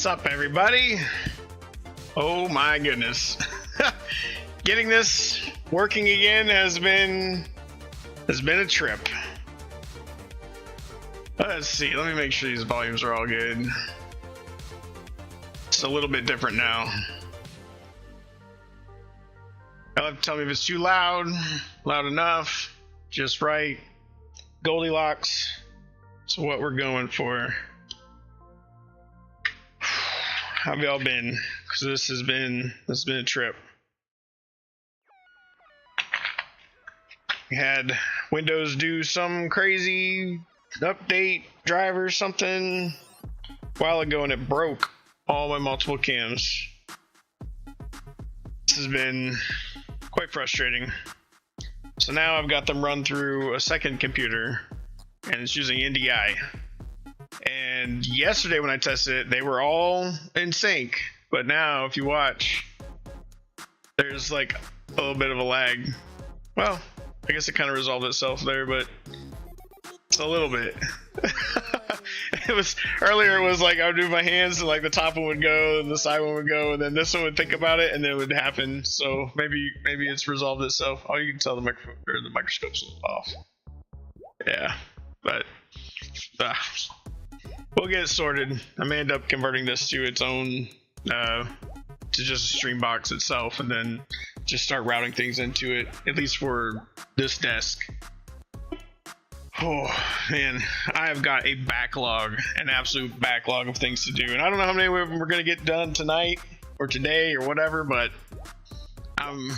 What's up, everybody? Oh my goodness. Getting this working again has been a trip. Let's see, let me make sure these volumes are all good. It's a little bit different now. You'll have to tell me if it's too loud, loud enough, just right. Goldilocks. That's what we're going for. How have y'all been? Because this has been a trip. We had Windows do some crazy update driver something a while ago, and it broke all my multiple cams. This has been quite frustrating. So now I've got them run through a second computer, and it's using NDI. And yesterday when I tested it, they were all in sync. But now, if you watch, there's like a little bit of a lag. Well, I guess it kind of resolved itself there, but it's a little bit. It was earlier. It was like I would move my hands, and like the top one would go, and the side one would go, and then this one would think about it, and then it would happen. So maybe it's resolved itself. Oh, you can tell the microphone or the microscope's off. Yeah, but we'll get it sorted. I may end up converting this to its own, to just a stream box itself, and then just start routing things into it, at least for this desk. Oh man, I have got a backlog, an absolute backlog of things to do, and I don't know how many of them we're gonna get done tonight or today or whatever, but I'm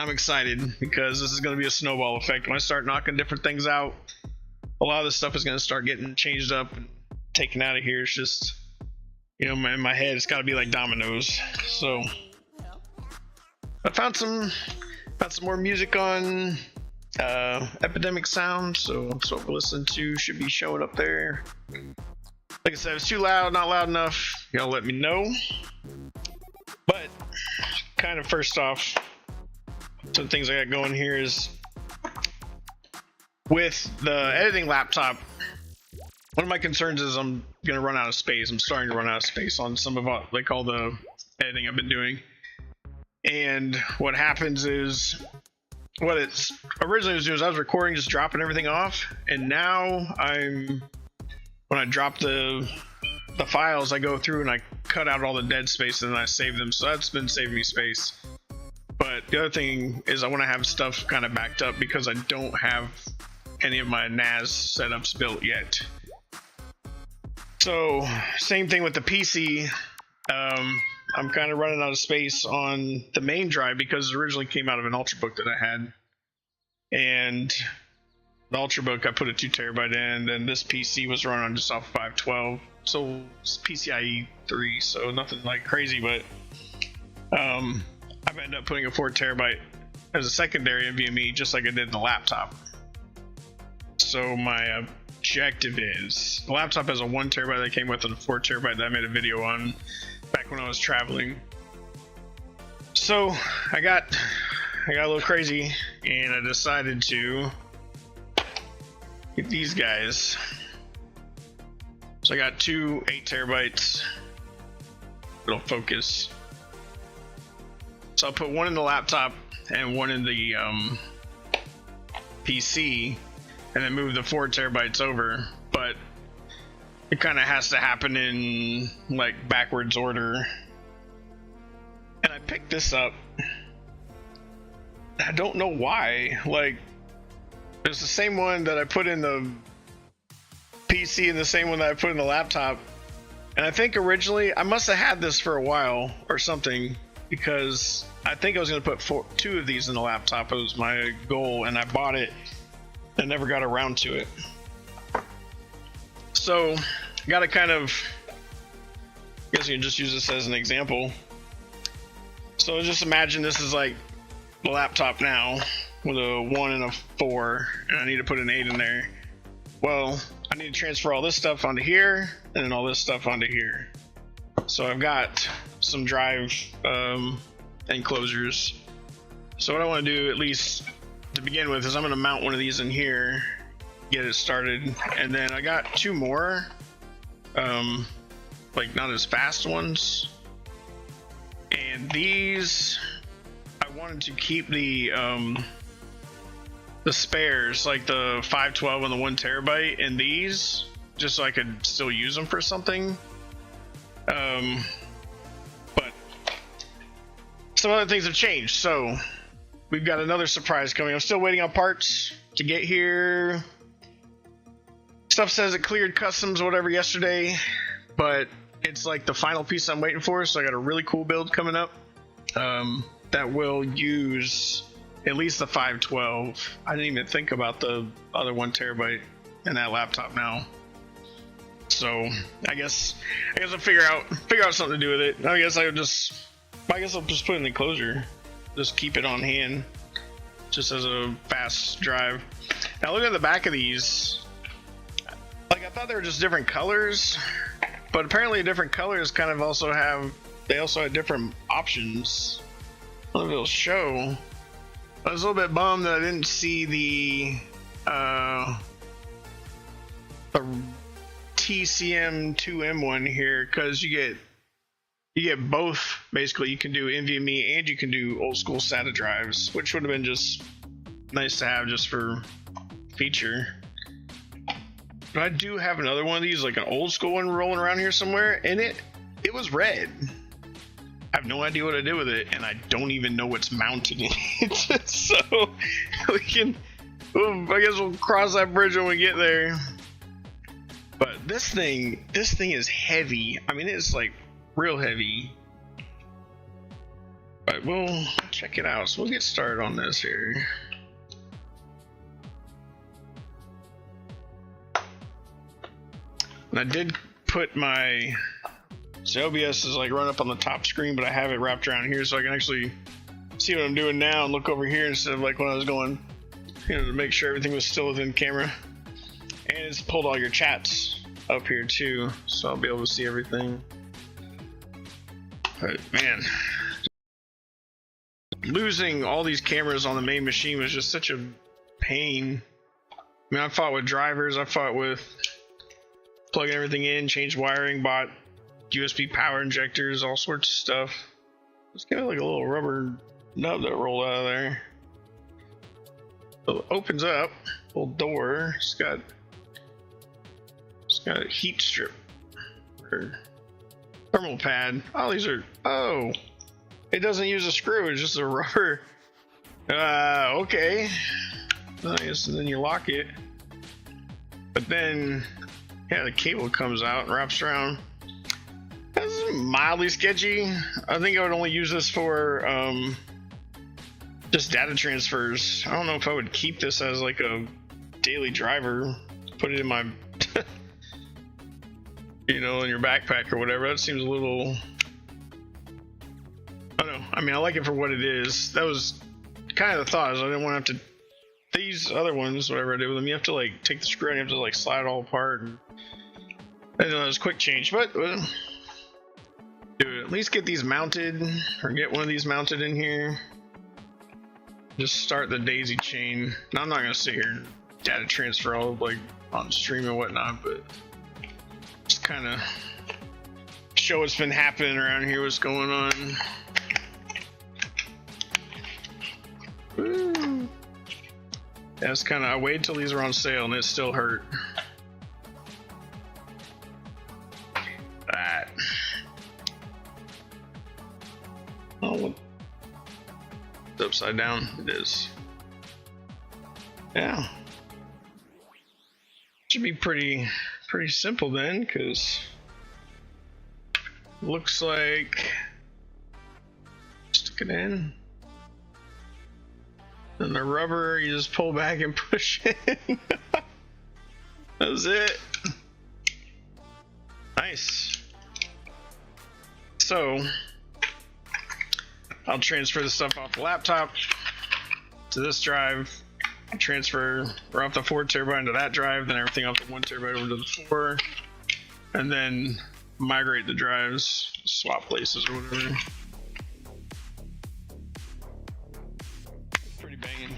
excited because this is gonna be a snowball effect. When I start knocking different things out, a lot of this stuff is gonna start getting changed up and taken out of here. It's just, you know, in my head, it's got to be like dominoes. So I found some more music on Epidemic Sound, so that's what we're listening to. Should be showing up there. Like I said, if it's too loud, not loud enough, y'all let me know. But kind of first off, some things I got going here is with the editing laptop. One of my concerns is I'm gonna run out of space. I'm starting to run out of space on some of like all the editing I've been doing. And what happens is, what it's originally was doing is I was recording, just dropping everything off, and now when I drop the files, I go through and I cut out all the dead space and then I save them. So that's been saving me space. But the other thing is I want to have stuff kind of backed up because I don't have any of my NAS setups built yet. So same thing with the PC. I'm kind of running out of space on the main drive because it originally came out of an Ultrabook that I had, and the Ultrabook I put a 2 terabyte in, and this PC was running on just off 512, so it's PCIe 3, so nothing like crazy, but I've ended up putting a 4 terabyte as a secondary NVMe, just like I did in the laptop. So my objective is, the laptop has a 1 terabyte that came with and a 4 terabyte that I made a video on back when I was traveling. So I got a little crazy and I decided to get these guys. So I got 2 8 terabytes. It'll focus. So I'll put one in the laptop and one in the PC, and then move the 4 terabytes over, but it kind of has to happen in like backwards order. And I picked this up. I don't know why. Like, it's the same one that I put in the PC and the same one that I put in the laptop. And I think originally I must have had this for a while or something, because I think I was going to put 2 of these in the laptop. It was my goal, and I bought it and never got around to it. So I gotta kind of, I guess you can just use this as an example. So just imagine this is like the laptop now with a 1 and a 4, and I need to put an 8 in there. Well, I need to transfer all this stuff onto here and then all this stuff onto here. So I've got some drive enclosures. So what I want to do, at least to begin with, is I'm going to mount one of these in here, get it started, and then I got 2 more like not as fast ones. And these, I wanted to keep the spares, like the 512 and the 1 terabyte, and these just so I could still use them for something. But some other things have changed, so we've got another surprise coming. I'm still waiting on parts to get here. Stuff says it cleared customs or whatever yesterday, but it's like the final piece I'm waiting for. So I got a really cool build coming up that will use at least the 512. I didn't even think about the other 1 terabyte in that laptop now. So I guess I'll figure out something to do with it. I guess I'll just put it in the enclosure. Just keep it on hand, just as a fast drive. Now look at the back of these. Like, I thought they were just different colors, but apparently different colors kind of also have different options. I don't know if it'll show. I was a little bit bummed that I didn't see the TCM2M one here, because you get both. Basically, you can do NVMe and you can do old school SATA drives, which would have been just nice to have just for feature. But I do have another one of these, like an old school one, rolling around here somewhere, and it was red. I have no idea what I did with it, and I don't even know what's mounted in it. So I guess we'll cross that bridge when we get there. But this thing is heavy. I mean, it's like real heavy. But we'll check it out. So we'll get started on this here. And I did put my OBS is like run up on the top screen, but I have it wrapped around here so I can actually see what I'm doing now and look over here instead of like when I was going, to make sure everything was still within camera. And it's pulled all your chats up here too, so I'll be able to see everything. But man, losing all these cameras on the main machine was just such a pain. I mean, I fought with drivers, I fought with plugging everything in, changed wiring, bought USB power injectors, all sorts of stuff. It's kind of like a little rubber nub that rolled out of there. So it opens up, little door. It's got a heat strip or thermal pad. Oh, it doesn't use a screw, it's just a rubber. Okay. Nice, and then you lock it. But then, yeah, the cable comes out and wraps around. This is mildly sketchy. I think I would only use this for just data transfers. I don't know if I would keep this as like a daily driver. Put it in my, in your backpack or whatever. That seems a little, I don't know. I mean, I like it for what it is. That was kind of the thought. Is I didn't want to have to. These other ones, whatever I did with them, you have to like take the screw and you have to like slide it all apart. And I know it was a quick change, but at least get these mounted, or get one of these mounted in here. Just start the daisy chain. Now, I'm not gonna sit here and data transfer all like on stream and whatnot, but just kind of show what's been happening around here, what's going on. Woo. Yeah, it's kind of, I waited till these were on sale and it still hurt. That. Oh, it's upside down. It is. Yeah. Should be pretty simple then, because looks like stick it in. And the rubber, you just pull back and push in. That's it. Nice. So, I'll transfer the stuff off the laptop to this drive. Transfer off the 4 terabyte into that drive, then everything off the 1 terabyte over to the 4, and then migrate the drives, swap places or whatever. Pretty banging.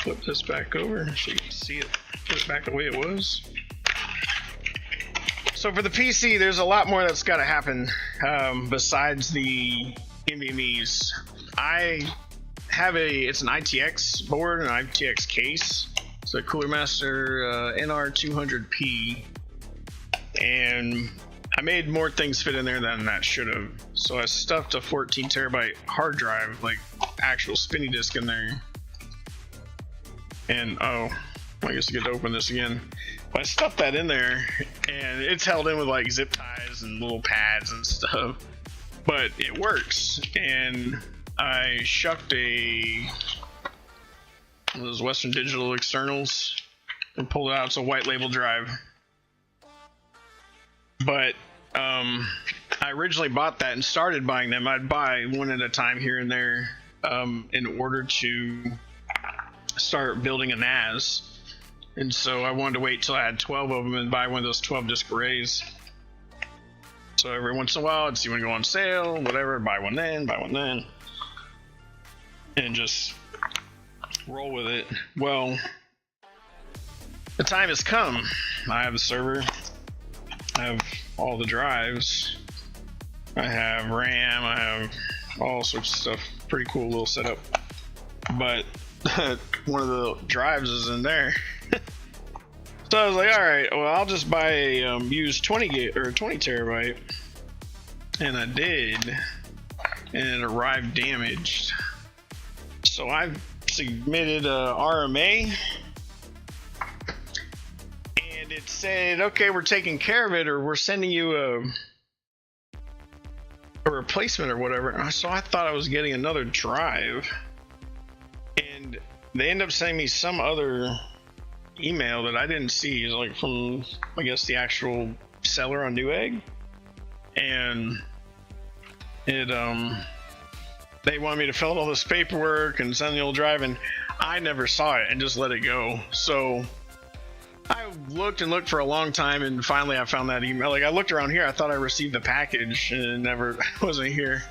Flip this back over so you can see it. Put it back the way it was. So for the PC, there's a lot more that's got to happen besides the NVMe's. I have it's an ITX board, an ITX case. It's a Cooler Master NR200P, and I made more things fit in there than that should have. So I stuffed a 14 terabyte hard drive, like actual spinny disk in there. And oh, I guess I get to open this again. But I stuffed that in there, and it's held in with like zip ties and little pads and stuff. But it works, and I shucked one of those Western Digital externals and pulled it out. It's a white label drive. But I originally bought that and started buying them. I'd buy one at a time here and there in order to start building a NAS. And so I wanted to wait till I had 12 of them and buy one of those 12 disc arrays. So every once in a while I'd see one go on sale, whatever, buy one then, and just roll with it. Well, the time has come. I have the server, I have all the drives, I have RAM, I have all sorts of stuff. Pretty cool little setup. But one of the drives is in there. So I was like, all right, well, I'll just buy a used 20 terabyte, and I did, and it arrived damaged. So I submitted a RMA, and it said, okay, we're taking care of it, or we're sending you a replacement or whatever. So I thought I was getting another drive, and they ended up sending me some other email that I didn't see, like from, I guess, the actual seller on Newegg, and it they wanted me to fill out all this paperwork and send the old drive, and I never saw it and just let it go. So I looked and looked for a long time, and finally I found that email. Like, I looked around here, I thought I received the package, and it never wasn't here.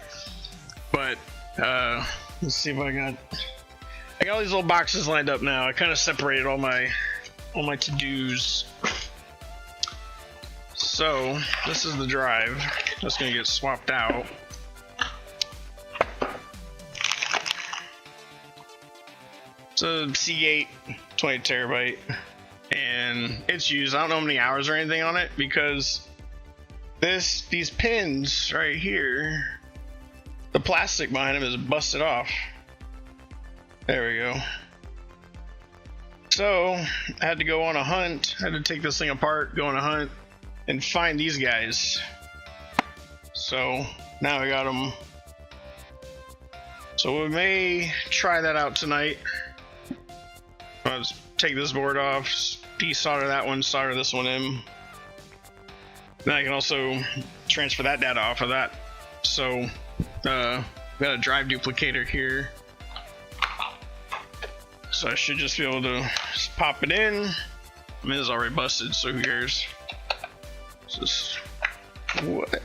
But let's see if I got all these little boxes lined up now. I kind of separated all my to-dos. So this is the drive that's gonna get swapped out. It's a C8 20 terabyte, and it's used. I don't know how many hours or anything on it, because these pins right here, the plastic behind them is busted off. There we go. So I had to go on a hunt. I had to take this thing apart, go on a hunt, and find these guys. So now I got them. So we may try that out tonight. I'll just take this board off, desolder that one, solder this one in. Then I can also transfer that data off of that. So got a drive duplicator here. So I should just be able to just pop it in. I mean, it's already busted, so who cares? Just what?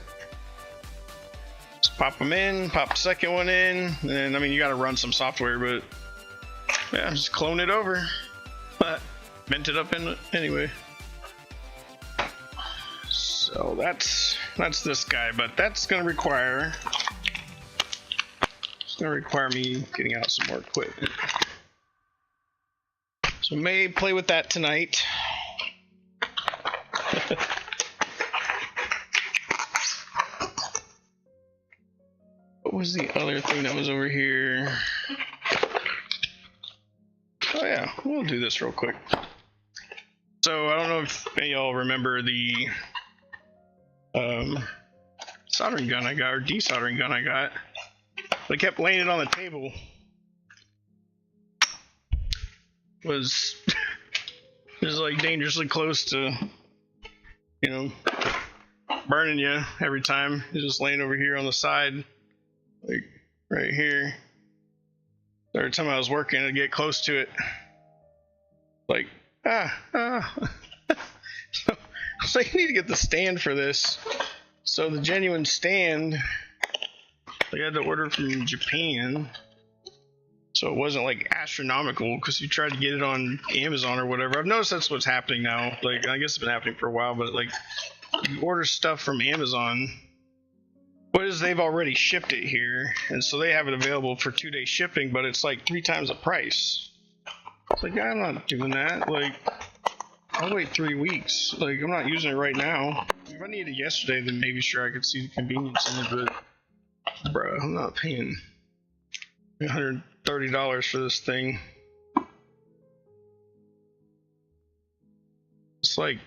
Just pop them in, pop the second one in, and then, I mean, you got to run some software, but yeah, just clone it over. But mint it up in it anyway. So that's this guy, but that's gonna require me getting out some more equipment. So may play with that tonight. What was the other thing that was over here? Oh yeah, we'll do this real quick. So I don't know if any of y'all remember the soldering gun I got, or desoldering gun I got. I kept laying it on the table. Was like dangerously close to, you know, burning you every time. It's just laying over here on the side, like right here. Every time I was working, I'd get close to it, like So you need to get the stand for this. So the genuine stand, I had to order from Japan. So it wasn't like astronomical, because you tried to get it on Amazon or whatever. I've noticed that's what's happening now. Like, I guess it's been happening for a while, but like you order stuff from Amazon, what is they've already shipped it here, and so they have it available for 2-day shipping, but it's like 3 times the price. It's like, I'm not doing that. Like, I'll wait 3 weeks. Like, I'm not using it right now. If I needed it yesterday, then maybe sure I could see the convenience in it, but bro, I'm not paying $130 for this thing. It's like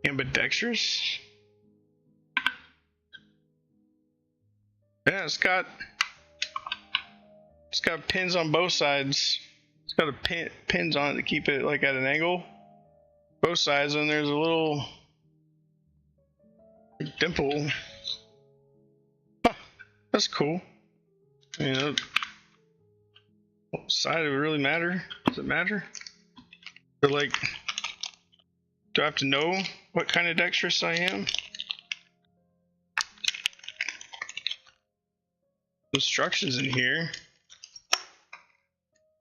ambidextrous. Yeah, it's got pins on both sides. It's got pins on it to keep it like at an angle, both sides, and there's a little dimple. Huh, that's cool. You know, what side it would really matter? Does it matter? But like, do I have to know what kind of dexterous I am? Instructions in here.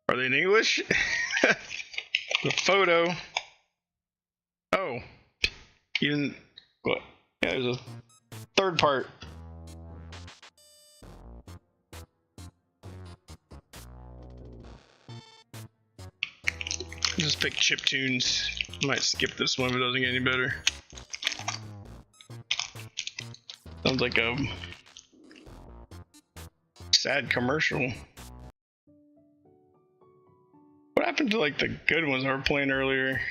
Are they in English? The photo. Oh, even what? Yeah, there's a third part. Just pick chiptunes. Might skip this one if it doesn't get any better. Sounds like a sad commercial. What happened to like the good ones I were playing earlier?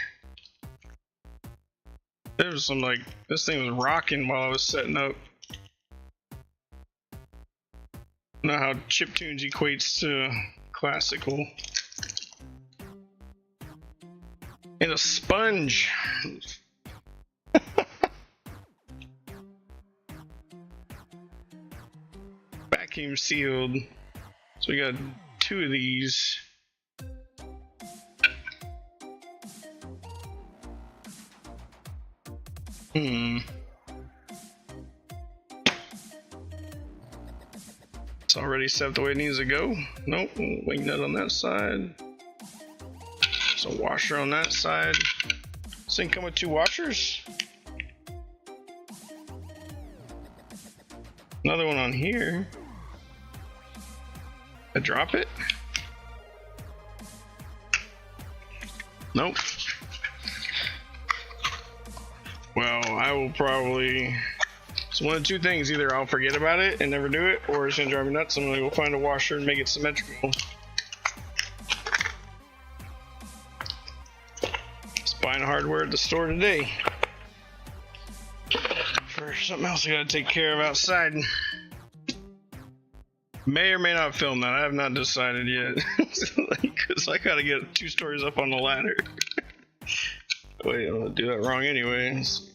There was some like, this thing was rocking while I was setting up. I don't know how chiptunes equates to classical. And a sponge. Vacuum sealed. So we got 2 of these. It's already set up the way it needs to go. Nope, wing nut on that side. There's a washer on that side. This thing come with 2 washers. Another one on here. I drop it? Nope. Well, I will probably... It's one of 2 things. Either I'll forget about it and never do it, or it's gonna drive me nuts. I'm gonna go find a washer and make it symmetrical. Just buying hardware at the store today. For something else I gotta take care of outside. May or may not film that. I have not decided yet. Because I gotta get 2 stories up on the ladder. Wait, I'm gonna do that wrong anyways.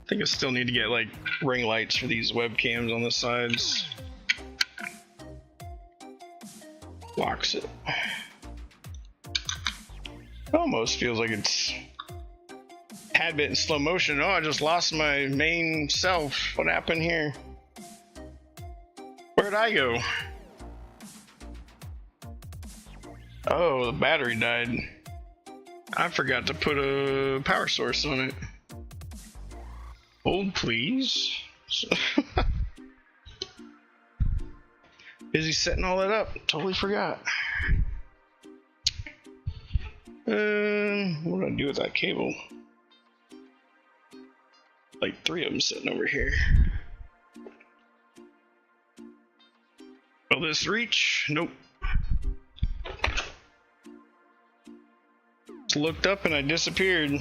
I think I still need to get like ring lights for these webcams on the sides. Locks it. Almost feels like it's had bit in slow motion. Oh, I just lost my main self. What happened here? Where'd I go? Oh, the battery died. I forgot to put a power source on it. Hold, please. Busy setting all that up. Totally forgot. What do I do with that cable? Like 3 of them sitting over here. Will this reach? Nope. Looked up and I disappeared.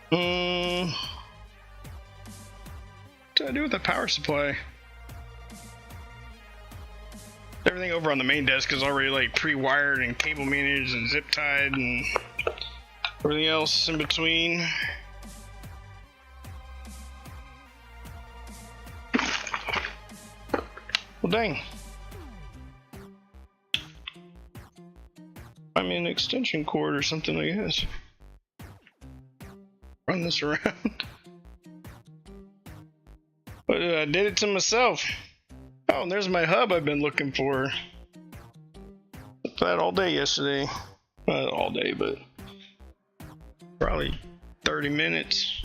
What did I do with the power supply? Everything over on the main desk is already like pre-wired and cable managed and zip tied and everything else in between. Well, dang. I mean, an extension cord or something like this. Run this around. But I did it to myself. Oh, and there's my hub I've been looking for. Looked for that all day yesterday. Not all day, but probably 30 minutes.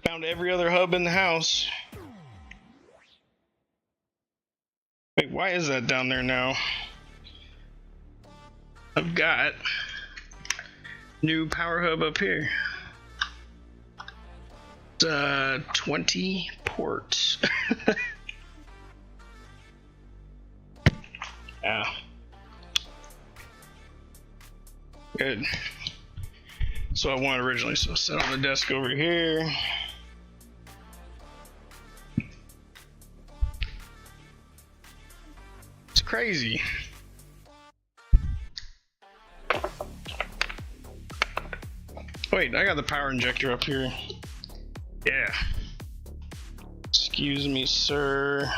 Found every other hub in the house. Wait, why is that down there now? I've got new power hub up here. 20 ports. Yeah. Good. So I wanted originally, so set on the desk over here. It's crazy. Wait, I got the power injector up here. Yeah. Excuse me, sir.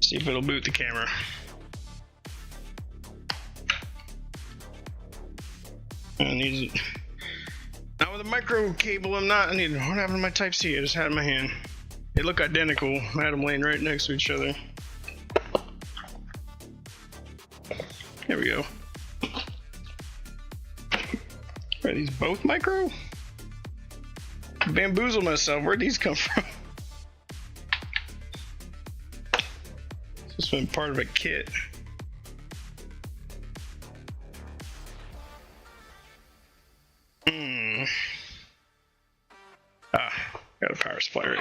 See if it'll boot the camera. I need it. Not with a micro cable, I'm not. What happened to my Type-C? I just had it in my hand. They look identical. I had them laying right next to each other. There we go. Are these both micro? Bamboozle myself. Where'd these come from? This has been part of a kit. Got a power supply right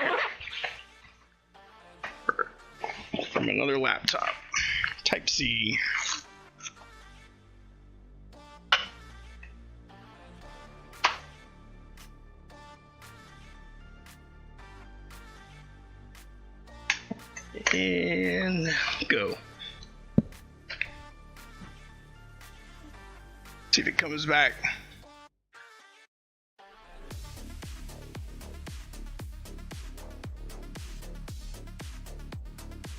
here. From another laptop. Type-C. And go. See if it comes back.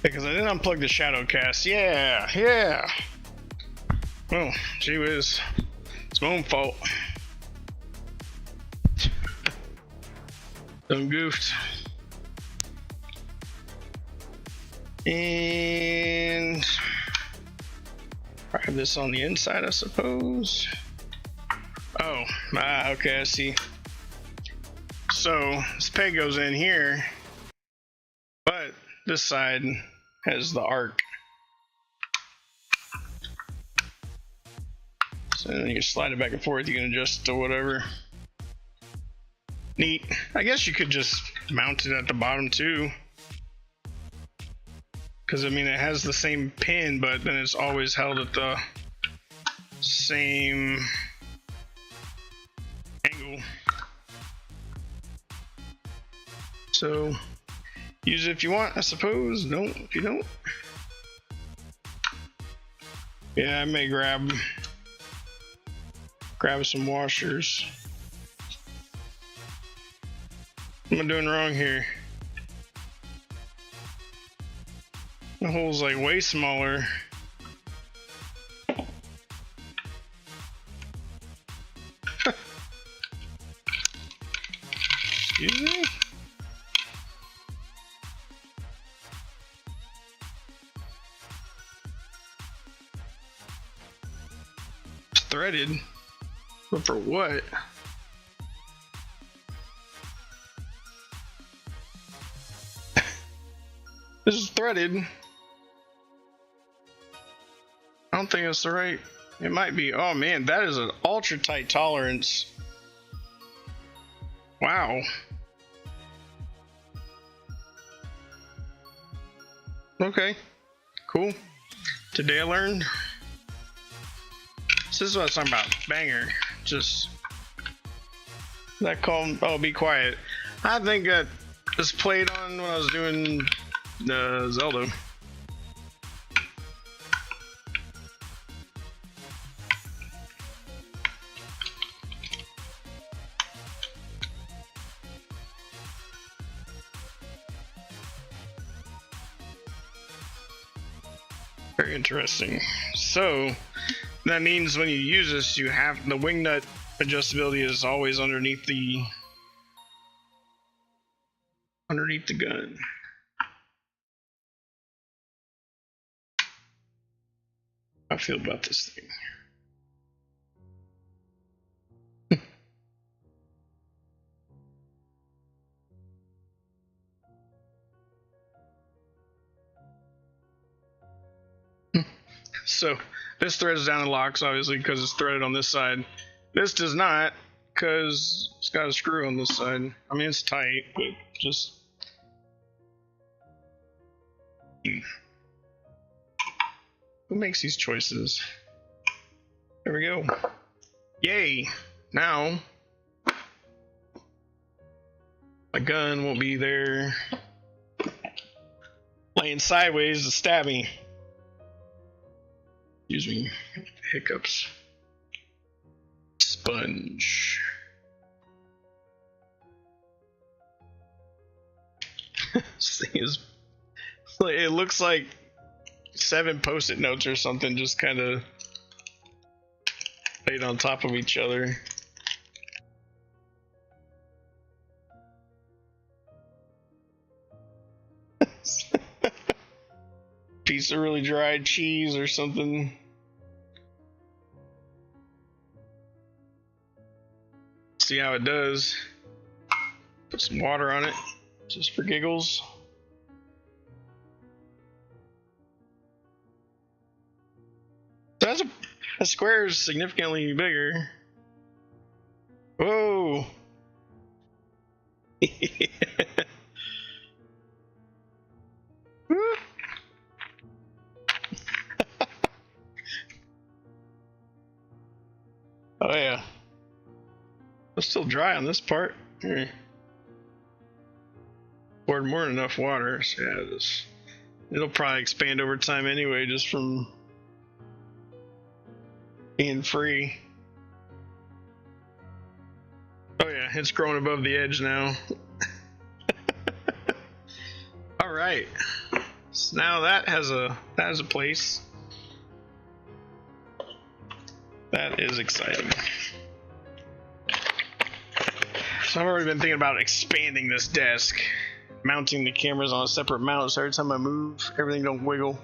Because I didn't unplug the shadow cast. Yeah. Oh, gee whiz. It's my own fault. Done goofed. And I have this on the inside, I suppose. Oh, okay, I see. So this peg goes in here, but this side has the arc. So then you can slide it back and forth. You can adjust to whatever. Neat. I guess you could just mount it at the bottom too. Because I mean, it has the same pin, but then it's always held at the same angle. So use it if you want, I suppose. Don't if you don't. Yeah, I may grab some washers. What am I doing wrong here? The hole's like way smaller. Excuse me? It's threaded. But for what? This is threaded. I don't think that's the right. It might be. Oh man, that is an ultra tight tolerance. Wow. Okay. Cool. Today I learned. This is what I was talking about. Banger. Just that calm. Oh, be quiet. I think that was played on when I was doing Zelda. Very interesting. So that means when you use this, you have the wing nut adjustability is always underneath the underneath the gun. How I feel about this thing. So this threads down and locks, obviously, because it's threaded on this side. This does not, because it's got a screw on this side. I mean, it's tight, but just... Who makes these choices? There we go. Yay! Now, my gun won't be there laying sideways to stab me. Excuse me, hiccups. Sponge. This thing is, it looks like 7 post-it notes or something just kind of laid on top of each other. Piece of really dried cheese or something. See how it does. Put some water on it, just for giggles. That square is significantly bigger. Whoa! Oh yeah. It's still dry on this part. Here. Poured more than enough water. So yeah, it'll probably expand over time anyway, just from being free. Oh yeah, it's growing above the edge now. All right. So now that has a place. That is exciting. So I've already been thinking about expanding this desk, mounting the cameras on a separate mount so every time I move, everything don't wiggle.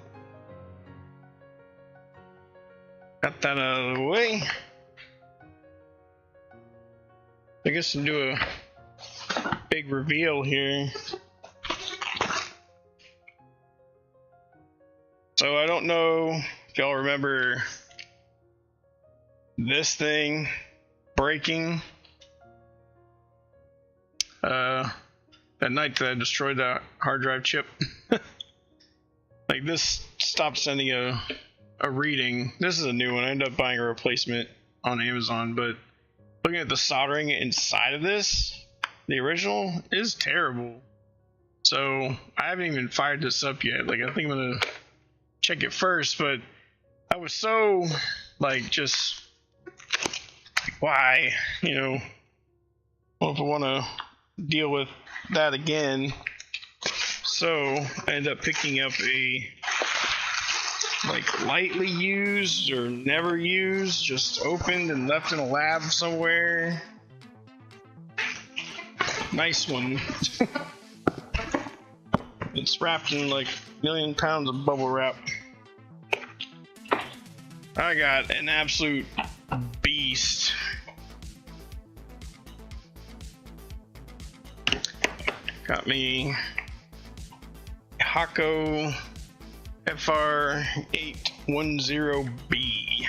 Got that out of the way. I guess I'll do a big reveal here. So I don't know if y'all remember this thing breaking that night that I destroyed that hard drive chip. Like, this stopped sending a reading. This is a new one. I ended up buying a replacement on Amazon, but looking at the soldering inside of this, the original is terrible. So I haven't even fired this up yet. Like, I think I'm gonna check it first, but I was so like, just why, you know, well, if I want to deal with that again. So I ended up picking up a like lightly used or never used, just opened and left in a lab somewhere. Nice one. It's wrapped in like a million pounds of bubble wrap. I got an absolute beast. Got me Hako FR810B.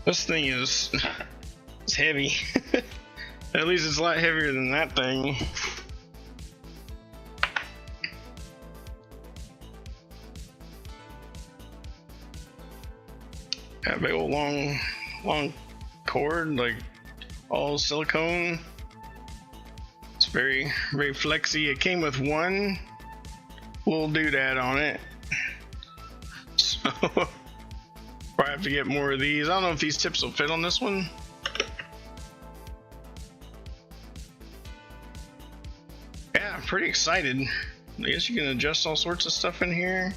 This thing is heavy. At least it's a lot heavier than that thing. Got a big old long cord, like all silicone. It's very flexy. It came with one little doodad on it, so probably have to get more of these. I don't know if these tips will fit on this one. Yeah, I'm pretty excited. I guess you can adjust all sorts of stuff in here.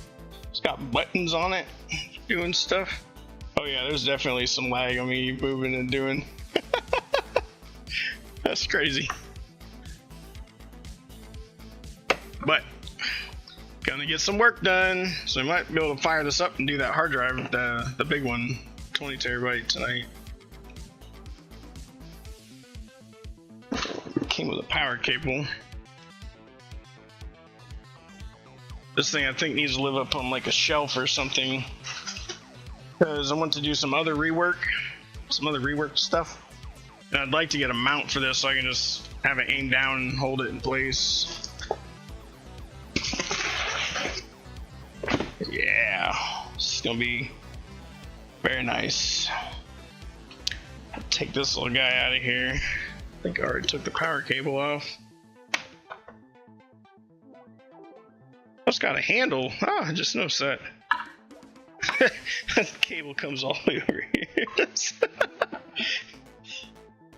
It's got buttons on it, doing stuff. Oh yeah, there's definitely some lag on me moving and doing. That's crazy. But gonna get some work done, so I might be able to fire this up and do that hard drive, the big one, 20 terabyte tonight. Came with a power cable. This thing I think needs to live up on like a shelf or something, because I want to do some other rework stuff, and I'd like to get a mount for this so I can just have it aimed down and hold it in place. Yeah, this is gonna be very nice. I'll take this little guy out of here. I think I already took the power cable off. It's got a handle. Oh, I just noticed that. The cable comes all the way over here.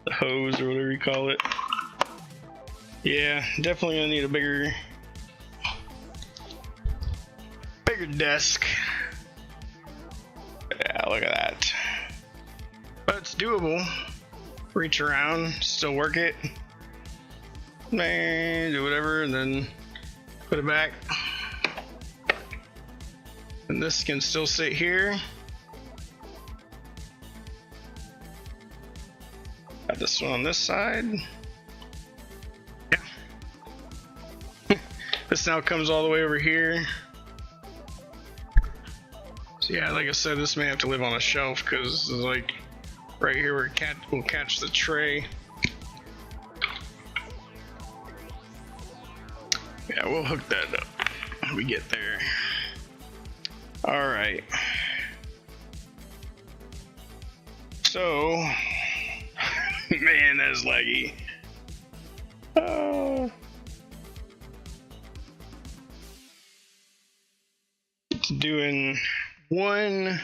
The hose or whatever you call it. Yeah, definitely gonna need a bigger desk. Yeah, look at that. But it's doable. Reach around, still work it. Do whatever, and then put it back. And this can still sit here. Got this one on this side. Yeah. This now comes all the way over here. So yeah, like I said, this may have to live on a shelf because it's like right here where it will catch the tray. Yeah, we'll hook that up when we get there. All right. So, man, that's laggy. It's doing one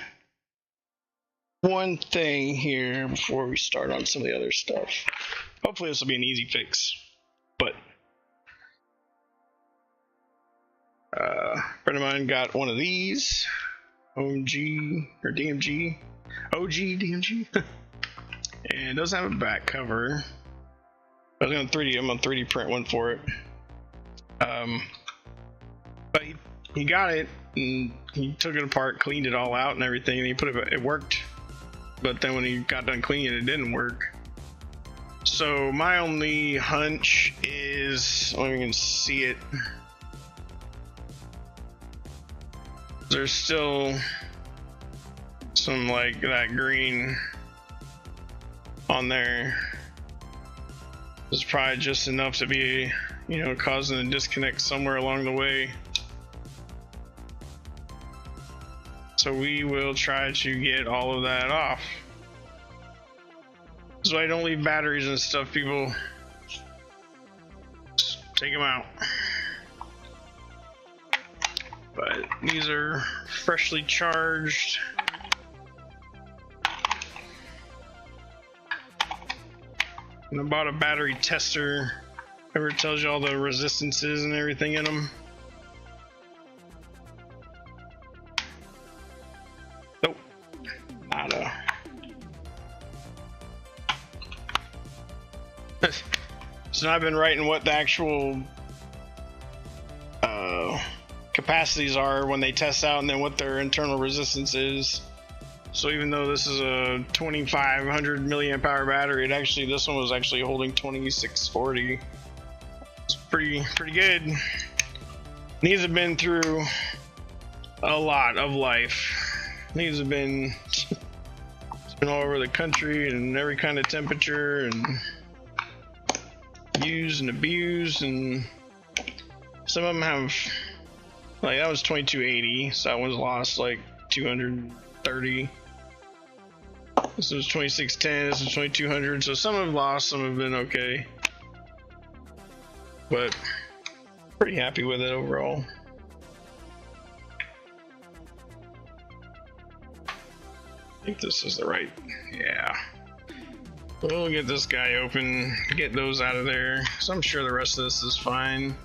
thing here before we start on some of the other stuff. Hopefully this will be an easy fix. But a friend of mine got one of these OMG or DMG, OG DMG, and it doesn't have a back cover. I'm gonna 3D print one for it. But he got it and he took it apart, cleaned it all out and everything, and he put it worked. But then when he got done cleaning it, it didn't work. So my only hunch is, I don't know if you can see it. There's still some like that green on there. It's probably just enough to be, you know, causing a disconnect somewhere along the way. So we will try to get all of that off. So I don't leave batteries and stuff, people. Just take them out. But these are freshly charged. And I bought a battery tester. Whoever tells you all the resistances and everything in them. Nope. Nada. So I've been writing what the actual capacities are when they test out, and then what their internal resistance is. So even though this is a 2500 milliamp hour battery, this one was actually holding 2640. It's pretty good. These have been through a lot of life. These have been all over the country and every kind of temperature, and used and abused, and some of them have, like, that was 2280, so that one's lost like 230. This was 2610, this is 2200, so some have lost, some have been okay. But pretty happy with it overall. I think this is the right, yeah. We'll get this guy open, get those out of there, so I'm sure the rest of this is fine.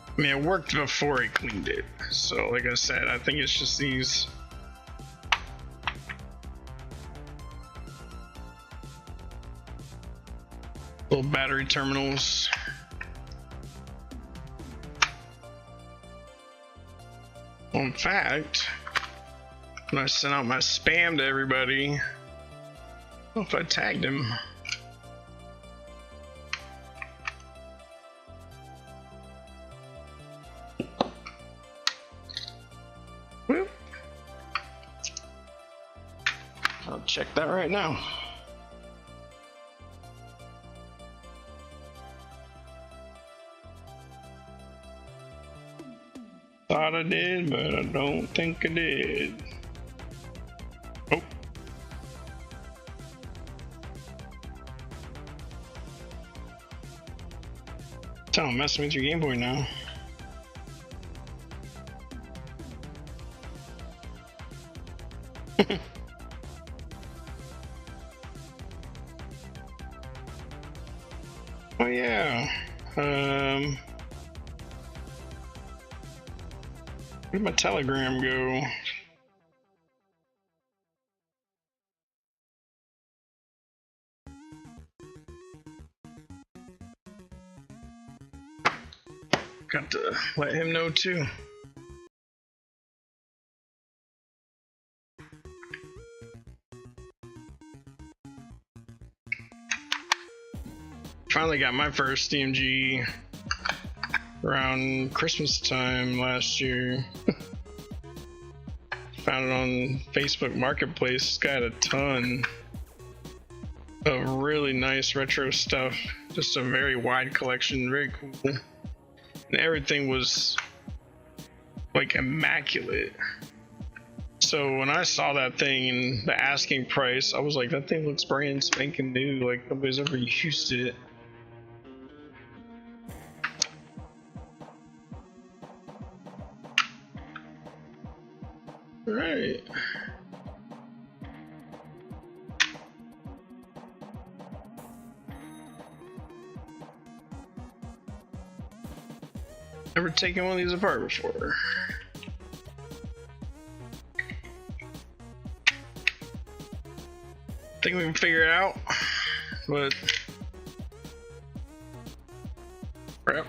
I mean, it worked before he cleaned it, so like I said, I think it's just these Little battery terminals. Well, in fact, when I sent out my spam to everybody, I don't know if I tagged him. Well, I'll check that right now. Thought I did, but I don't think I did. Oh. Don't mess with your Game Boy now. Oh yeah. Where'd my telegram go? Got to let him know too. Finally got my first DMG around Christmas time last year. Found it on Facebook Marketplace. It's got a ton of really nice retro stuff. Just a very wide collection, very cool. And everything was like immaculate. So when I saw that thing and the asking price, I was like, that thing looks brand spanking new, like nobody's ever used it. Right. Never taken one of these apart before. Think we can figure it out, but crap.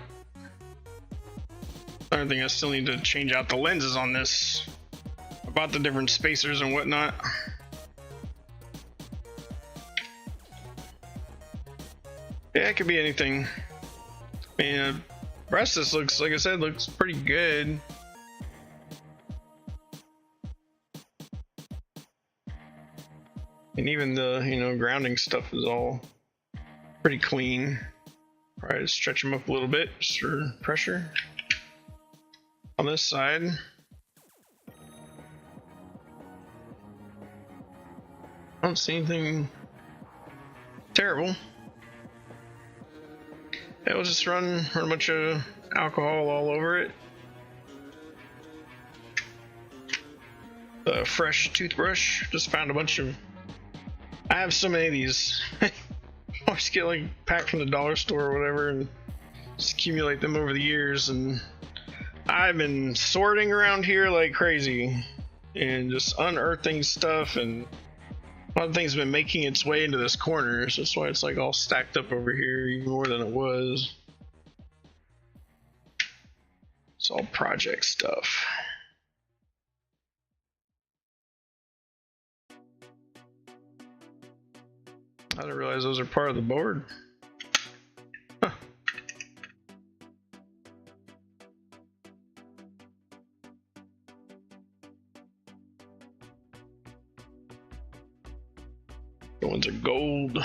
Another thing, I still need to change out the lenses on this. About the different spacers and whatnot. Yeah, it could be anything. I mean, the rest of this looks, like I said, looks pretty good. And even the, you know, grounding stuff is all pretty clean. Try to stretch them up a little bit just for pressure. On this side. I don't see anything terrible. Yeah, we'll just run a bunch of alcohol all over it. A fresh toothbrush. Just found a bunch of. I have so many of these. I always get like packed from the dollar store or whatever, and just accumulate them over the years. And I've been sorting around here like crazy, and just unearthing stuff and. A lot of things have been making its way into this corner, so that's why it's like all stacked up over here even more than it was. It's all project stuff. I didn't realize those are part of the board. Huh. The ones are gold.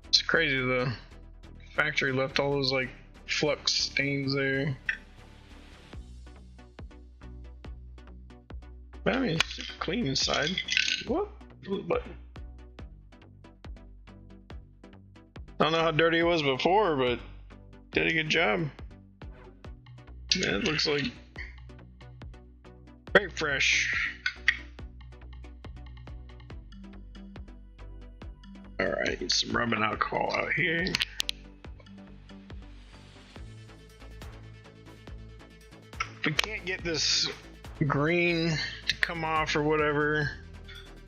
It's crazy, the factory left all those like flux stains there. But I mean, it's super clean inside. What? Button. I don't know how dirty it was before, but did a good job. Man, it looks like very fresh. All right, get some rubbing alcohol out here. If we can't get this green to come off or whatever,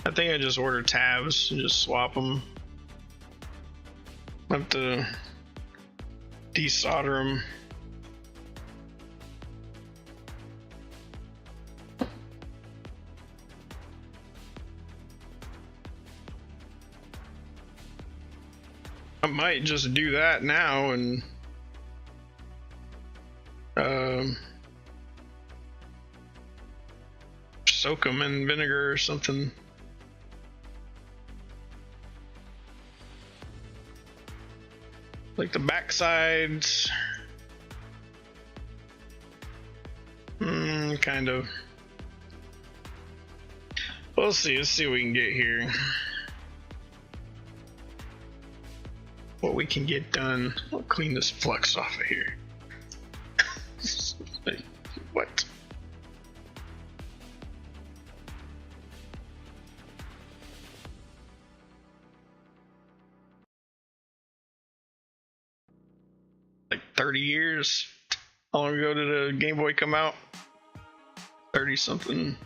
I think I just order tabs and just swap them. I have to desolder them. I might just do that now and soak them in vinegar or something. Like the back sides. Kind of. We'll see. Let's see what we can get here. What we can get done. I'll clean this flux off of here. What? Like 30 years? How long ago did the Game Boy come out? 30 something.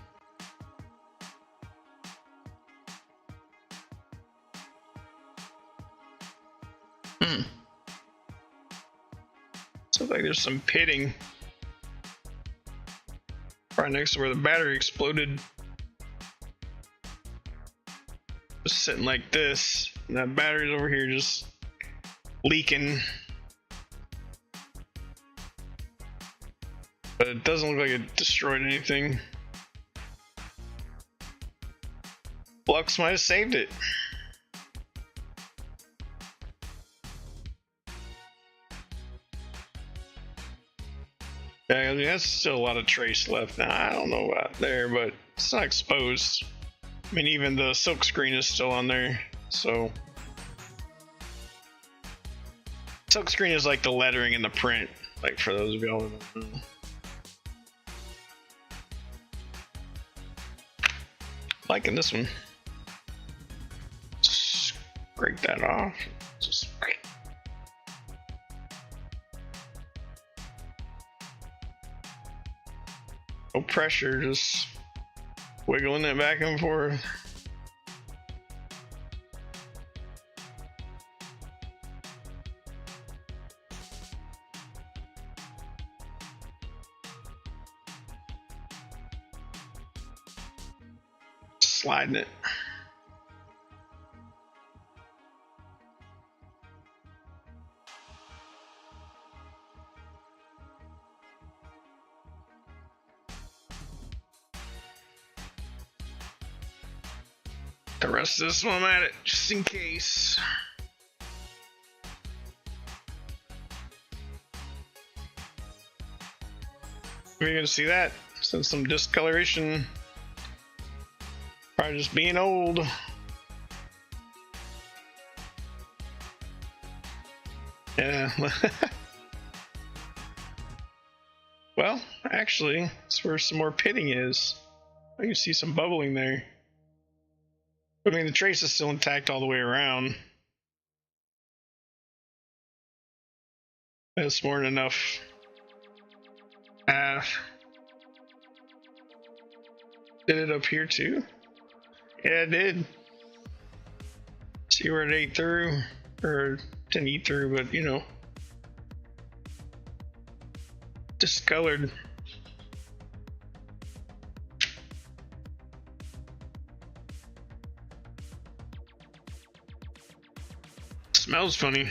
Looks like there's some pitting right next to where the battery exploded. Just sitting like this, and that battery's over here just leaking. But it doesn't look like it destroyed anything. Flux might have saved it. Yeah, I mean, that's still a lot of trace left. Now, I don't know about there, but it's not exposed. I mean, even the silk screen is still on there, so. Silk screen is like the lettering in the print, like for those of y'all who don't know. Liking this one. Scrape that off. Just no pressure, just wiggling it back and forth. Sliding it. The rest of this one I'm at it, just in case. You're gonna see that? Since some discoloration. Probably just being old. Yeah. Well, actually, that's where some more pitting is. I can see some bubbling there. I mean, the trace is still intact all the way around. That's more than enough. Did it up here too? Yeah, it did. See where it ate through? Or didn't eat through, but you know. Discolored. Smells funny.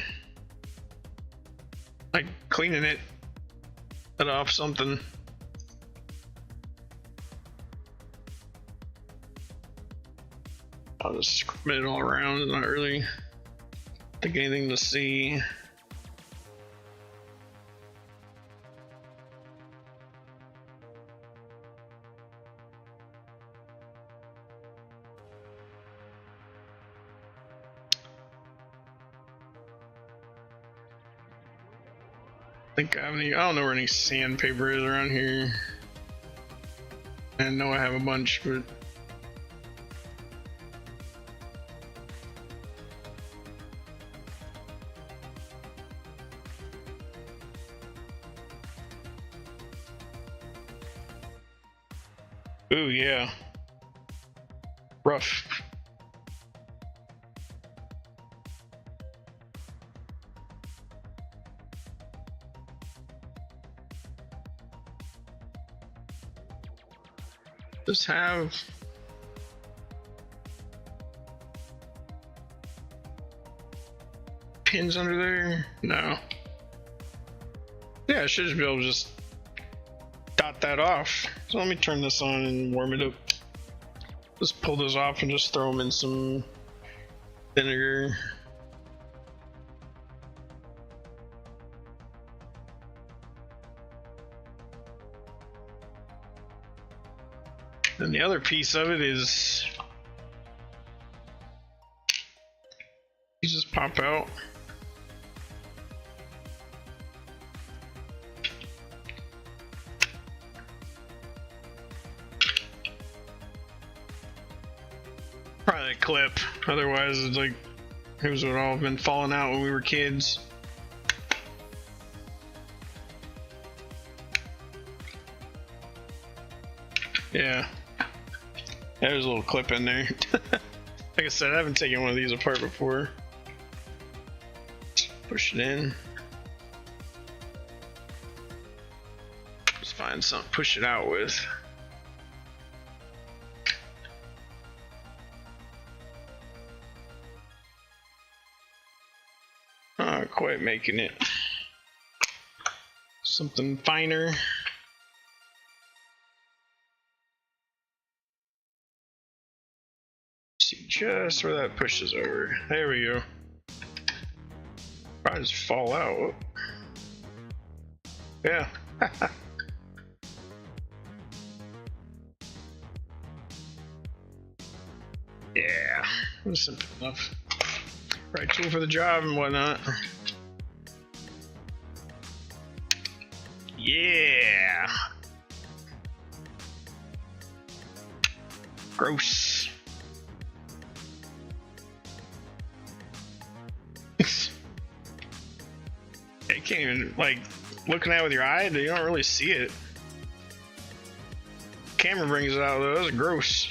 Like cleaning it off something. I'll just scrub it all around. It's not really think anything to see. I don't know where any sandpaper is around here. I know I have a bunch, but Ooh, yeah. Rough. Just have pins under there? No. Yeah, I should just be able to just dot that off. So let me turn this on and warm it up. Just pull those off and just throw them in some vinegar. And the other piece of it is you just pop out. Probably a clip, otherwise it's like it would all have been falling out when we were kids. Yeah. There's a little clip in there. Like I said, I haven't taken one of these apart before. Push it in. Just find something to push it out with. Not quite making it. Something finer. See just where that pushes over. There we go. Probably just fall out. Yeah. Yeah. That's simple enough. Right tool for the job and whatnot. Yeah. Gross. You can't even, like, looking at it with your eye, you don't really see it. Camera brings it out though, that's gross.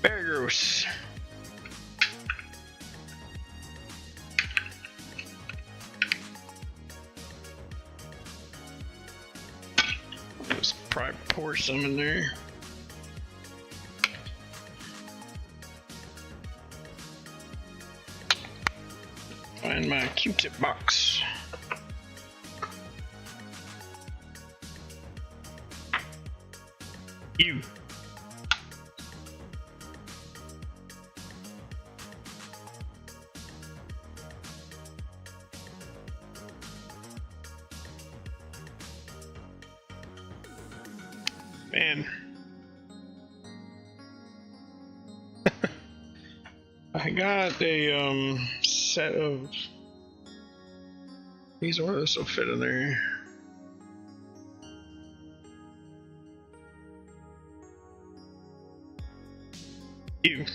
Very gross. Just probably pour some in there. Find my Q-tip box. You. Man. I got a set of these. One of this will fit in there. Ew.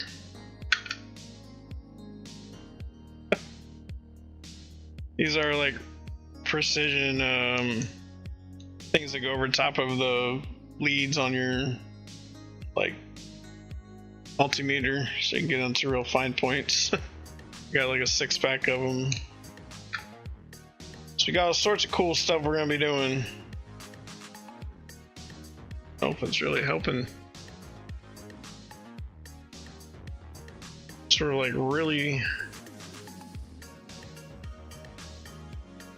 These are like precision things that go over top of the leads on your like multimeter, so you can get onto real fine points. Got like a 6-pack of them. So we got all sorts of cool stuff we're gonna be doing. Hope it's really helping. Sort of like really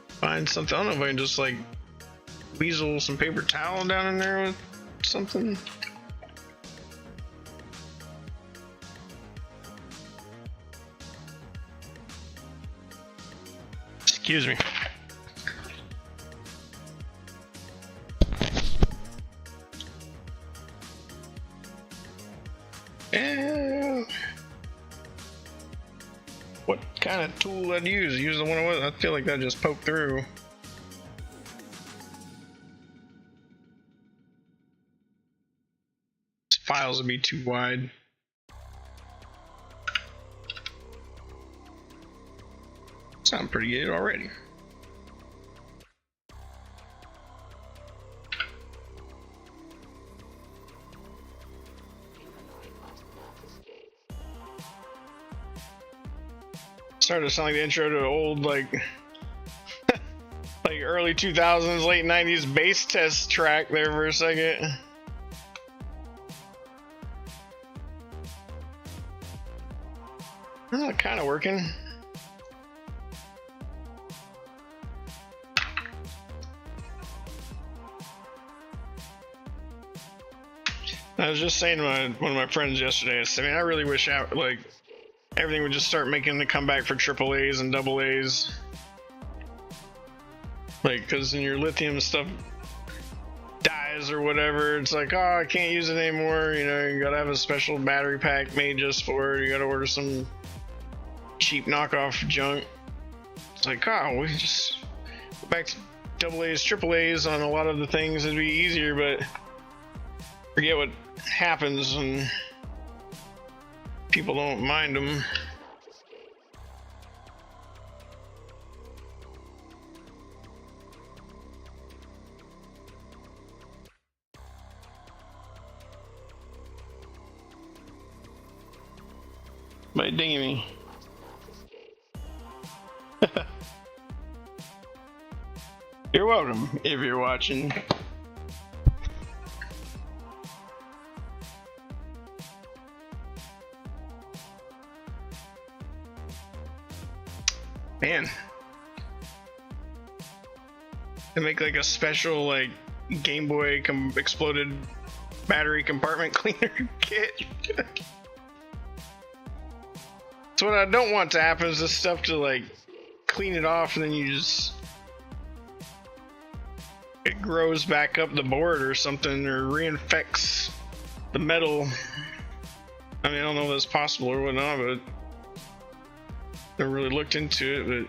find something. I don't know if I can just like weasel some paper towel down in there with something. Excuse me. And what kind of tool I'd use? Use the one I feel like that just poked through. These files would be too wide. Sound pretty good already. Started to sound like the intro to an old like like early 2000s, late 90s bass test track there for a second. Oh, kind of working. I was just saying to one of my friends yesterday, I said, man, I really wish like everything would just start making the comeback for triple A's and double A's. Like, because when your lithium stuff dies or whatever, it's like, oh, I can't use it anymore. You know, you gotta have a special battery pack made just for it. You gotta order some cheap knockoff junk. It's like, oh, we just go back to double A's, triple A's on a lot of the things. It'd be easier, but forget what happens when people don't mind them. By dinging me. You're welcome if you're watching. Man, they make like a special like Game Boy exploded battery compartment cleaner kit. So what I don't want to happen is this stuff to like clean it off and then it grows back up the board or something, or reinfects the metal. I mean, I don't know if that's possible or whatnot, but never really looked into it,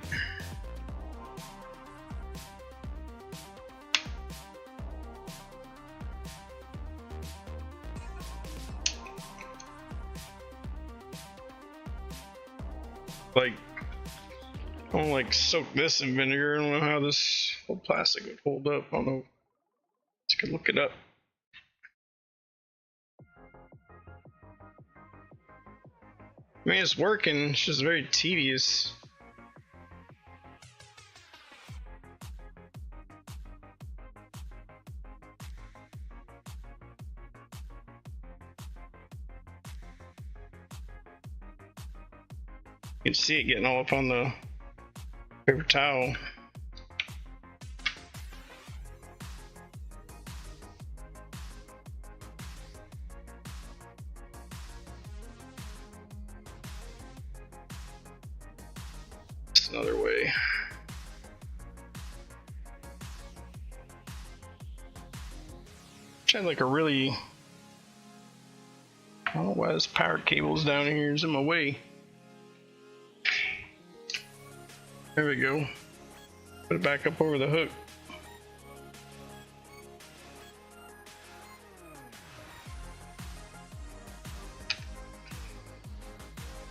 but like, I don't like soak this in vinegar. I don't know how this whole plastic would hold up. I don't know. I could look it up. I mean, it's working. It's just very tedious. You can see it getting all up on the paper towel. It's another way. Had like a really, I don't know why this power cable's down here. It's in my way. There we go. Put it back up over the hook.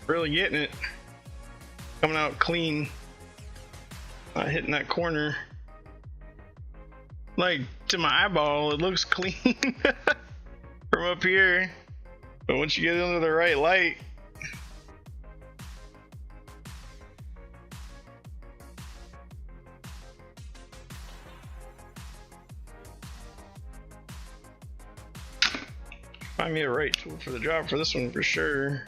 Really getting it. Coming out clean. Not hitting that corner. Like, to my eyeball, it looks clean from up here. But once you get under the right light, find me a right tool for the job for this one for sure.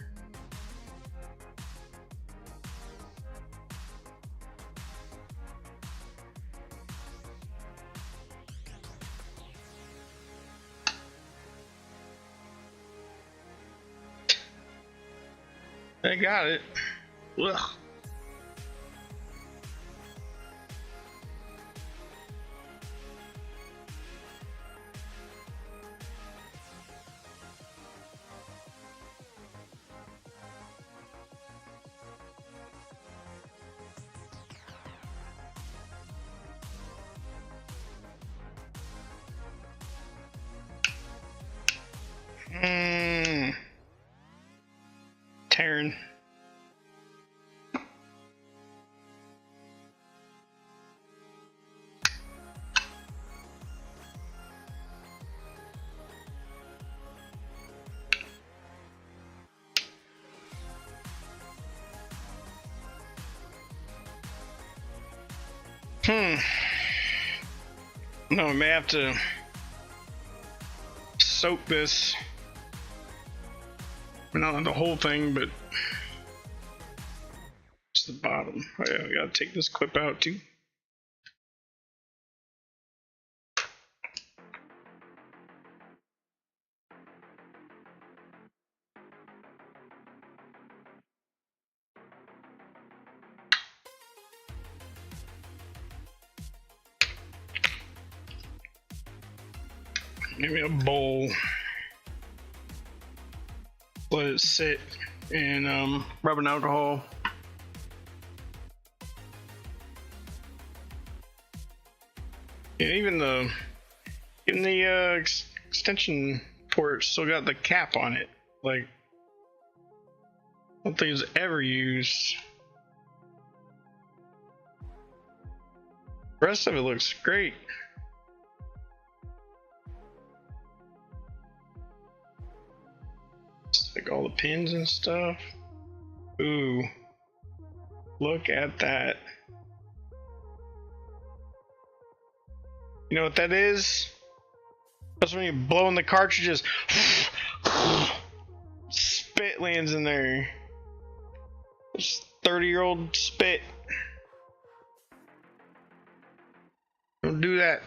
I got it. Ugh. Tearing. No, I may have to soak this. Not the whole thing, but just the bottom. Oh yeah, we gotta take this clip out too. Give me a bowl. Let it sit in rubbing alcohol. Yeah, even the extension port still got the cap on it. Like, I don't think it's ever used. The rest of it looks great. It's like all the pins and stuff. Ooh, look at that. You know what that is? That's when you blow in the cartridges. Spit lands in there. It's 30-year-old spit. Don't do that.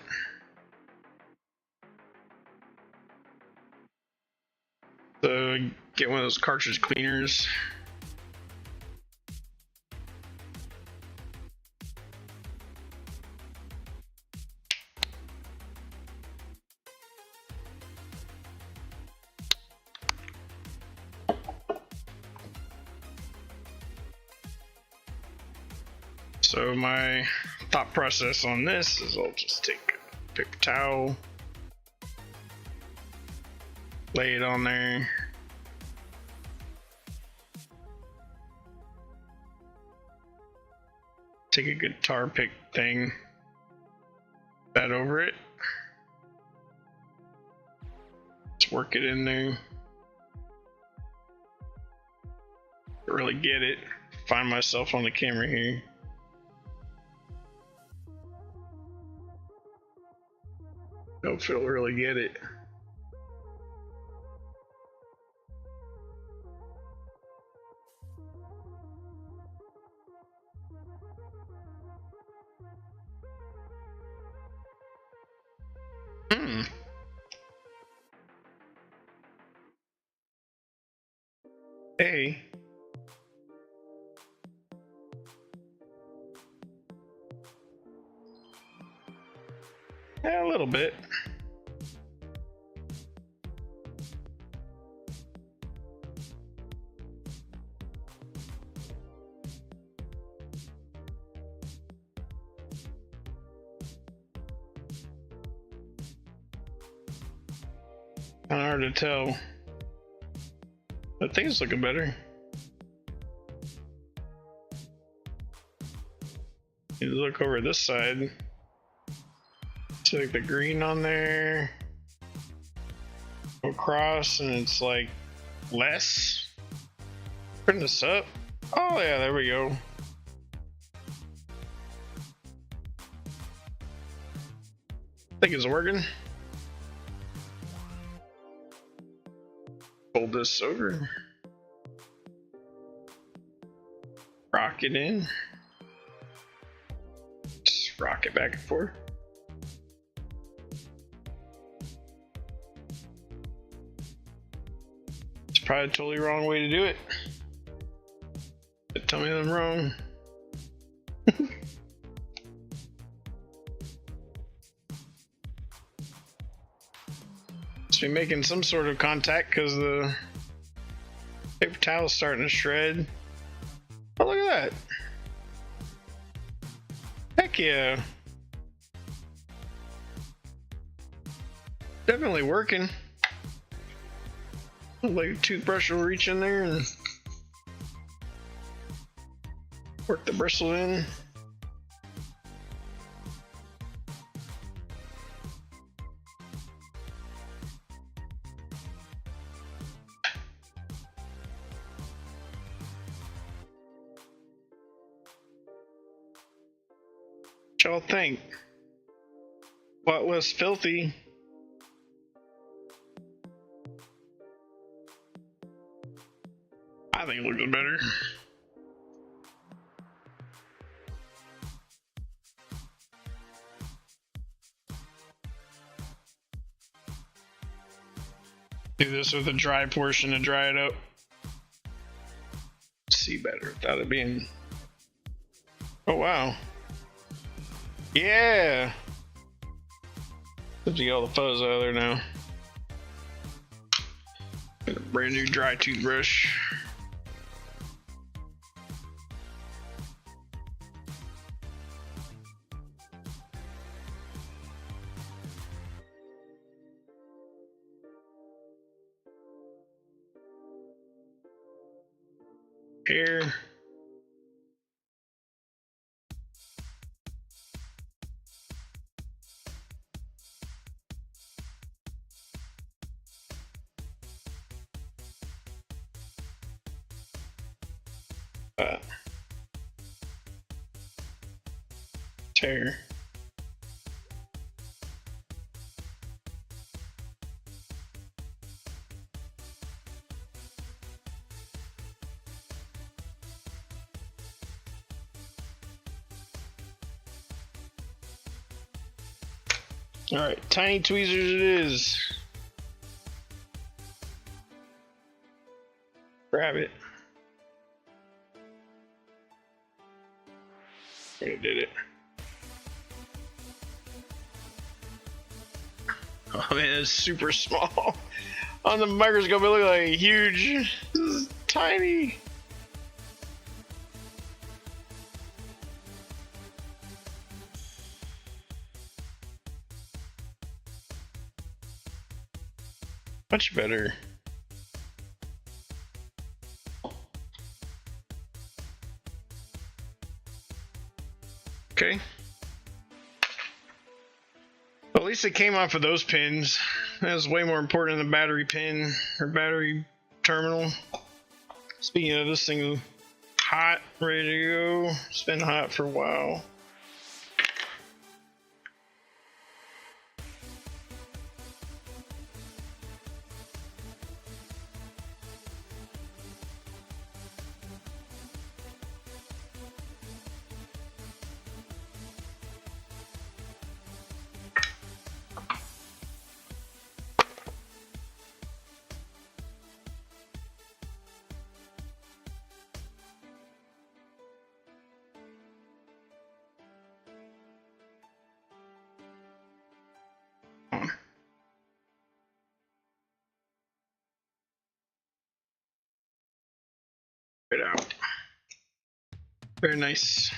So get one of those cartridge cleaners. So my thought process on this is I'll just take a paper towel, lay it on there, take a guitar pick thing, that over it, just work it in there, really get it, find myself on the camera here. Don't feel really get it. Hey. Yeah, a little bit. Kind of hard to tell. I think it's looking better. You look over this side. See like the green on there. Go across and it's like less. Turn this up. Oh yeah, there we go. I think it's working. Fold this over. Rock it in. Just rock it back and forth. It's probably a totally wrong way to do it. But tell me I'm wrong. Be making some sort of contact because the paper towel is starting to shred. Oh, look at that. Heck yeah. Definitely working. Like a toothbrush will reach in there and work the bristle in. y'all think? What was filthy? I think it looks better. Do this with a dry portion to dry it up. See better without it being. Oh wow. Yeah. Let's get all the fuzz out of there now. Got a brand new dry toothbrush. Here. Tear. All right, tiny tweezers it is. Grab it. I did it. Oh man, it's super small. On the microscope, it looks like huge. This is tiny. Much better. Okay. Well, at least it came off of those pins. That's way more important than the battery pin or battery terminal. Speaking of, this thing hot, ready to go. It's been hot for a while. It out. Very nice.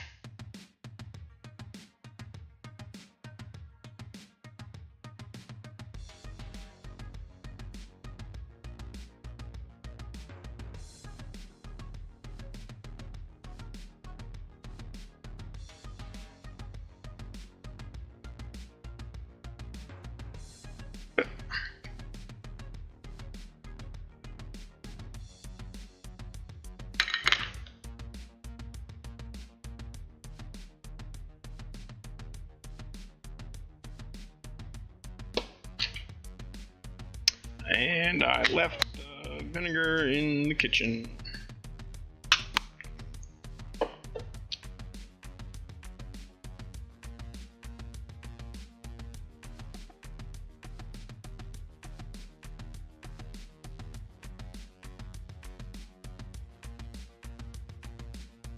And I left the vinegar in the kitchen.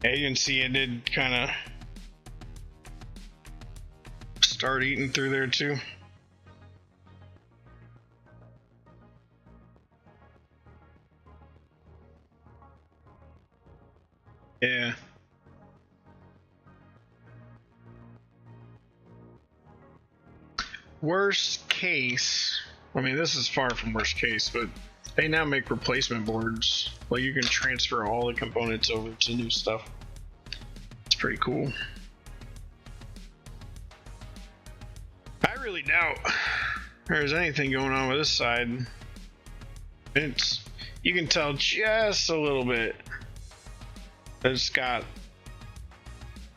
Yeah, you can see it did kind of start eating through there too. Yeah. Worst case, I mean, this is far from worst case, but they now make replacement boards. Like, you can transfer all the components over to new stuff. It's pretty cool. I really doubt there's anything going on with this side. You can tell just a little bit. It's got,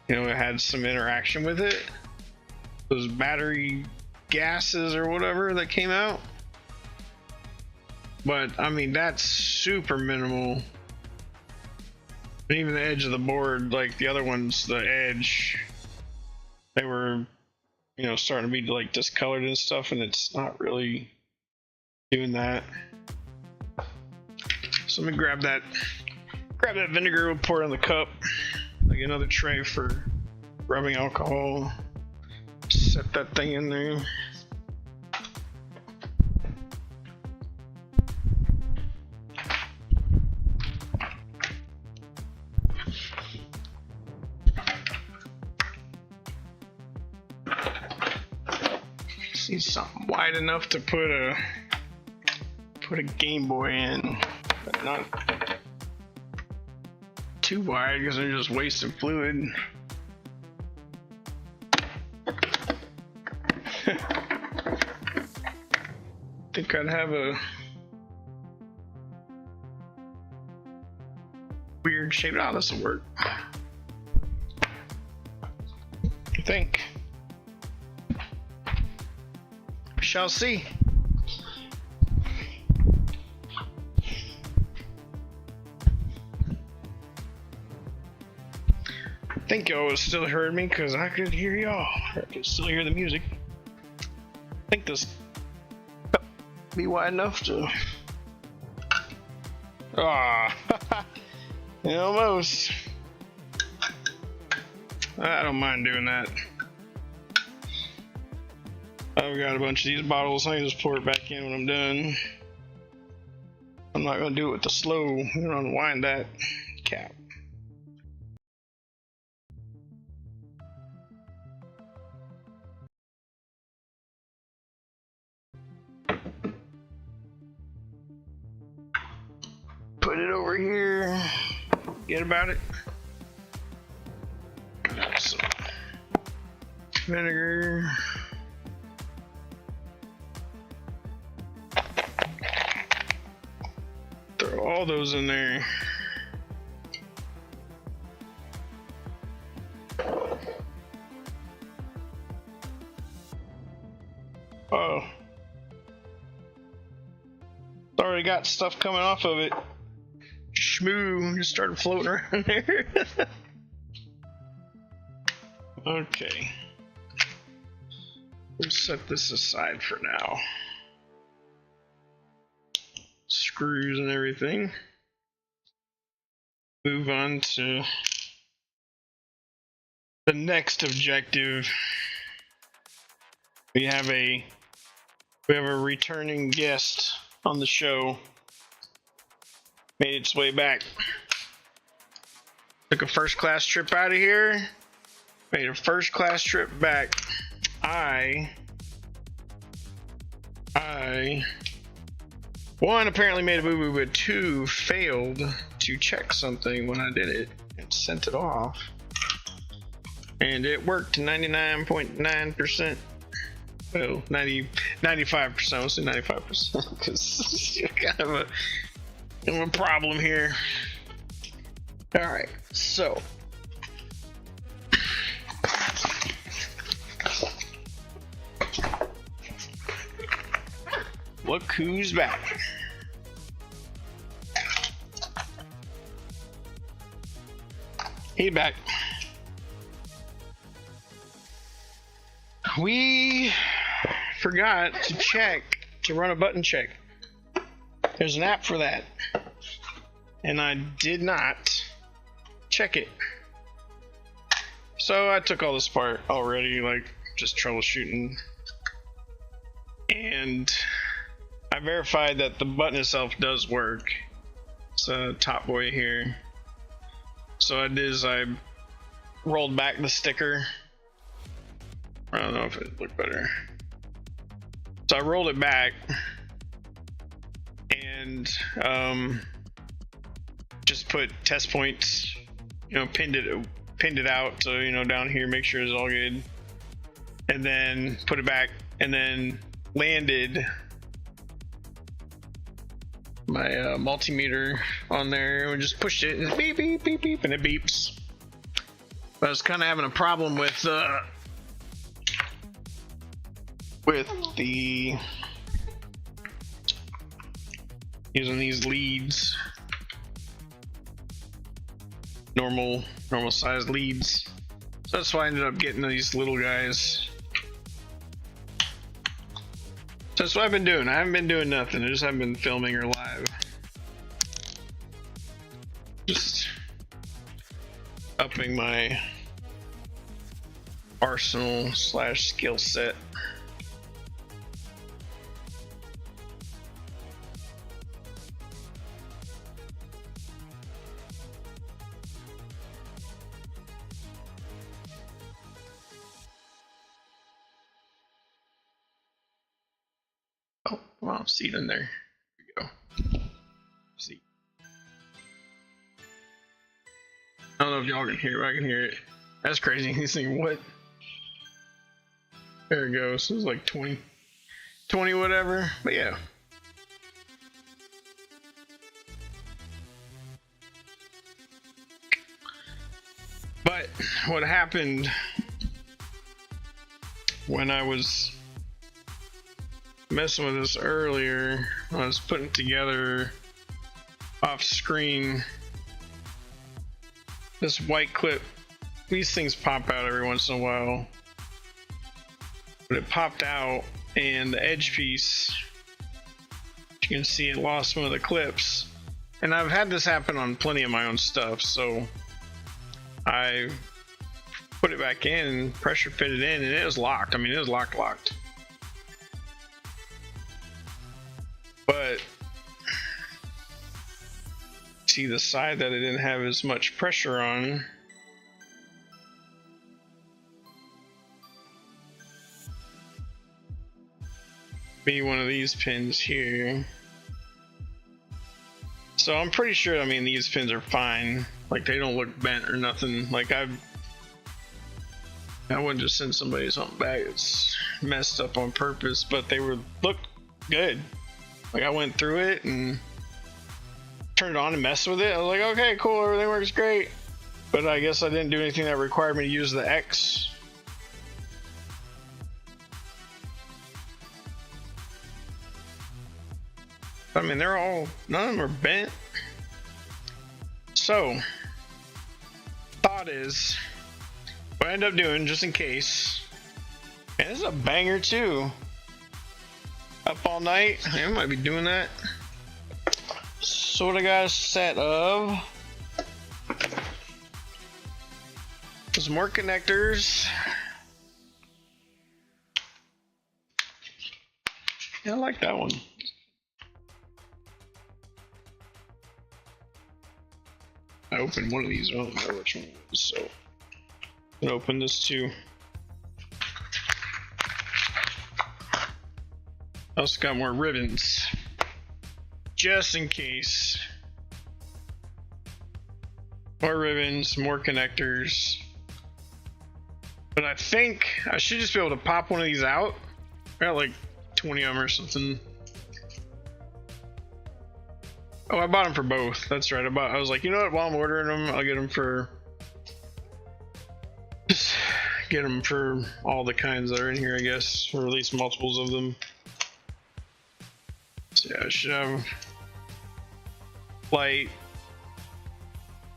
it had some interaction with it. those battery gases or whatever that came out. But I mean, that's super minimal. And even the edge of the board, like the other ones, the edge, they were, you know, starting to be like discolored and stuff, and it's not really doing that. So let me grab that vinegar, we'll pour it in the cup. Like another tray for rubbing alcohol. Set that thing in there. Just need something wide enough to put a Game Boy in, but not too wide because they're just wasting fluid. Think I'd have a weird shape. Oh, this will work. I think. We shall see. I think y'all still heard me because I could hear y'all. I could still hear the music. I think this cup be wide enough to. Almost. I don't mind doing that. I've got a bunch of these bottles. I can just pour it back in when I'm done. I'm not gonna do it with the slow. I'm gonna unwind that cap. Put it over here. Forget about it. Some vinegar. Throw all those in there. Oh. It's already got stuff coming off of it. Schmoo just started floating around there. Okay. We'll set this aside for now. Screws and everything. Move on to the next objective. We have a returning guest on the show. Made its way back. Took a first class trip out of here. Made a first class trip back. One, apparently made a boo-boo, but two, failed to check something when I did it and sent it off. And it worked 99.9%. Well, 95%. I'll say 95% because it's kind of a problem here. Alright, so. Look who's back. He's back. We forgot to run a button check. There's an app for that. And I did not check it. So I took all this apart already, like just troubleshooting. And I verified that the button itself does work. It's a top boy here. So what I did is I rolled back the sticker. I don't know if it looked better. So I rolled it back and just put test points, you know, pinned it out, so you know, down here, make sure it's all good, and then put it back, and then landed my multimeter on there and just pushed it, and beep beep beep beep, and it beeps. But I was kind of having a problem with with the using these leads, normal sized leads. So that's why I ended up getting these little guys. So that's what I've been doing. I haven't been doing nothing. I just haven't been filming or live. Just upping my arsenal / skill set. Oh, well, seat in there. Here we go. See. I don't know if y'all can hear it, but I can hear it. That's crazy. He's thinking, what? There it goes. It was like 20 whatever. But yeah. But what happened when I was messing with this earlier, I was putting together off screen this white clip. These things pop out every once in a while, but it popped out and the edge piece, you can see, it lost one of the clips. And I've had this happen on plenty of my own stuff, so I put it back in and pressure fit it in, and it was locked. I mean, it was locked. But see the side that it didn't have as much pressure on, be one of these pins here. So I'm pretty sure, I mean, these pins are fine. Like, they don't look bent or nothing. Like, I wouldn't just send somebody something back that's messed up on purpose, but they looked good. Like, I went through it and turned it on and messed with it. I was like, okay, cool, everything works great. But I guess I didn't do anything that required me to use the X. I mean, none of them are bent. So, thought is, what I end up doing, just in case, and this is a banger too. Up all night, I might be doing that. So what I got a set of some more connectors. Yeah, I like that one. I opened one of these, I don't know which one it was, so I'm gonna open this too. I also got more ribbons, just in case. More ribbons, more connectors. But I think I should just be able to pop one of these out. I got like 20 of them or something. Oh, I bought them for both. That's right. I was like, you know what? While I'm ordering them, I'll get them for all the kinds that are in here, I guess, or at least multiples of them. So yeah, I should have light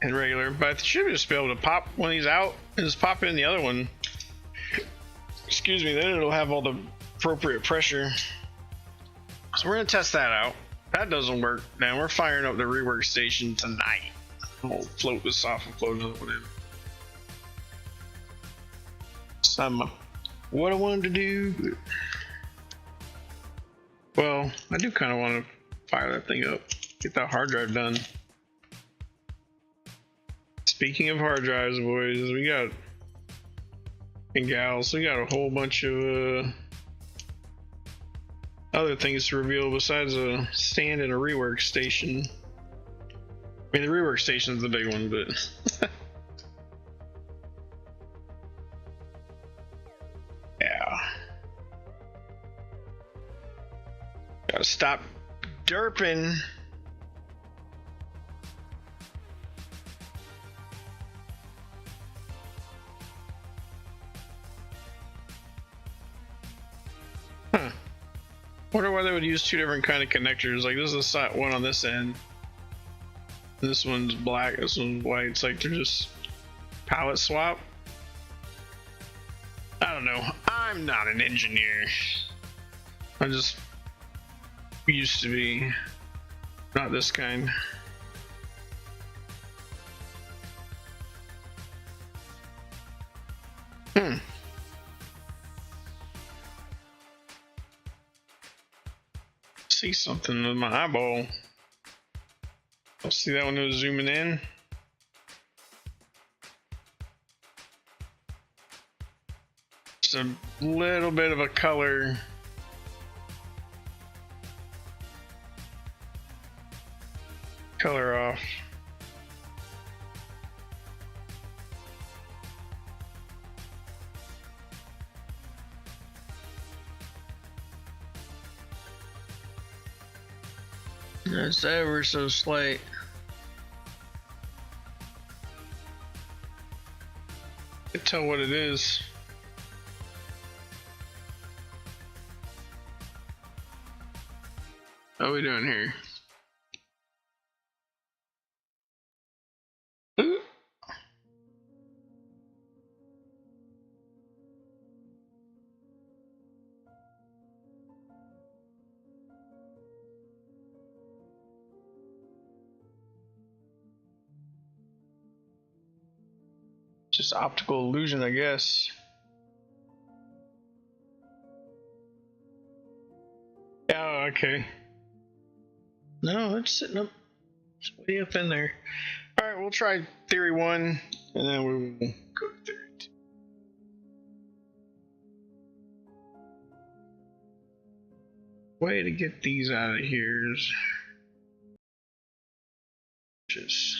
and regular, but I should just be able to pop one of these out and just pop it in the other one. Excuse me. Then it'll have all the appropriate pressure. So we're gonna test that out. That doesn't work. Now we're firing up the rework station tonight. I'll float this off and float another one in. Some what I wanted to do. Well, I do kind of want to fire that thing up, get that hard drive done. Speaking of hard drives, boys, we got, and gals, we got a whole bunch of other things to reveal besides a stand and a rework station. I mean, the rework station's the big one, but yeah. Gotta stop derping. Huh. Wonder why they would use two different kind of connectors. Like this is one on this end. This one's black, this one's white. It's like they're just palette swap. I don't know. I'm not an engineer. I just used to be. Not this kind. See something with my eyeball. I'll see that when it was zooming in. Just a little bit of a color. Color off. That's ever so slight. I can tell what it is. What are we doing here? Ooh. Just optical illusion, I guess. Oh, okay. No, it's sitting up. It's way up in there. Alright, we'll try theory 1, and then we will go to theory 2. Way to get these out of here is just...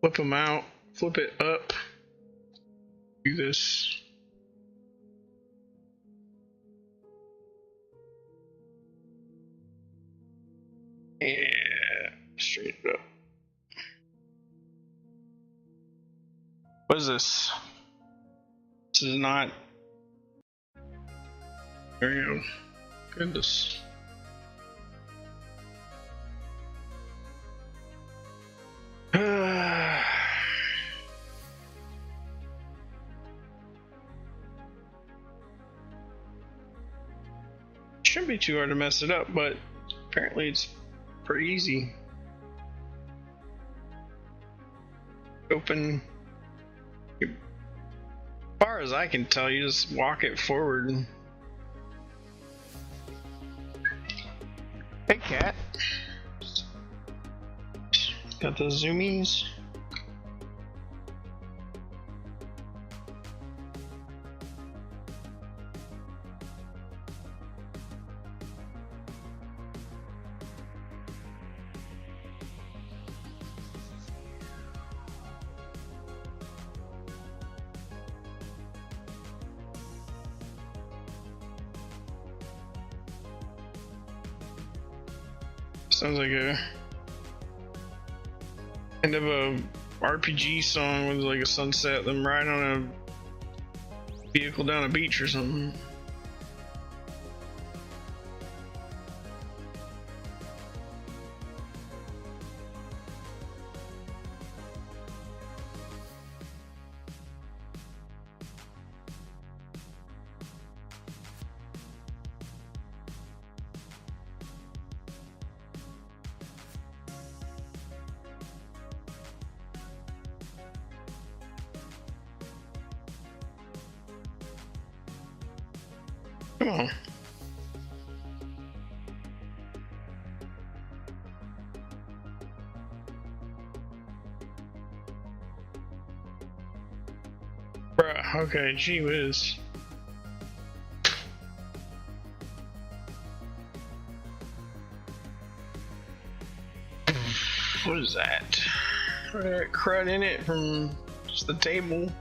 flip them out, flip it up, do this. Yeah, straighten it up. What is this? This is not. There you go. Goodness. Shouldn't be too hard to mess it up, but apparently it's pretty easy. Open. As far as I can tell, you just walk it forward. Hey, cat. Got the zoomies. Sounds like a end of a RPG song with like a sunset, them riding on a vehicle down a beach or something. Come on. Bruh, okay, gee whiz. What is that? That crud in it from just the table.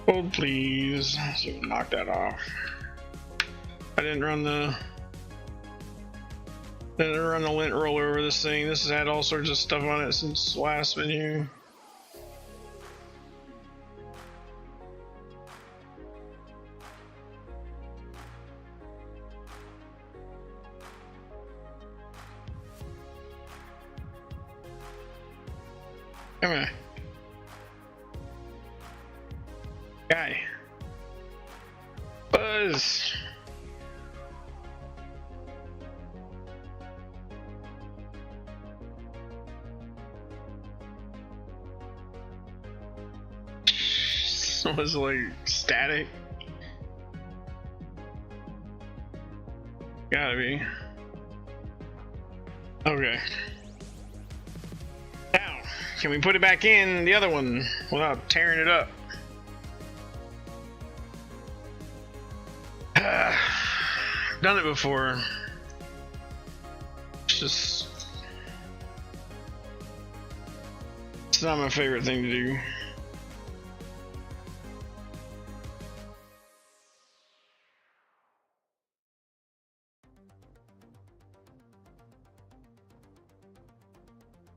Hold please. So knock that off. I didn't run the Then I run the lint roller over this thing. This has had all sorts of stuff on it since last video. Come on. Guy. Buzz. Was like static. Gotta be. Okay. Now, can we put it back in the other one without tearing it up? Done it before. It's not my favorite thing to do.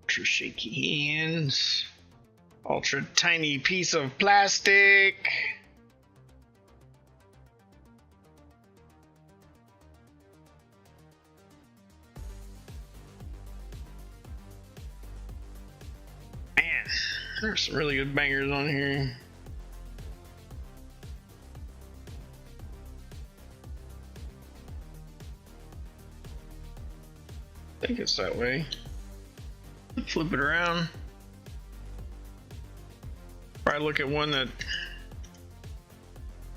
Ultra shaky hands. Ultra tiny piece of plastic. Man, there's some really good bangers on here. I think it's that way. Flip it around. Probably look at one that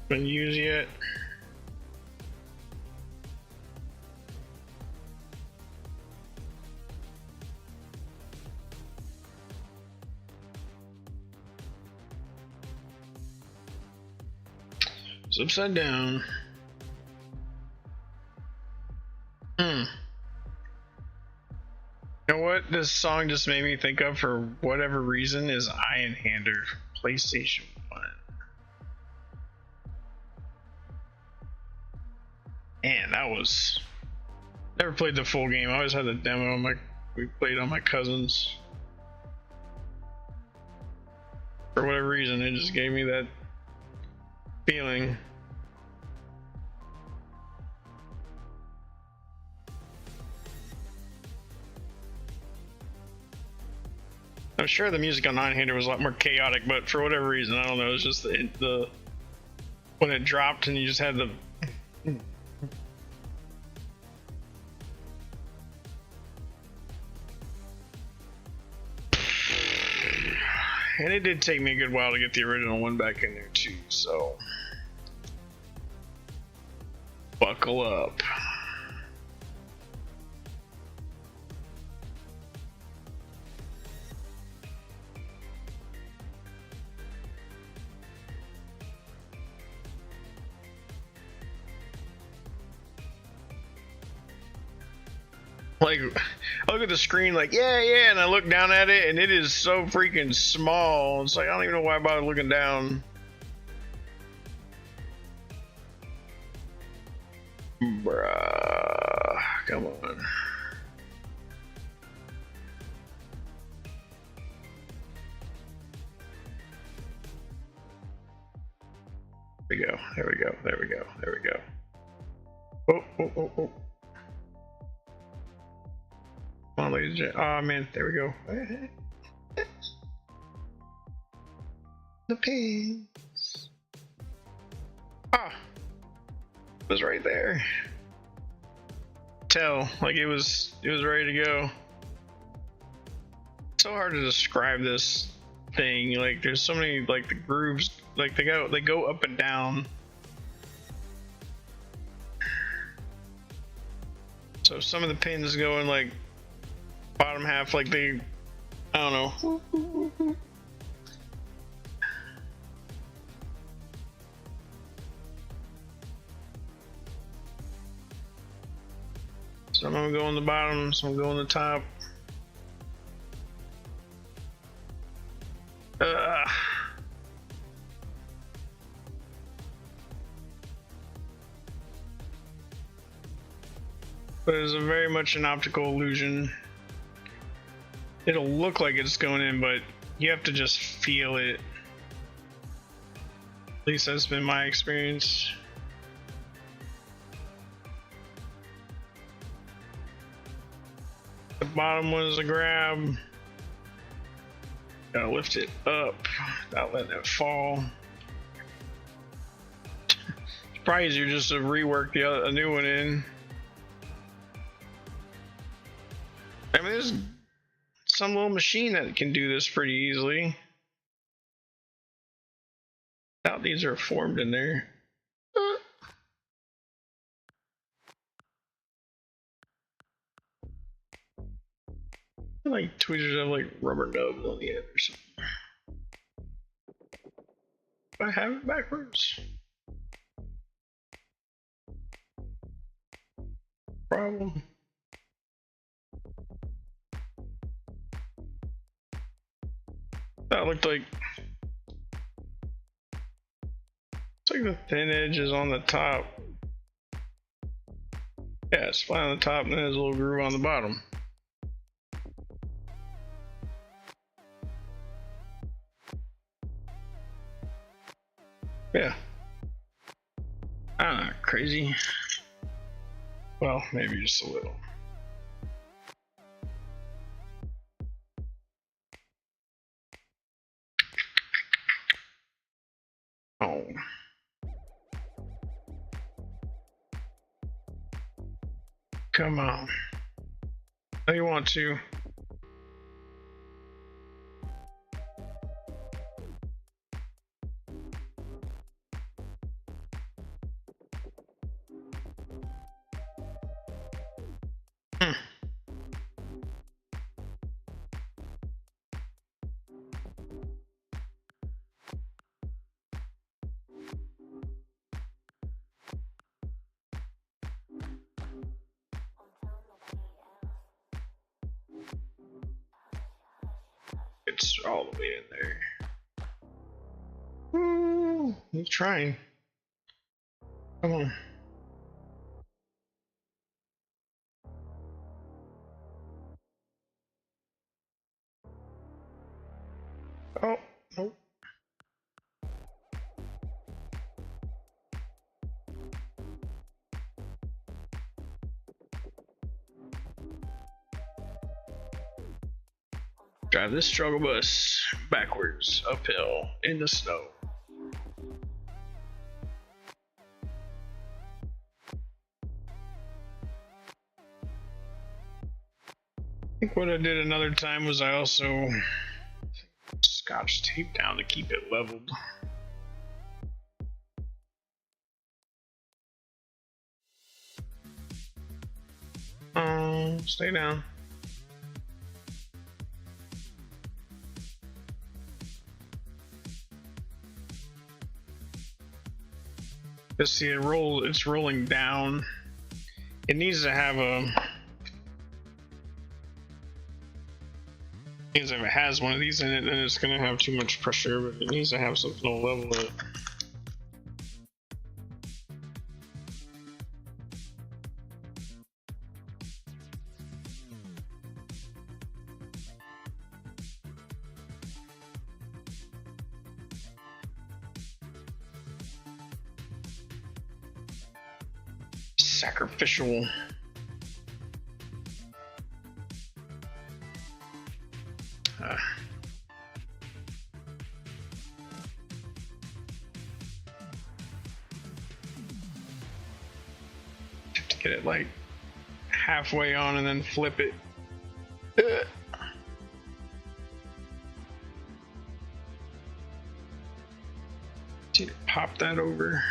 been used yet. It's upside down. You know what this song just made me think of for whatever reason is Iron Hander PlayStation 1. And that was never played the full game. I always had the demo on we played on my cousins. For whatever reason it just gave me that feeling. I'm sure the music on Nine Hander was a lot more chaotic, but for whatever reason, I don't know. It's just the when it dropped and you just had the. And it did take me a good while to get the original one back in there too, so buckle up. Like, I look at the screen like, yeah, and I look down at it, and it is so freaking small. It's like, I don't even know why I bothered looking down. Bruh, come on. There we go, there we go, there we go, there we go. Oh. Come on, ladies and gentlemen. Oh man, there we go. The pins. Ah, it was right there. Tell, like it was ready to go. It's so hard to describe this thing. Like there's so many, like the grooves, like they go up and down. So some of the pins go in like bottom half, like they, I don't know. Some of them go on the bottom, some go on the top. but it's a very much an optical illusion. It'll look like it's going in, but you have to just feel it. At least that's been my experience. The bottom one is a grab. Gotta lift it up without letting it fall. It's probably easier just to rework a new one in. I mean, there's some little machine that can do this pretty easily. I doubt these are formed in there. Like tweezers have like rubber nubs on the end or something. I have it backwards. Problem. That looked like it's like the thin edge is on the top. Yeah, it's flat on the top and then there's a little groove on the bottom. Yeah. I'm not crazy. Well, maybe just a little. Oh. Come on. Oh, you want to? It's all the way in there. Ooh, he's trying. Come on. Oh, nope. Drive this struggle bus backwards, uphill, in the snow. I think what I did another time was I also scotch tape down to keep it leveled. Stay down. Just see it roll. It's rolling down. It needs to have a. Because if it has one of these in it, then it's gonna have too much pressure. But it needs to have something to level it. Sacrificial. Have to get it like halfway on and then flip it. Need to pop that over.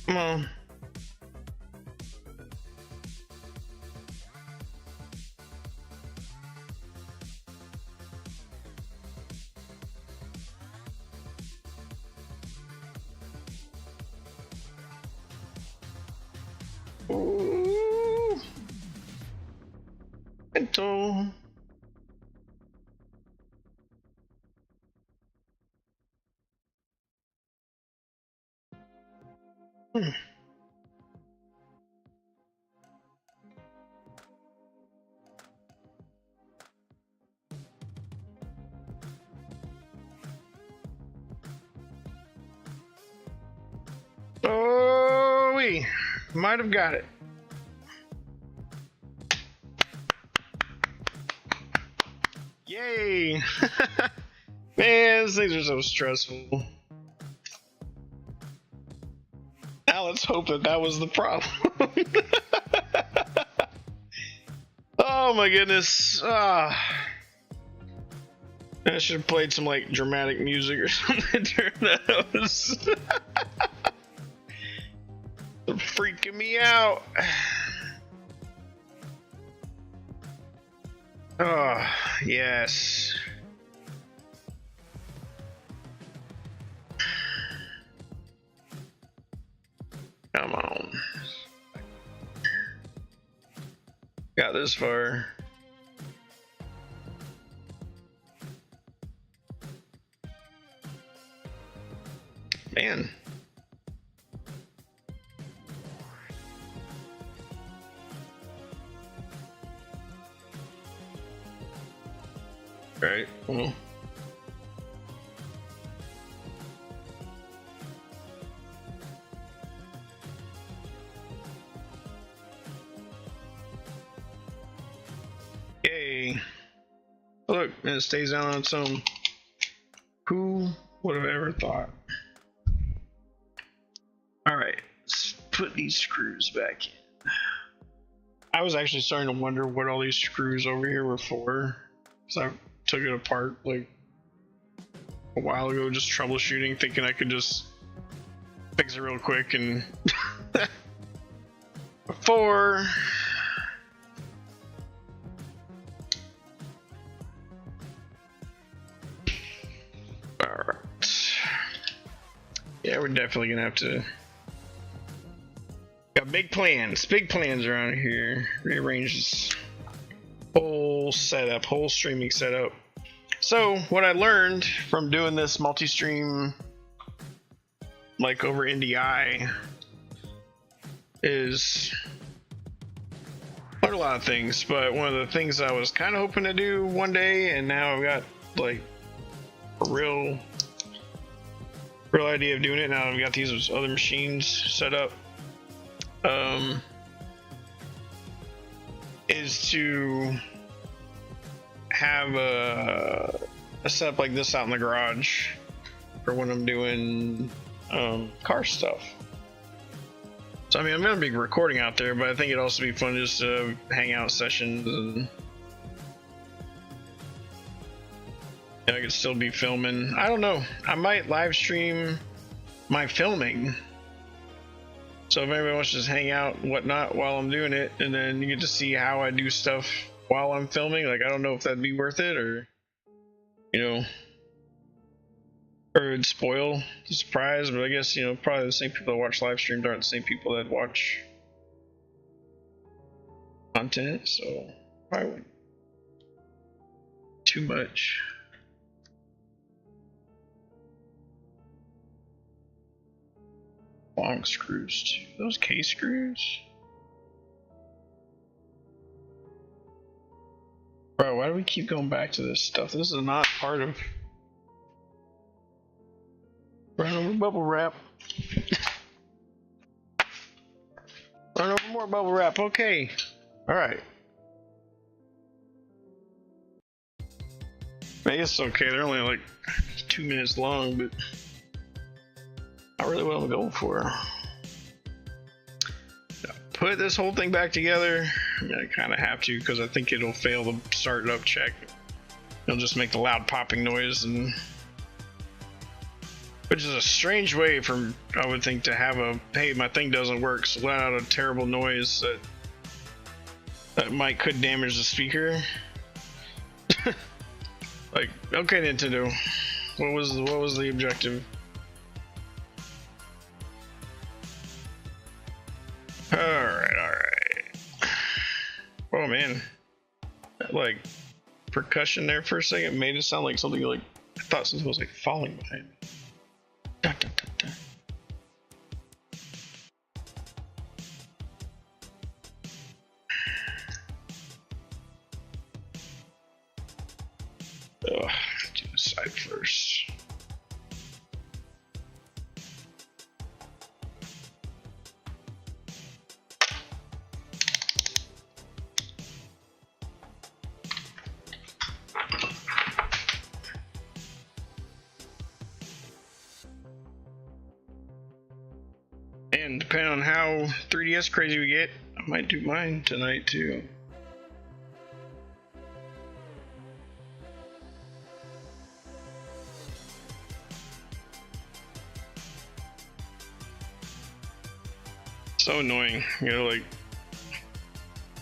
Come on. Ooh. Mental. Oh, we might have got it. Yay! Man, these things are so stressful. Now let's hope that that was the problem. Oh my goodness. I should have played some like dramatic music or something during those. They're freaking me out. Oh, yes. Come on. Got this far. Man. Right. Well. Yay. Look, and it stays down on its own. Who would have ever thought? Alright, let's put these screws back in. I was actually starting to wonder what all these screws over here were for. Because I took it apart like a while ago, just troubleshooting, thinking I could just fix it real quick and before. Alright. Yeah, we're definitely gonna have to. Got big plans around here. Rearrange this whole setup, whole streaming setup. So what I learned from doing this multi-stream like over NDI is learned a lot of things, but one of the things I was kind of hoping to do one day, and now I've got like a real idea of doing it now. I've got these other machines set up. Is to have a setup like this out in the garage for when I'm doing car stuff. So I mean, I'm gonna be recording out there, but I think it'd also be fun just to hang out sessions, and I could still be filming. I don't know. I might live stream my filming. So if anybody wants to just hang out and whatnot while I'm doing it, and then you get to see how I do stuff while I'm filming, like I don't know if that'd be worth it, or you know, or it'd spoil the surprise. But I guess, you know, probably the same people that watch live streams aren't the same people that watch content, so probably wouldn't too much. Long screws too. Those K screws? Bro, why do we keep going back to this stuff? This is not part of. Run over bubble wrap. Run over more bubble wrap. Okay. Alright. I guess it's okay. They're only like 2 minutes long, but not really what I'm going for. Put this whole thing back together. I mean, I kind of have to, because I think it'll fail the start up check. It'll just make the loud popping noise, and which is a strange way from, I would think, to have a, hey, my thing doesn't work, so let out a terrible noise that could damage the speaker. Like, okay, Nintendo, what was the objective? Alright. Oh man, that, like percussion there for a second made it sound like something like I thought something was like falling behind me. Dun, dun, dun, dun. Ugh, do the side first. And depending on how 3DS crazy we get, I might do mine tonight too. So annoying, you know, like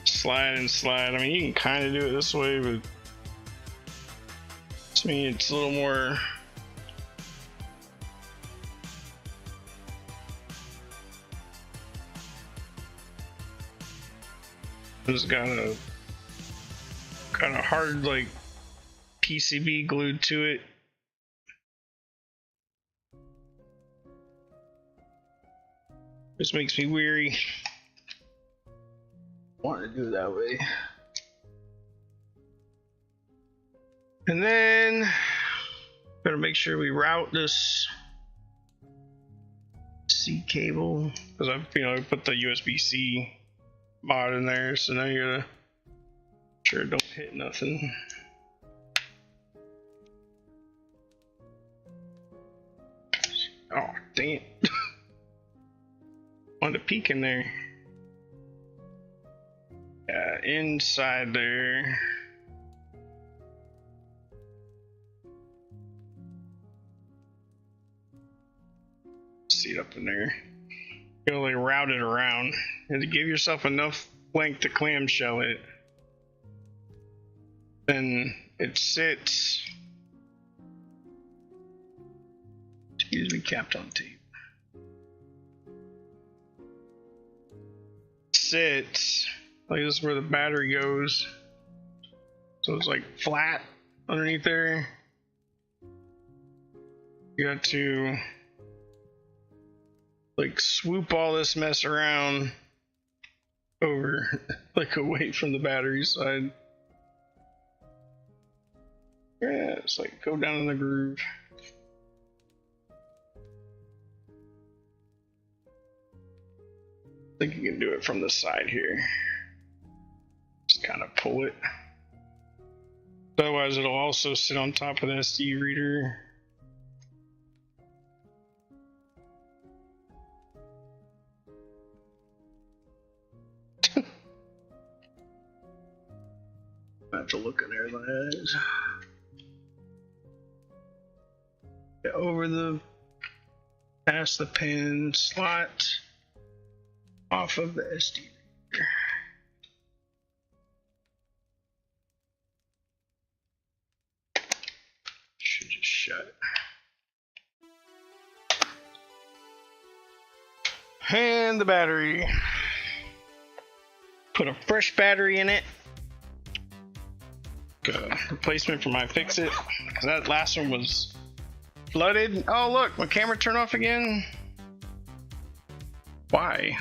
slide and slide. I mean, you can kind of do it this way, but to me, it's a little more. It's got a kind of hard, like PCB glued to it. This makes me weary. Want to do it that way. And then better make sure we route this C cable because I put the USB-C mod in there, so now you're gonna sure don't hit nothing. Oh dang it. Wanted to peek in there. Yeah, inside there. See it up in there. You know, like route it around and to give yourself enough length to clamshell it. Then it sits. Excuse me, capped on tape. Sits like this is where the battery goes. So it's like flat underneath there. You got to like swoop all this mess around over like away from the battery side. Yeah, it's like go down in the groove. I think you can do it from the side here. Just kind of pull it. Otherwise it'll also sit on top of the SD reader. I have to look in there in my eyes. Get over the past the pin slot off of the SD reader. Should just shut it. And the battery. Put a fresh battery in it. Replacement for my Fix-It, because that last one was flooded. Oh look, my camera turned off again. Why?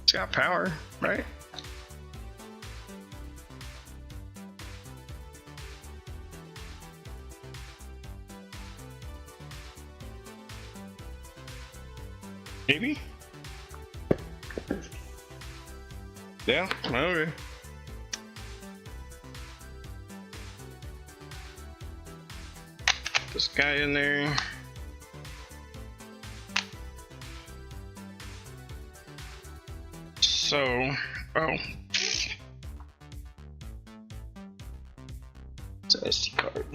It's got power, right? Maybe? Yeah, okay. This guy in there. So, oh. It's an SD card.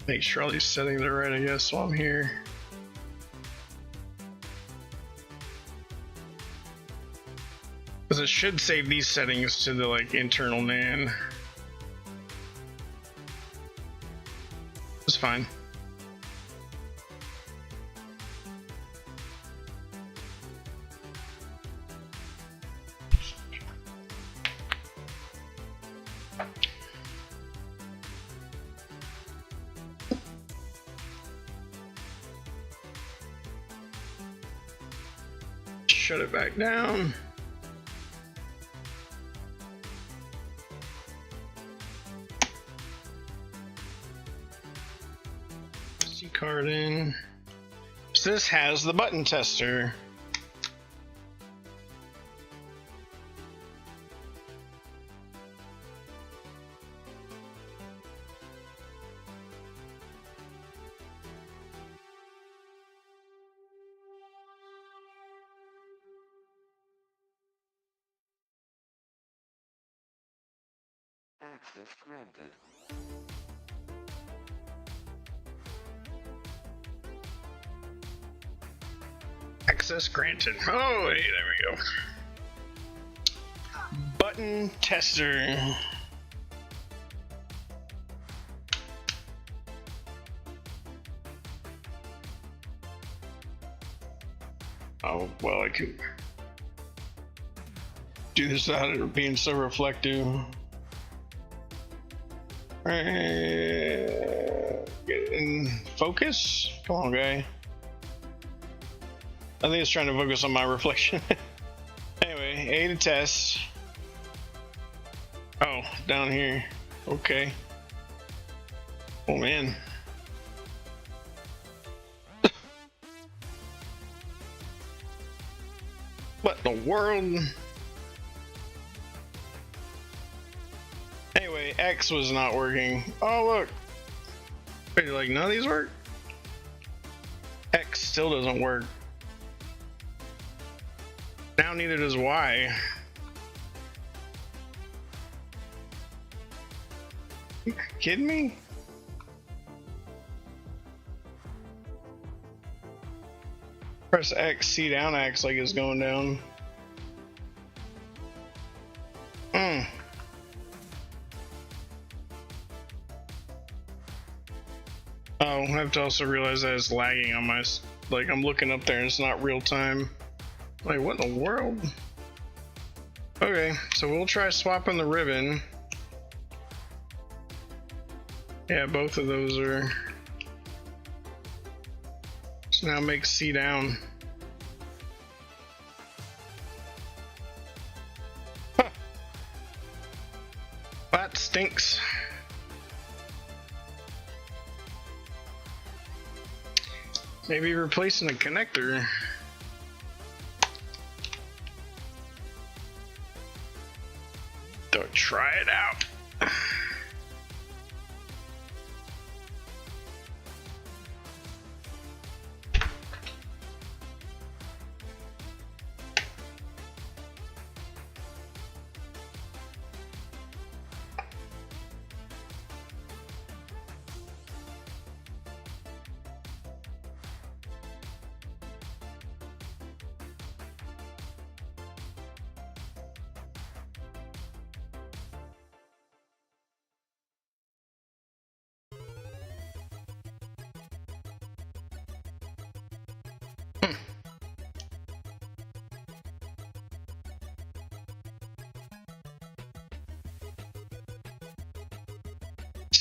Make sure all these settings are right, I guess, while I'm here. Because it should save these settings to the like internal NAND. It's fine. Shut it back down. SD card in. So this has the button tester. Access granted. Access granted. Oh, wait, there we go. Button tester. Oh, well, I could do this without it being so reflective. Get in focus. Come on, guy. I think it's trying to focus on my reflection. Anyway, A to test. Oh, down here. Okay. Oh man. What in the world? Anyway, X was not working. Oh look. Wait, like none of these work? X still doesn't work. Now neither does Y. You kidding me? Press X, C down, acts like it's going down. Oh, I have to also realize that it's lagging on my, like I'm looking up there and it's not real time. Like what in the world? Okay, so we'll try swapping the ribbon. Yeah, both of those are. So now make C down. Huh. That stinks. Maybe replacing the connector. Don't try it out.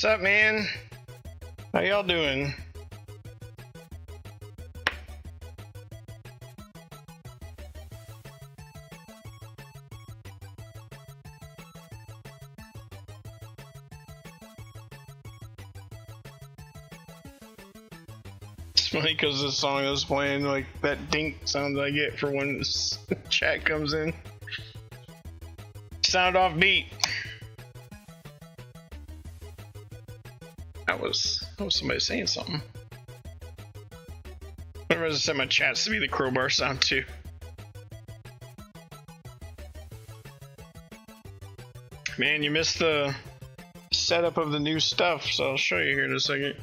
What's up, man? How y'all doing? It's funny because the song is playing, like that dink sound I get for when this chat comes in. Sound off beat. That was somebody saying something. I remember I set my chats to be the crowbar sound too. Man, you missed the setup of the new stuff, so I'll show you here in a second.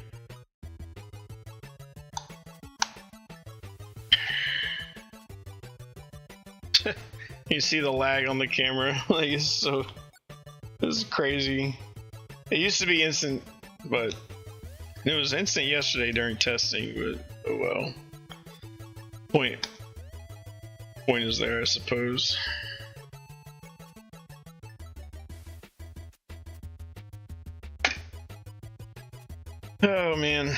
You see the lag on the camera. Like it's crazy. It used to be instant, but it was instant yesterday during testing, but oh well. Point is there, I suppose. Oh man.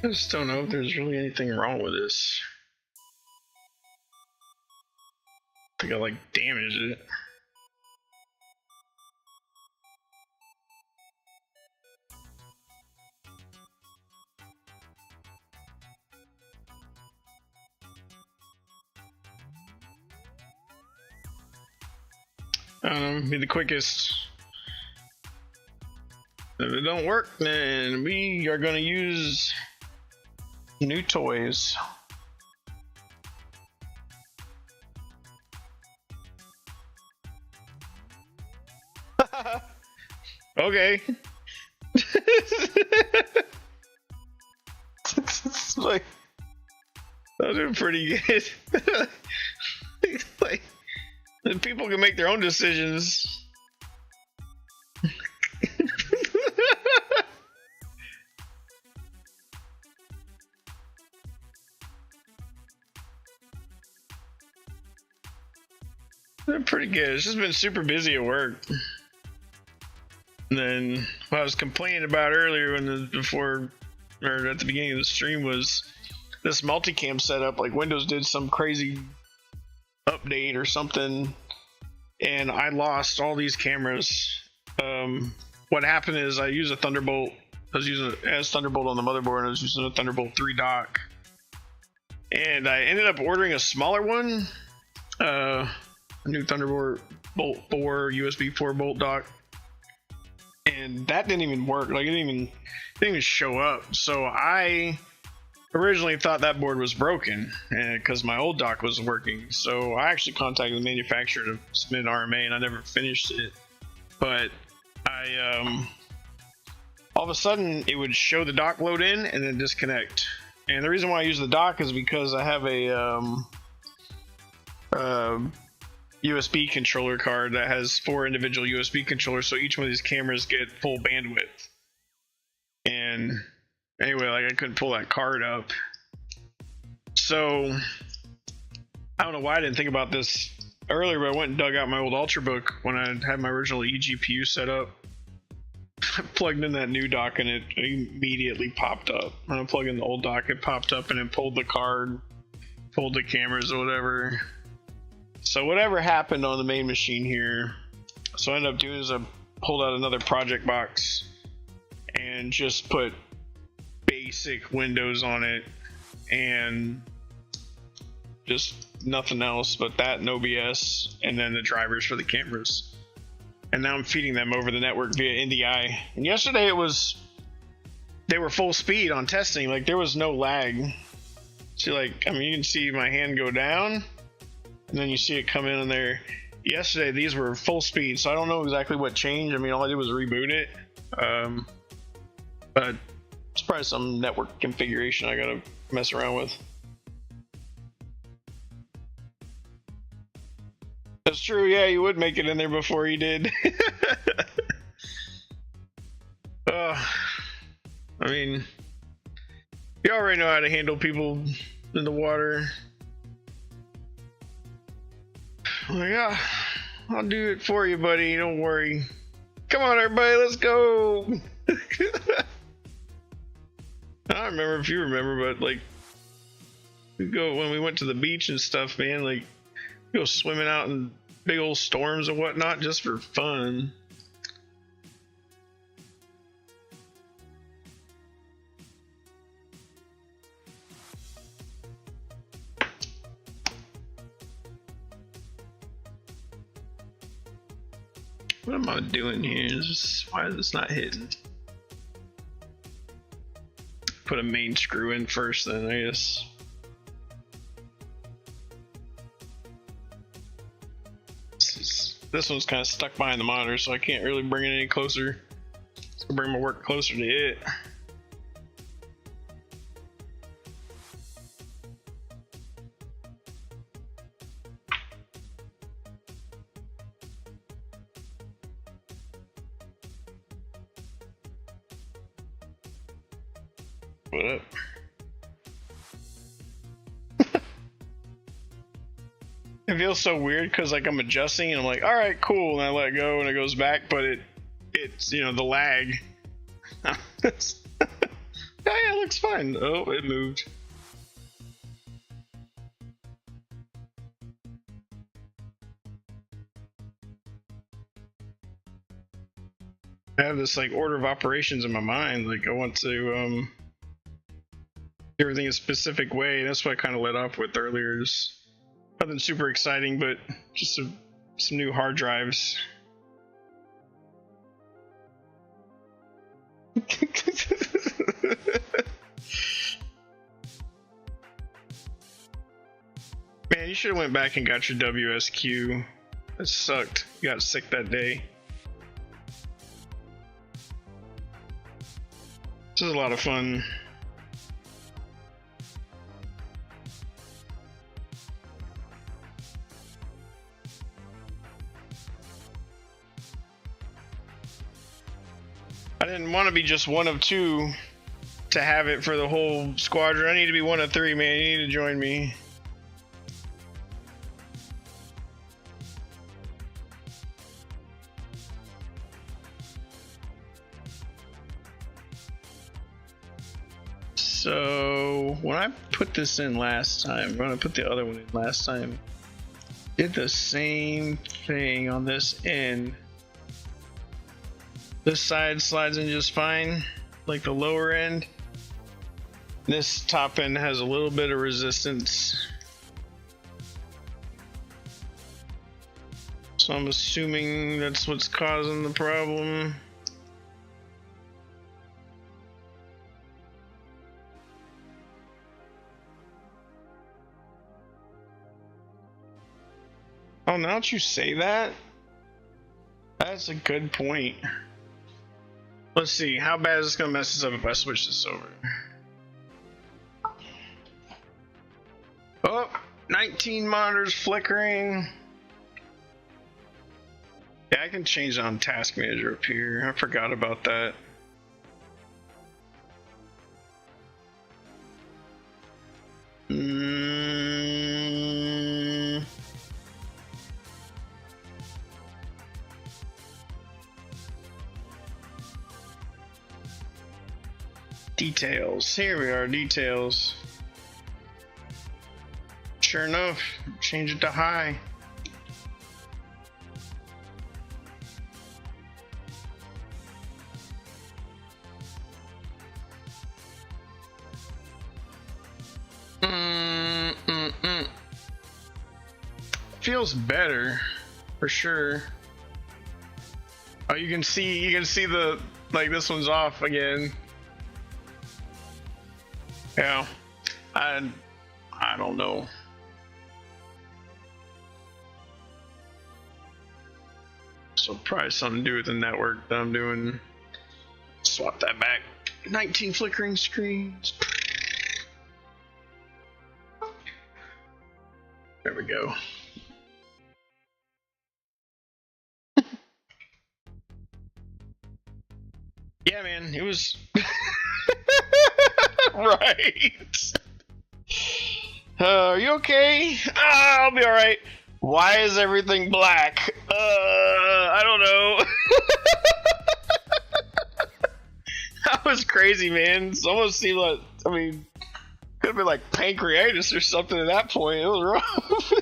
I just don't know if there's really anything wrong with this. I think I like damaged it. I don't know, be the quickest. If it don't work, then we are gonna use new toys. Okay. It's like, those are pretty good. Like, people can make their own decisions. They're pretty good. It's just been super busy at work. And then what I was complaining about earlier at the beginning of the stream was this multicam setup. Like Windows did some crazy update or something, and I lost all these cameras. What happened is I used a Thunderbolt. I was using it as Thunderbolt on the motherboard, and I was using a Thunderbolt 3 dock. And I ended up ordering a smaller one, a new Thunderbolt 4 USB 4 bolt dock, and that didn't even work. Like it didn't even show up. So I originally thought that board was broken because my old dock wasn't working. So I actually contacted the manufacturer to submit an RMA, and I never finished it. But I all of a sudden it would show the dock load in and then disconnect. And the reason why I use the dock is because I have a USB controller card that has 4 individual USB controllers, so each one of these cameras get full bandwidth. And anyway, like I couldn't pull that card up. So I don't know why I didn't think about this earlier, but I went and dug out my old Ultrabook when I had my original eGPU set up. I plugged in that new dock and it immediately popped up. When I plugged in the old dock, it popped up and it pulled the card, pulled the cameras or whatever. So whatever happened on the main machine here, so I ended up doing is I pulled out another project box and just put basic Windows on it and just nothing else but that and OBS and then the drivers for the cameras. And now I'm feeding them over the network via NDI. And yesterday they were full speed on testing, like there was no lag. See, like, I mean, you can see my hand go down and then you see it come in there. Yesterday these were full speed, so I don't know exactly what changed. I mean, all I did was reboot it, but it's probably some network configuration I gotta mess around with. That's true, yeah, you would make it in there before you did. I mean, you already know how to handle people in the water. Like, I'll do it for you, buddy. Don't worry. Come on, everybody, let's go. I don't remember if you remember, but like, when we went to the beach and stuff, man, like, we go swimming out in big old storms and whatnot just for fun. What am I doing here? Why is this not hitting? Put a main screw in first then, I guess. This one's kind of stuck behind the monitor, so I can't really bring it any closer. Let's bring my work closer to it. What up? It feels so weird because like I'm adjusting and I'm like, all right, cool, and I let go and it goes back, but it's you know the lag. Oh, yeah, it looks fine. Oh, it moved. I have this like order of operations in my mind. Like I want to do everything a specific way. That's what I kind of let off with earlier. Just nothing super exciting, but just some new hard drives. Man, you should have went back and got your WSQ. That sucked. You got sick that day. This is a lot of fun. I didn't want to be just one of two to have it for the whole squadron. I need to be one of three, man. You need to join me. So when I put this in last time, I'm gonna put the other one in last time. Did the same thing on this end. This side slides in just fine, like the lower end. This top end has a little bit of resistance. So I'm assuming that's what's causing the problem. Oh, now that you say that, that's a good point. Let's see, how bad is this gonna mess this up if I switch this over? Oh, 19 monitors flickering. Yeah, I can change it on Task Manager up here. I forgot about that. Details. Here we are, details. Sure enough, change it to high. Feels better, for sure. Oh, you can see the, like, this one's off again. Yeah, I don't know. So probably something to do with the network that I'm doing. Swap that back. 19 flickering screens. There we go. Yeah, man, it was right. Are you okay? I'll be all right. Why is everything black? I don't know. That was crazy, man. It almost seemed like, I mean, could have been like pancreatitis or something at that point. It was rough.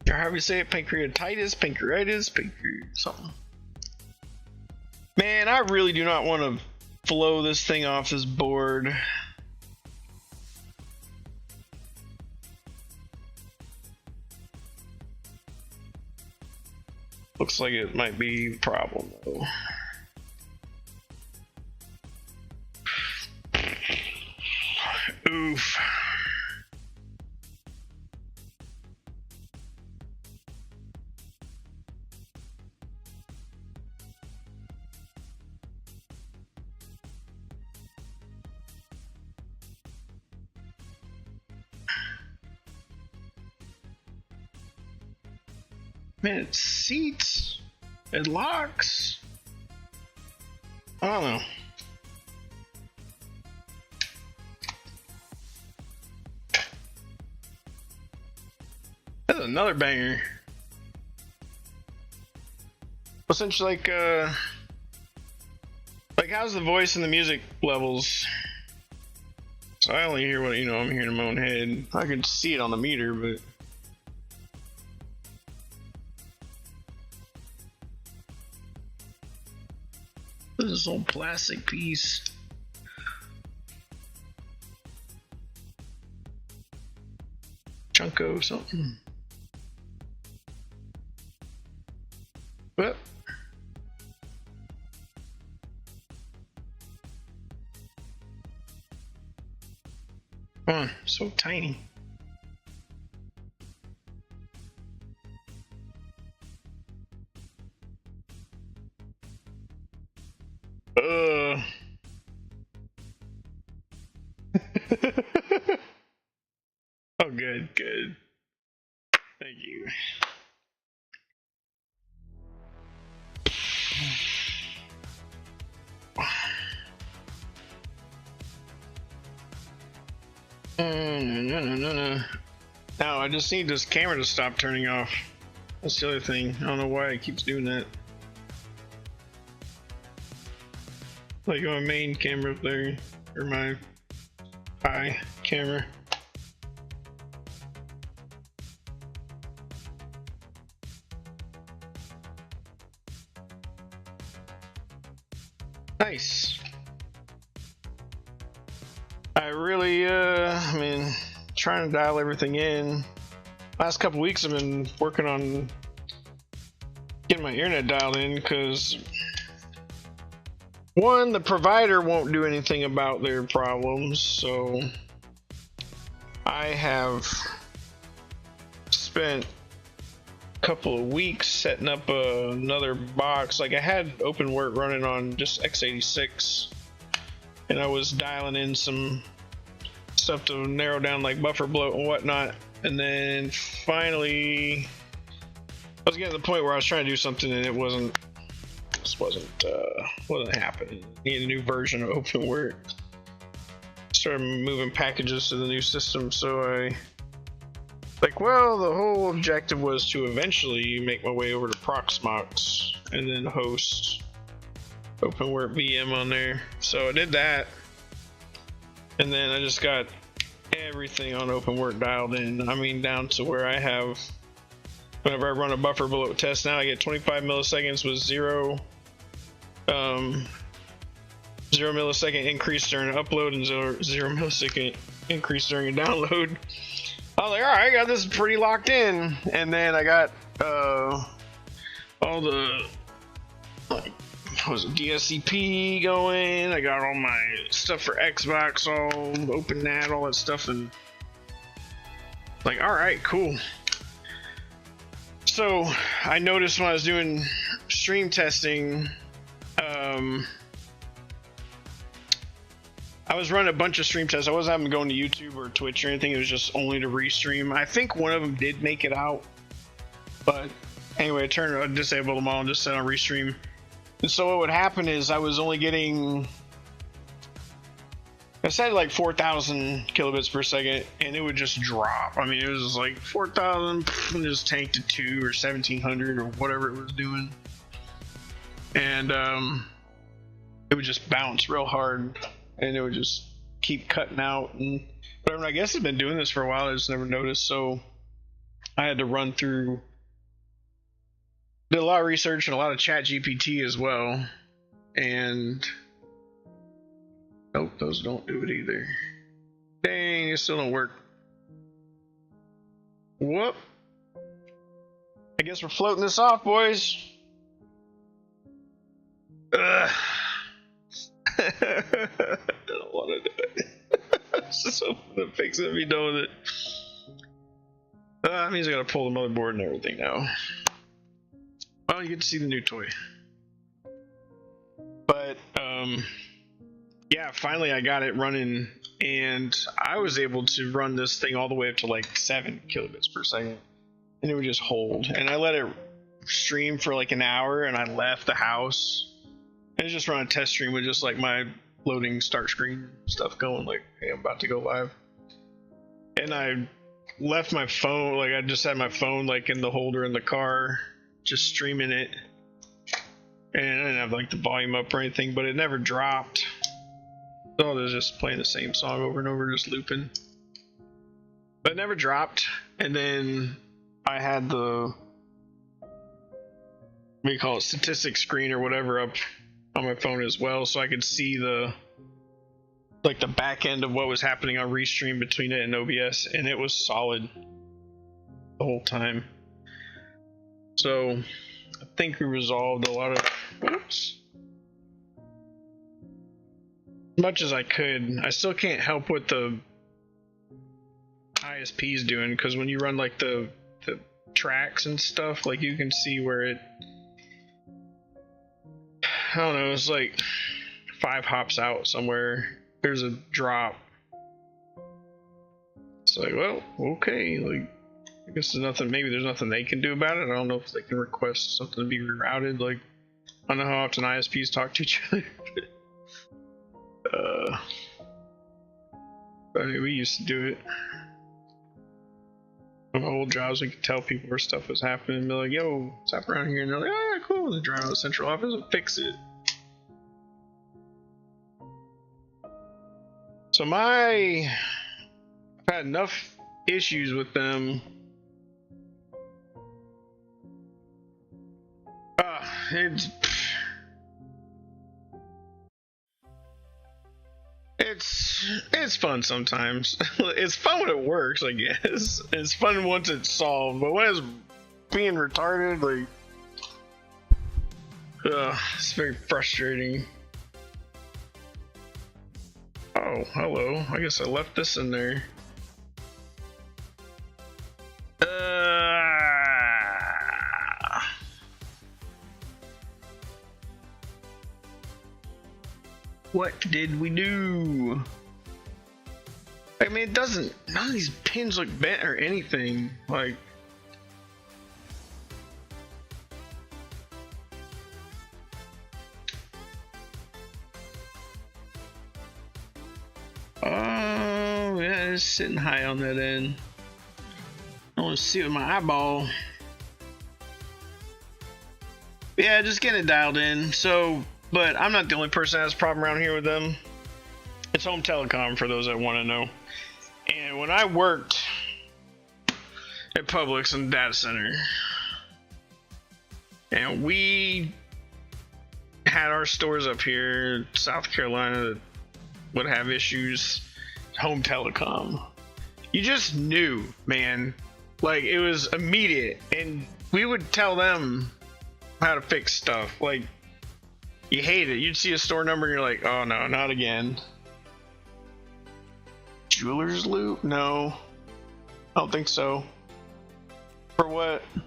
Or how do you say it? Pancreatitis, something. Man, I really do not want to flow this thing off this board. Looks like it might be a problem though. Oof. Man, it seats, it locks. I don't know. That's another banger. Essentially, like how's the voice and the music levels? So I only hear what, you know, I'm hearing in my own head. I can see it on the meter, but this is old plastic piece. Chunko something. But come on, so tiny. Oh, good, good. Thank you. No. Now I just need this camera to stop turning off. That's the other thing. I don't know why it keeps doing that. Like my main camera up there, or my eye camera. Nice. I really, I mean, trying to dial everything in. Last couple weeks I've been working on getting my internet dialed in because one, the provider won't do anything about their problems, so I have spent a couple of weeks setting up another box. Like I had OpenWrt running on just x86, and I was dialing in some stuff to narrow down like buffer bloat and whatnot, and then finally I was getting to the point where I was trying to do something and it wasn't happening. Need a new version of OpenWrt. Started moving packages to the new system, so I like, well, the whole objective was to eventually make my way over to Proxmox and then host OpenWrt VM on there. So I did that, and then I just got everything on OpenWrt dialed in. I mean, down to where I have, whenever I run a buffer bloat test now, I get 25 milliseconds with zero millisecond increase during an upload and zero millisecond increase during a download. I was like, all right, I got this pretty locked in. And then I got all the, like, what was it, DSCP going. I got all my stuff for Xbox, all OpenNAT, all that stuff, and like, all right, cool. So I noticed when I was doing stream testing, I was running a bunch of stream tests. I wasn't having to go into YouTube or Twitch or anything. It was just only to restream. I think one of them did make it out, but anyway, I disabled them all and just set on restream. And so what would happen is I was only getting, I set like 4,000 kilobits per second, and it would just drop. I mean, it was just like 4,000 and just tanked to 2 or 1,700 or whatever it was doing, and it would just bounce real hard, and it would just keep cutting out and whatever. I guess I've been doing this for a while. I just never noticed, so I had to run through. Did a lot of research and a lot of chat GPT as well, and nope, those don't do it either. Dang, it still don't work. Whoop. I guess we're floating this off, boys. Ugh. I don't want to do it. It's just open the fix it and be done with it. That means I gotta pull the motherboard and everything now. Well, you get to see the new toy. But, yeah, finally I got it running, and I was able to run this thing all the way up to like 7 kilobits per second, and it would just hold. And I let it stream for like an hour, and I left the house and just run a test stream with just like my loading start screen stuff going, like, hey, I'm about to go live. And I left my phone, like I just had my phone like in the holder in the car, just streaming it. And I didn't have like the volume up or anything, but it never dropped. So I was just playing the same song over and over, just looping. But it never dropped. And then I had the, what do you call it, statistics screen or whatever up on my phone as well, so I could see the, like the back end of what was happening on Restream between it and OBS, and it was solid the whole time. So I think we resolved a lot of, oops, as much as I could. I still can't help what the ISP is doing, because when you run like the tracks and stuff, like you can see where it, I don't know, it's like 5 hops out somewhere, there's a drop. It's like, well, okay, like I guess there's nothing, maybe there's nothing they can do about it. I don't know if they can request something to be rerouted. Like, I don't know how often ISPs talk to each other. But I mean, we used to do it. On my old jobs, we could tell people where stuff was happening and be like, yo, what's happening around here? And they're like, oh yeah, cool. And they drive out to the central office and fix it. So I've had enough issues with them. It's fun sometimes. It's fun when it works, I guess. It's fun once it's solved, but when it's being retarded, like, it's very frustrating. Oh, hello. I guess I left this in there. What did we do? I mean, it doesn't, none of these pins look bent or anything. Like, oh yeah, it's sitting high on that end. I want to see it with my eyeball. Yeah, just getting it dialed in. So, but I'm not the only person that has a problem around here with them. It's Home Telecom, for those that want to know. And when I worked at Publix in the data center, and we had our stores up here in South Carolina that would have issues, Home Telecom, you just knew, man. Like, it was immediate, and we would tell them how to fix stuff. Like, you hate it. You'd see a store number and you're like, oh no, not again. Jeweler's loop? No, I don't think so. For what? I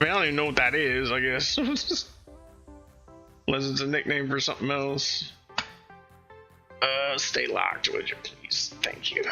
mean, I don't even know what that is, I guess. Unless it's a nickname for something else. Stay locked, would you please? Thank you.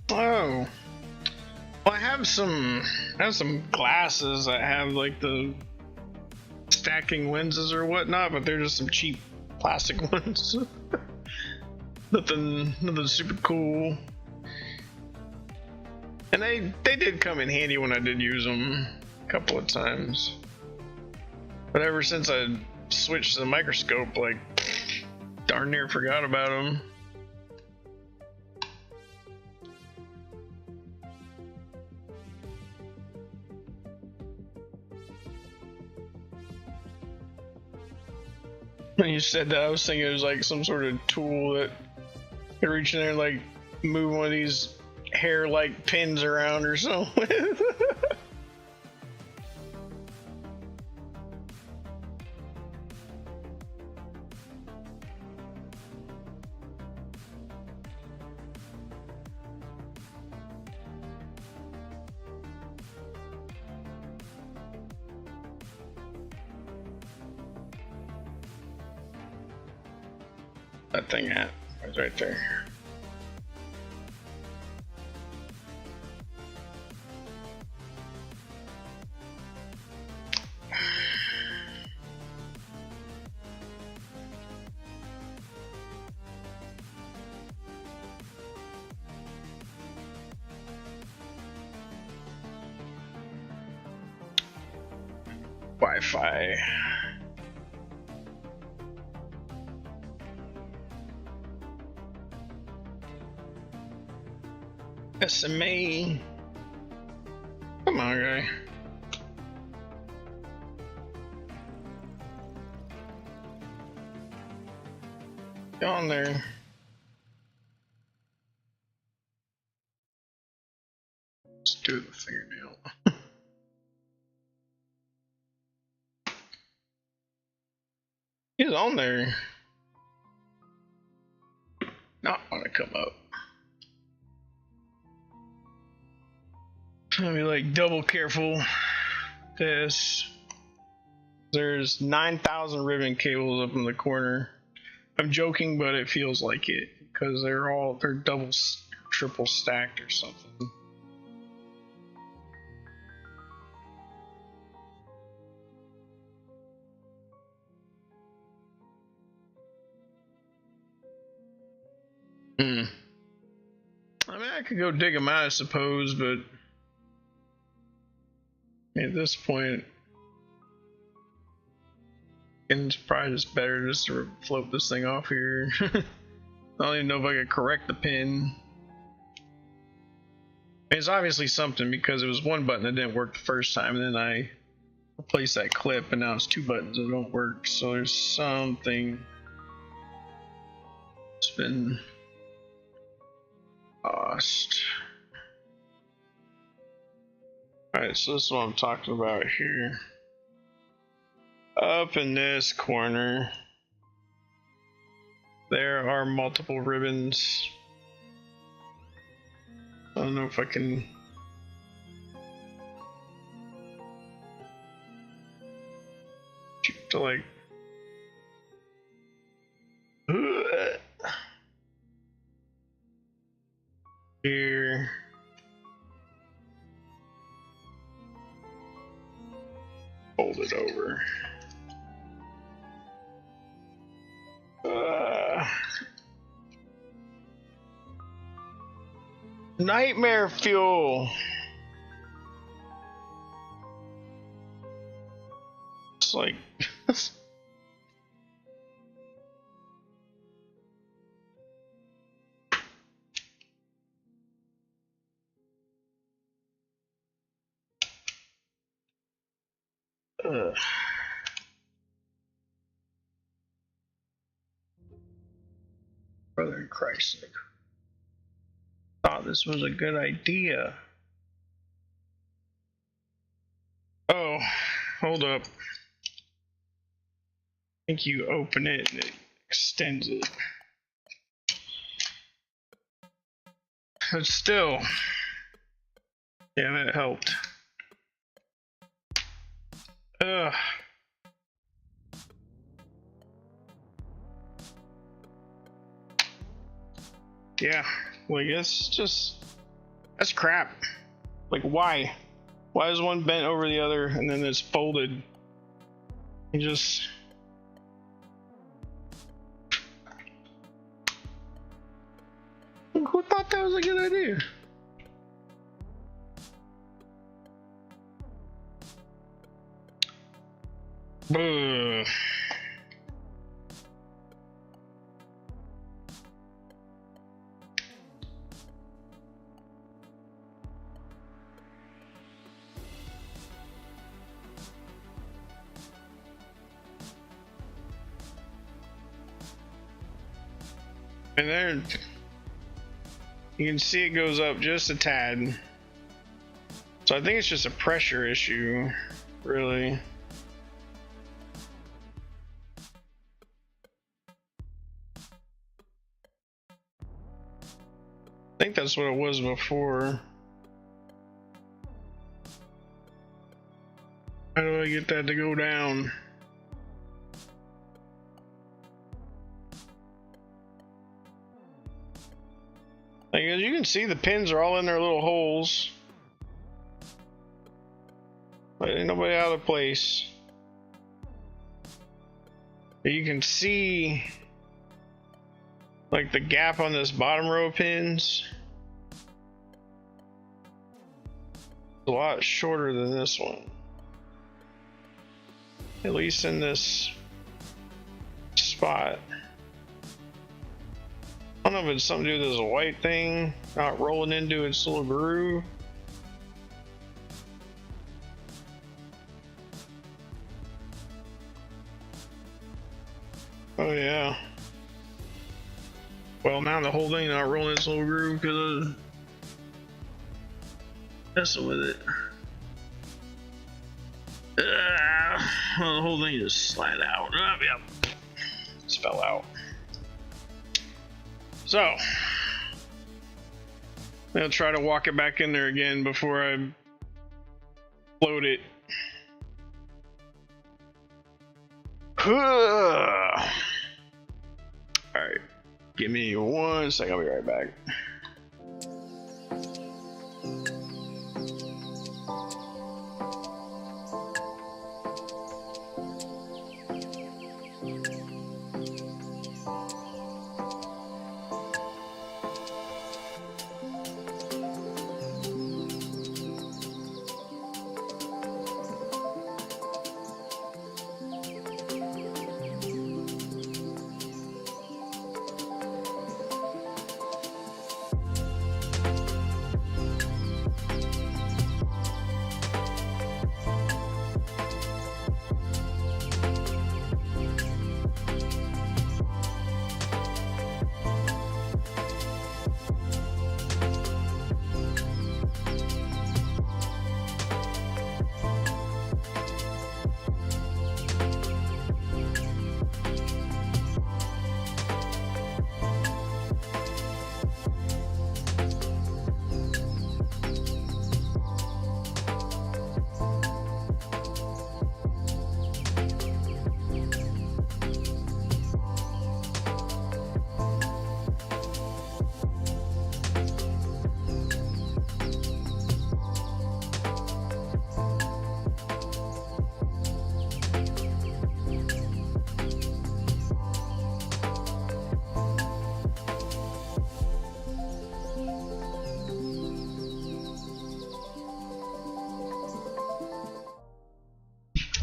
Oh. Well, I have some glasses that have like the stacking lenses or whatnot, but they're just some cheap plastic ones. Nothing super cool. And they did come in handy when I did use them a couple of times. But ever since I switched to the microscope, like, darn near forgot about them. When you said that, I was thinking it was like some sort of tool that could reach in there and like move one of these hair-like pins around or something. That thing at was right there. Wi-Fi. SMA. Come on, guy. Get on there. Let's do the fingernail. He's on there. Not want to come up. Let me like double careful this. There's 9,000 ribbon cables up in the corner. I'm joking, but it feels like it because they're double, triple stacked or something. I mean, I could go dig them out, I suppose, but at this point, it's probably just better just to float this thing off here. I don't even know if I could correct the pin. It's obviously something because it was one button that didn't work the first time, and then I replaced that clip, and now it's two buttons that don't work. So there's something that's been lost. Alright, so this is what I'm talking about here. Up in this corner, there are multiple ribbons. I don't know if I can to like here. Fold it over. Nightmare fuel. It's like brother in Christ, I thought this was a good idea. Oh, hold up. I think you open it and it extends it. But still, yeah, that helped. Ugh. Yeah, well, I guess just That's crap. Like, why? Why is one bent over the other and then it's folded? You just... Who thought that was a good idea? Ugh. And there, you can see it goes up just a tad. So I think it's just a pressure issue, really. I think that's what it was before. How do I get that to go down? Like, as you can see, the pins are all in their little holes. But ain't nobody out of place. But you can see, like, the gap on this bottom row of pins. It's a lot shorter than this one. At least in this spot. I don't know if it's something to do with this white thing not rolling into its little groove. Oh yeah. Well, now the whole thing not rolling its little groove because of messing with it. Well, the whole thing just slid out. Yep. Just fell out. So, I'm gonna try to walk it back in there again before I float it. Alright, give me 1 second, I'll be right back.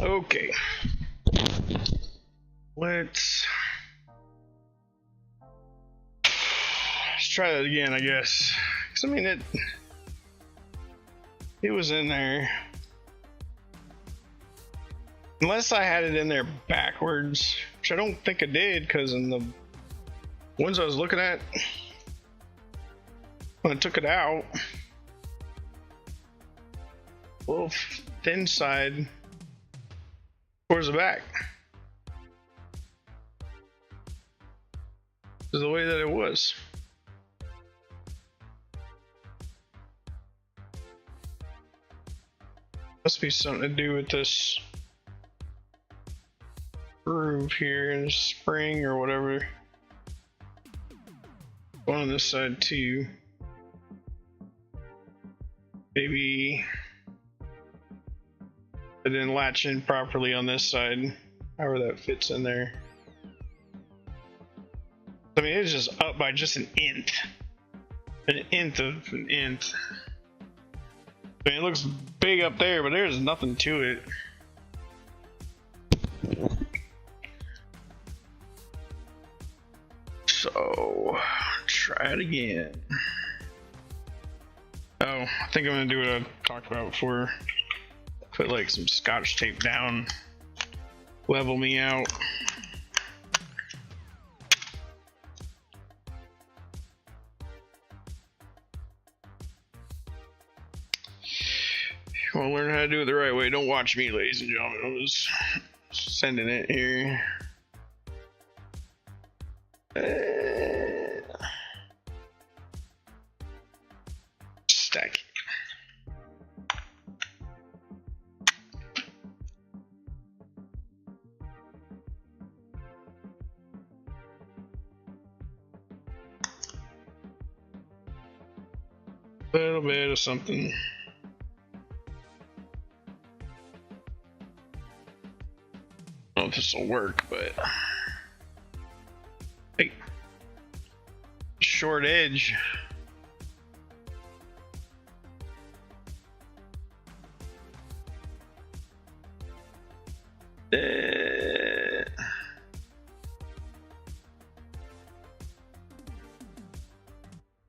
Okay, let's try that again, I guess. 'Cause I mean, it was in there. Unless I had it in there backwards, which I don't think I did, because in the ones I was looking at when I took it out, a little thin side towards the back. This is the way that it was. Must be something to do with this groove here in the spring or whatever. One on this side too. Maybe I didn't latch in properly on this side. However that fits in there. I mean, it's just up by just an nth. An nth of an nth. I mean, it looks big up there, but there's nothing to it. So, try it again. Oh, I think I'm gonna do what I talked about before. Put like some Scotch tape down, level me out. I want to learn how to do it the right way. Don't watch me, ladies and gentlemen. I'm just sending it here. Stack it. A little bit of something. I don't know if this will work, but hey, short edge.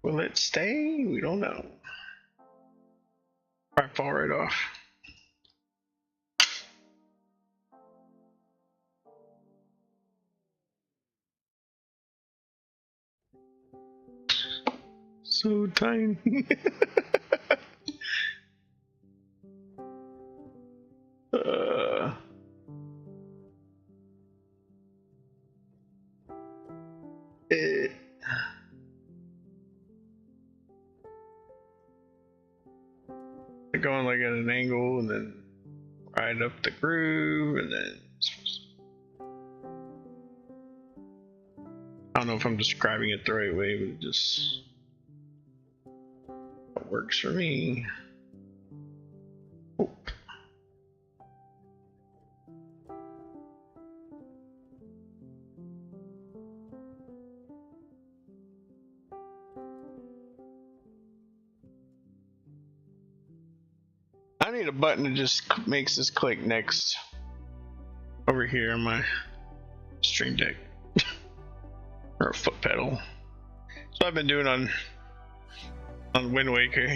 Will it stay? We don't know. Probably fall right off. So tiny. It. Going like at an angle and then right up the groove and then I don't know if I'm describing it the right way, but it just works for me. Oh. I need a button that just makes this click next over here on my Stream Deck or a foot pedal. So I've been doing on Wind Waker.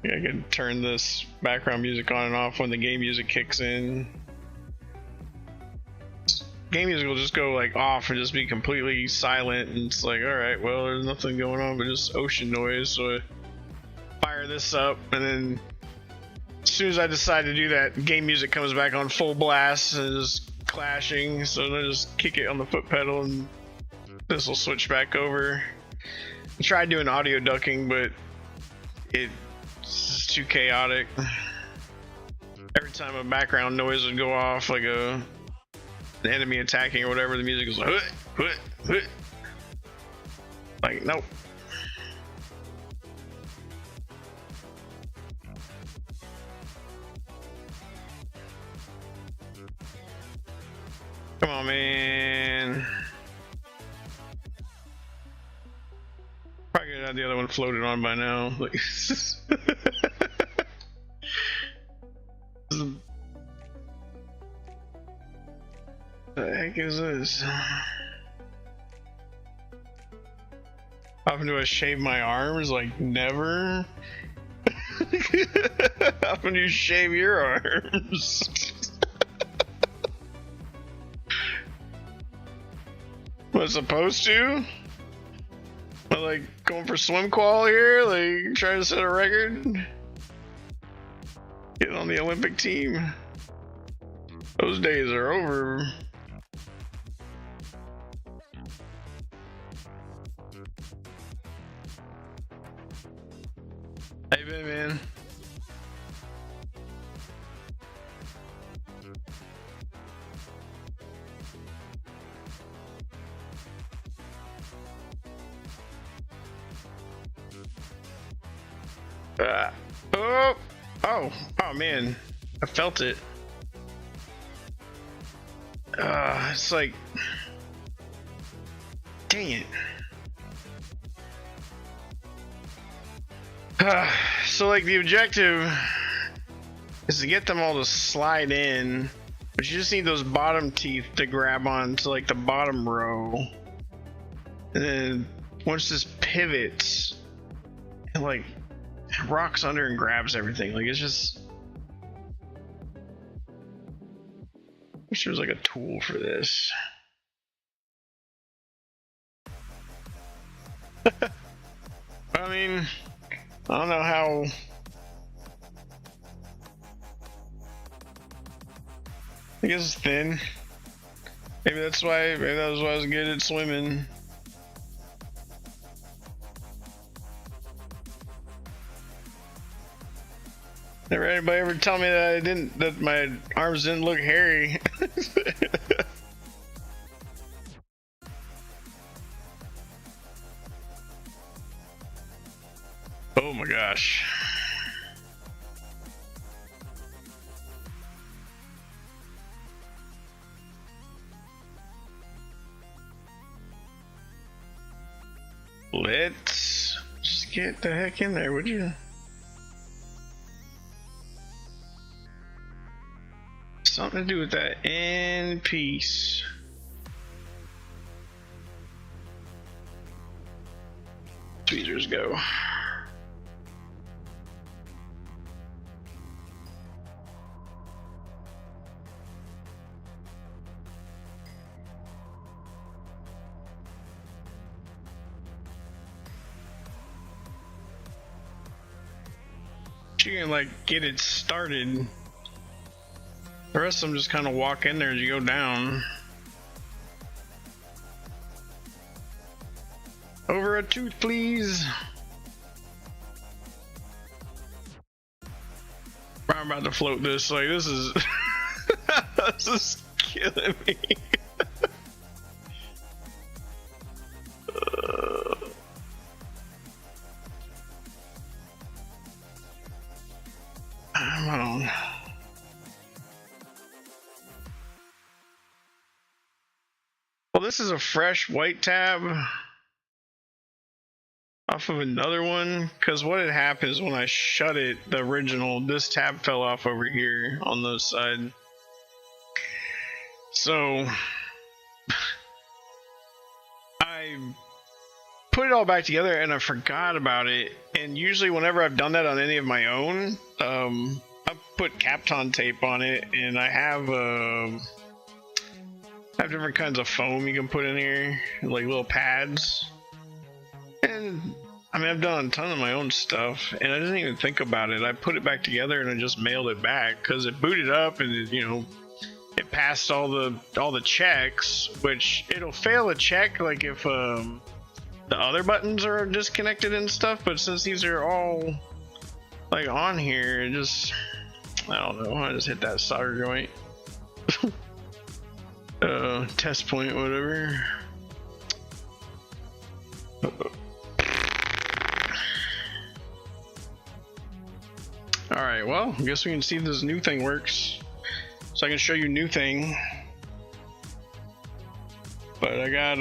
Yeah, I can turn this background music on and off when the game music kicks in. Game music will just go like off and just be completely silent, and it's like, all right, well, there's nothing going on but just ocean noise. So I fire this up, and then as soon as I decide to do that, game music comes back on full blast and is clashing. So then I just kick it on the foot pedal, and this will switch back over. I tried doing audio ducking, but it's too chaotic. Every time a background noise would go off, like an enemy attacking or whatever, the music is like, like nope. Come on, man. Probably gonna have the other one floated on by now. Like, the heck is this? How often do I shave my arms? Like, never. How often do you shave your arms? Am I supposed to? Am I like going for swim qual here? Like trying to set a record? Get on the Olympic team. Those days are over. How you been, man? Oh, oh man, I felt it. It's like, dang it. So like the objective is to get them all to slide in, but you just need those bottom teeth to grab on to like the bottom row. And then once this pivots, it like rocks under and grabs everything. Like it's just, I wish there was like a tool for this. I mean, I don't know how. I guess it's thin. Maybe that's why. Maybe that was why I was good at swimming. Never anybody ever tell me that I didn't. That my arms didn't look hairy. Oh my gosh. Let's just get the heck in there, would you? Something to do with that end piece. Tweezers go. You can like get it started. The rest of them just kind of walk in there as you go down. Over a tooth, please. I'm about to float this. Like this is this is killing me. Come on. Well, this is a fresh white tab off of another one, because what had happened is when I shut it, the original, this tab fell off over here on this side. So I put it all back together and I forgot about it. And usually whenever I've done that on any of my own, I put Kapton tape on it, and I have different kinds of foam you can put in here, like little pads. And I mean, I've done a ton of my own stuff, and I didn't even think about it. I put it back together and I just mailed it back because it booted up, and it, you know, it passed all the checks, which it'll fail a check like if the other buttons are disconnected and stuff. But since these are all like on here, it just, I don't know. I just hit that solder joint. Test point, whatever. Alright, well, I guess we can see if this new thing works. So I can show you new thing. But I got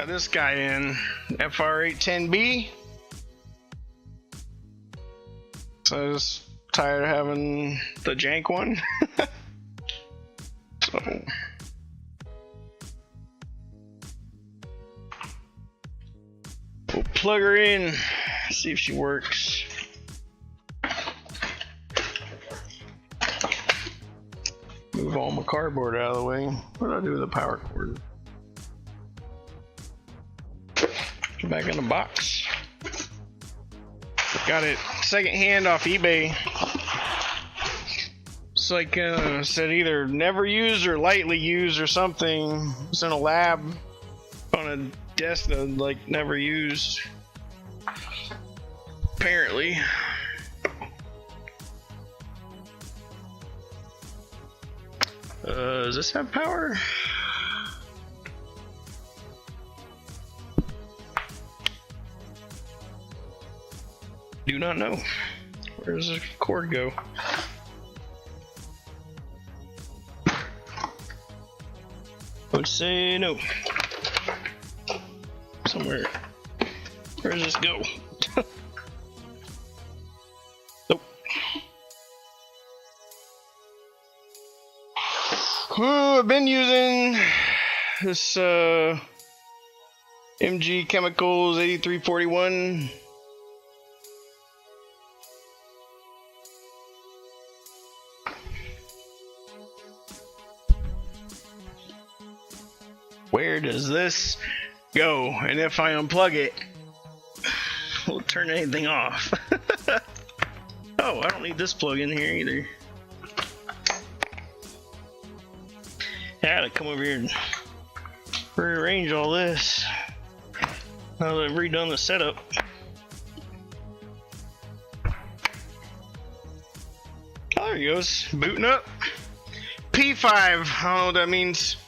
this guy in FR810B. So I just tired of having the jank one. So we'll plug her in, see if she works. Move all my cardboard out of the way. What do I do with the power cord? Get back in the box. Got it secondhand off eBay. It's like said either never used or lightly used or something. It's in a lab on a desk that like never used. Apparently. Does this have power? Do not know. Where does the cord go? Would say no. Somewhere. Where does this go? Nope. Oh, I've been using this MG Chemicals 8341. Where does this go? And if I unplug it, will it turn anything off? Oh, I don't need this plug in here either. I gotta come over here and rearrange all this. Now that I've redone the setup. Oh, there he goes. Booting up. P5. I don't know what that means.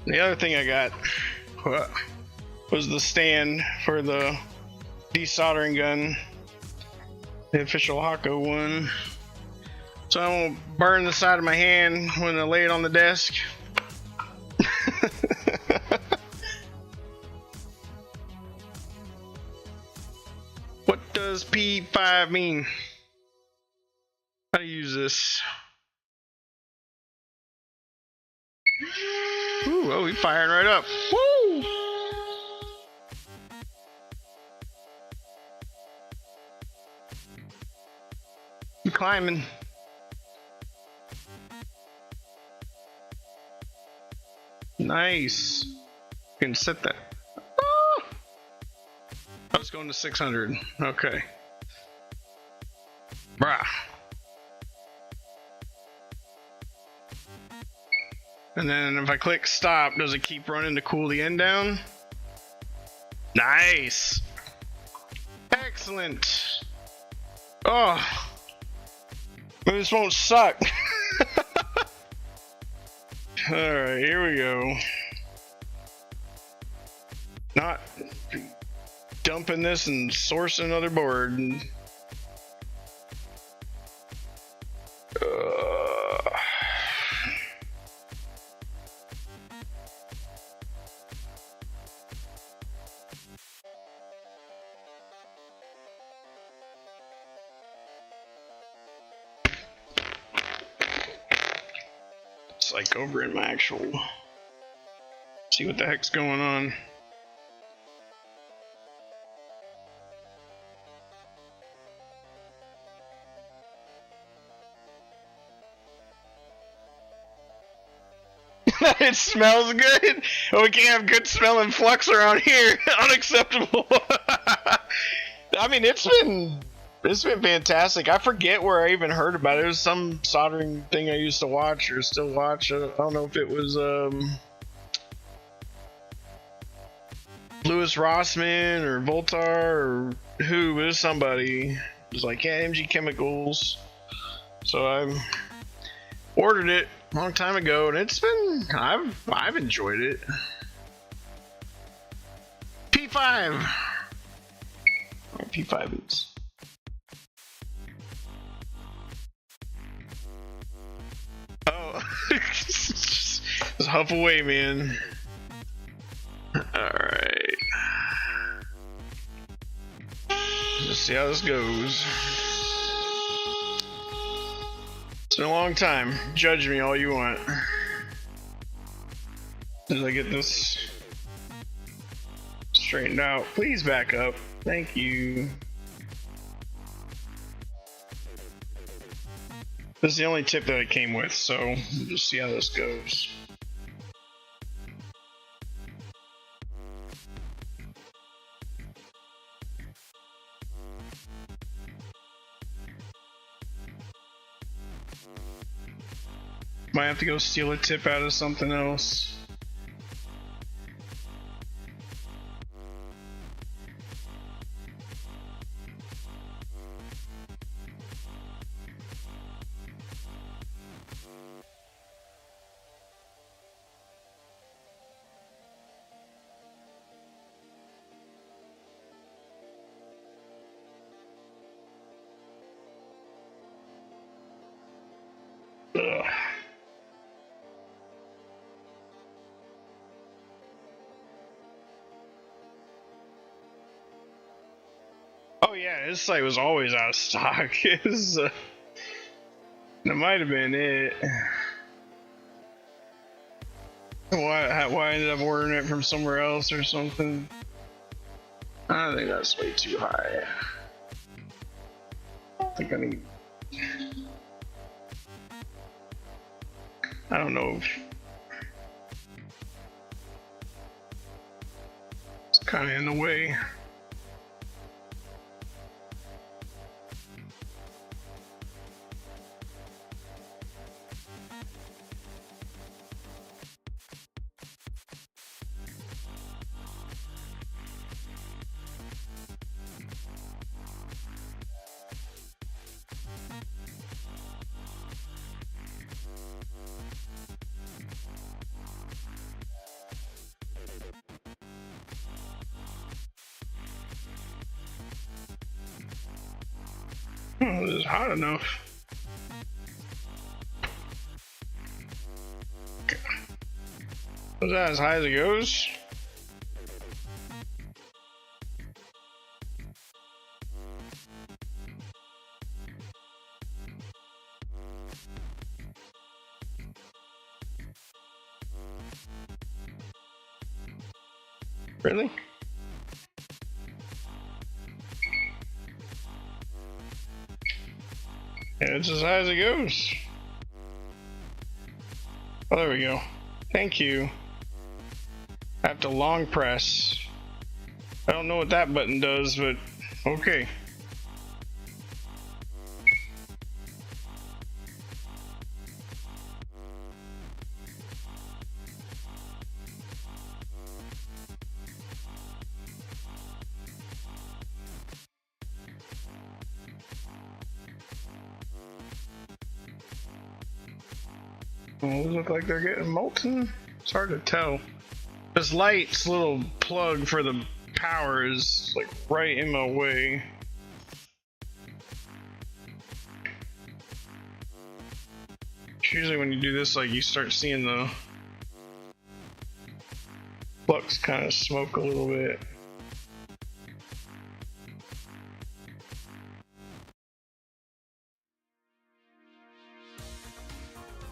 The other thing I got was the stand for the desoldering gun, the official Hako one, so I won't burn the side of my hand when I lay it on the desk. What does P5 mean? How to use this? Ooh, oh, he's firing right up. Woo! He's climbing. Nice. You can set that. Ah! I was going to 600. Okay. Brah. And then if I click stop, does it keep running to cool the end down? Nice. Excellent. Oh. Maybe this won't suck. Alright, here we go. Not dumping this and sourcing another board. It's like over in my actual. See what the heck's going on. It smells good. Oh, we can't have good smelling Flux around here. Unacceptable. I mean, it's been fantastic. I forget where I even heard about it. It was some soldering thing I used to watch or still watch. I don't know if it was Lewis Rossman or Voltar or who, but it was somebody. It was like, yeah, MG Chemicals. So I ordered it a long time ago, and it's been I've enjoyed it. P5. P5 is. Oh, just huff away, man. Alright. Let's see how this goes. It's been a long time. Judge me all you want. As I get this straightened out. Please back up. Thank you. This is the only tip that it came with, so we'll just see how this goes. Might have to go steal a tip out of something else. yeah, his site was always out of stock. That might have been it. Why I ended up ordering it from somewhere else or something? I think that's way too high. I think I need. I don't know. It's kind of in the way. This is hot enough. Was that as high as it goes? Really? Yeah, it's as high as it goes. Oh, there we go. Thank you. I have to long press. I don't know what that button does, but okay. Those look like they're getting molten. It's hard to tell. This light's little plug for the power is like right in my way. Usually when you do this, like you start seeing the flux kind of smoke a little bit.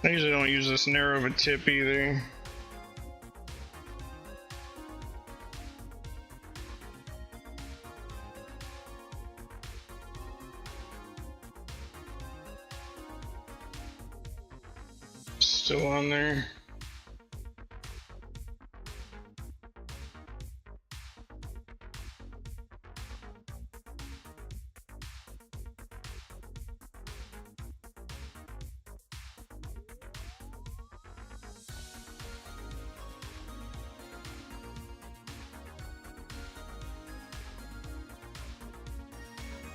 I usually don't use this narrow of a tip either. Still on there.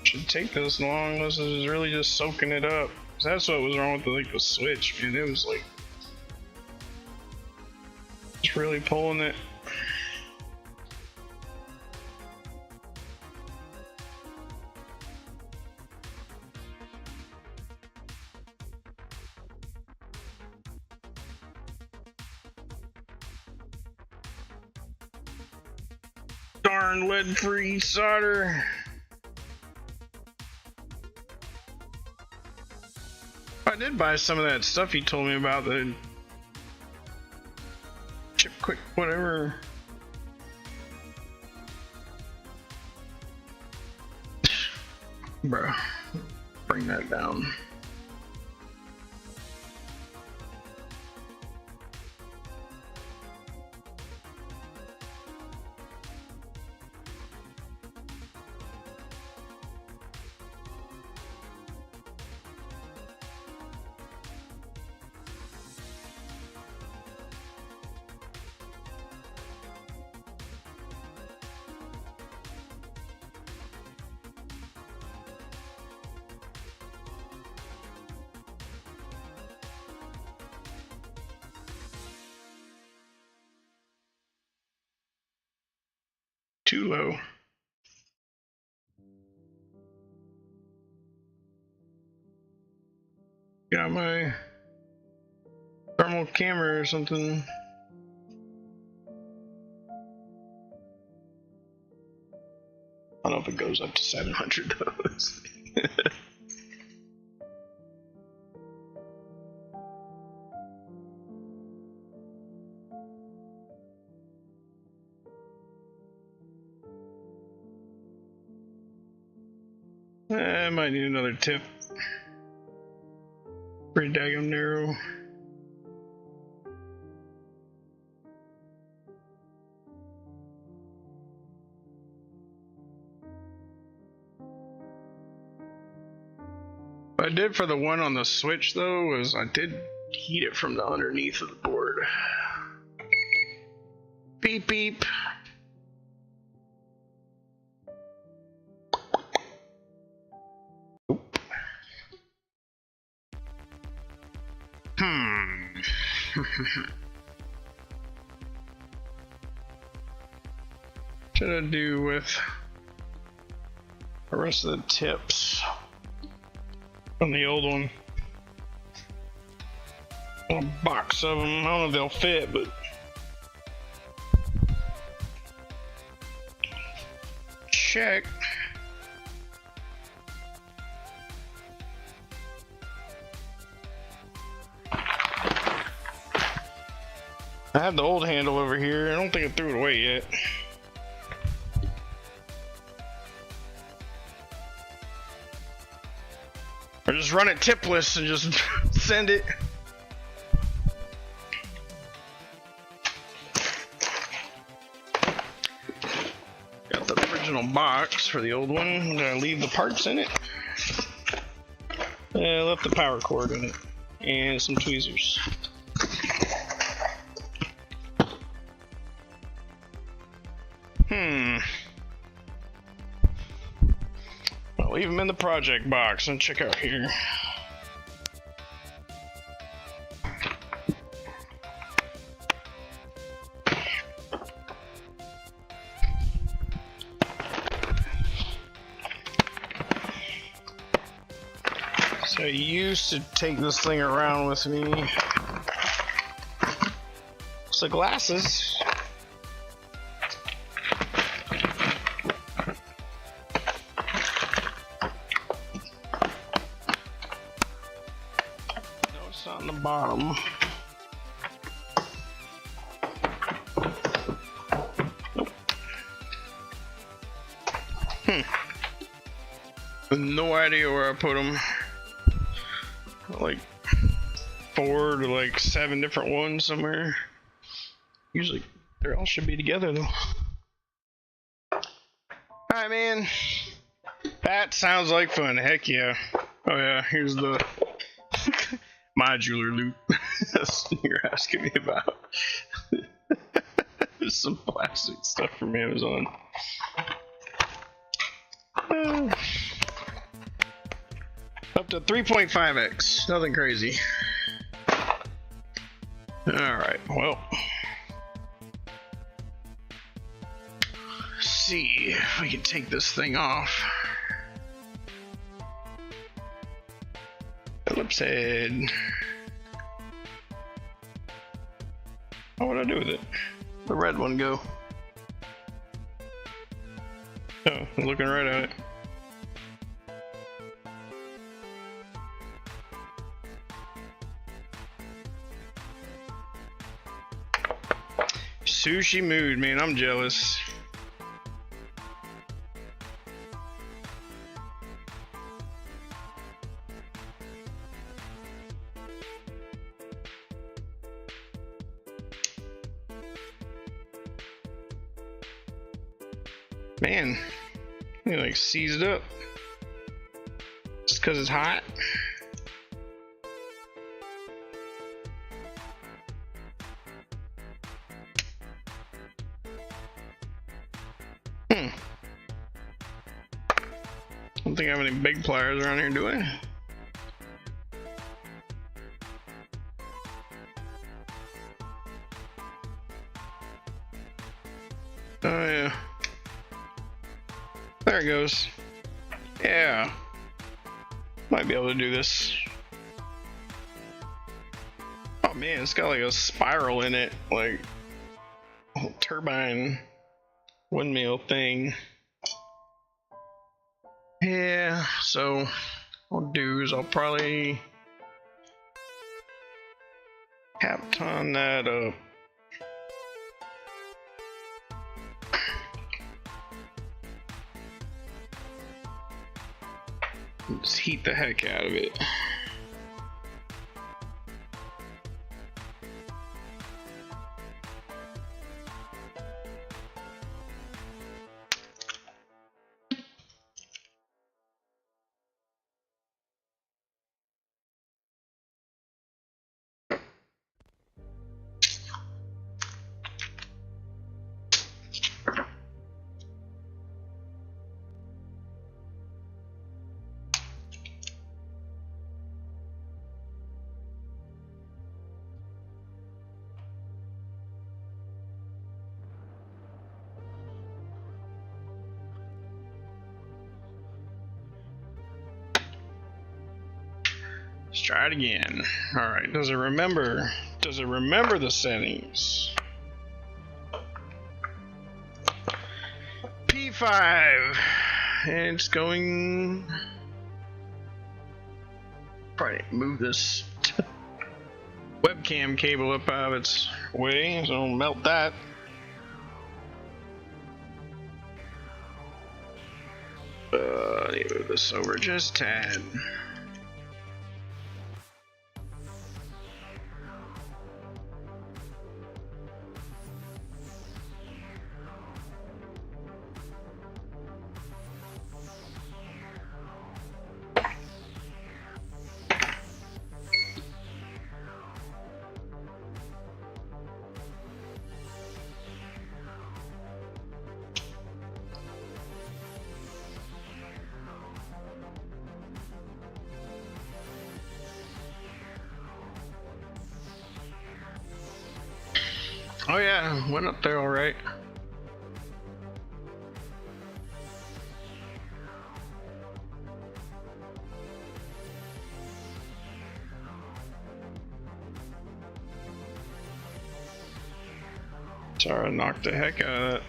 Should take this long unless it was really just soaking it up. That's what was wrong with the switch, man. It was like just really pulling it. Darn lead-free solder. I did buy some of that stuff he told me about, the chip quick whatever. Bro, bring that down. Too low. Got my thermal camera or something. I don't know if it goes up to 700 though. I might need another tip. Pretty daggum narrow. What I did for the one on the switch though was I did heat it from the underneath of the board. Beep beep. Should I do with the rest of the tips from the old one? A box of them. I don't know if they'll fit, but check. I have the old handle over here. I don't think I threw it away yet. Or just run it tipless and just send it. Got the original box for the old one. I'm gonna leave the parts in it. I left the power cord in it and some tweezers. I'll leave them in the project box and check out here. So I used to take this thing around with me. So glasses. On the bottom. No idea where I put them. Like 4 to like 7 different ones somewhere. Usually they all should be together though. Alright, man. That sounds like fun. Heck yeah. Oh yeah, here's the modular loop. That's what you're asking me about. There's some plastic stuff from Amazon. Up to 3.5x. Nothing crazy. Alright, well. Let's see if we can take this thing off. Phillips head. What would I do with it? The red one go. Oh, I'm looking right at it. Sushi mood, man. I'm jealous. Man, he like seized up. Just because it's hot. I don't think I have any big pliers around here, do I? Oh yeah. There it goes. Yeah. Might be able to do this. Oh man, it's got like a spiral in it, like a turbine windmill thing. Yeah, so what I'll do is I'll probably Capton that up. Just heat the heck out of it. Let's try it again. Alright, does it remember? Does it remember the settings? P5! And it's going... Probably move this webcam cable up out of its way, so don't melt that. I need to move this over just a tad. Oh yeah, went up there all right. Sorry, I knocked the heck out of that.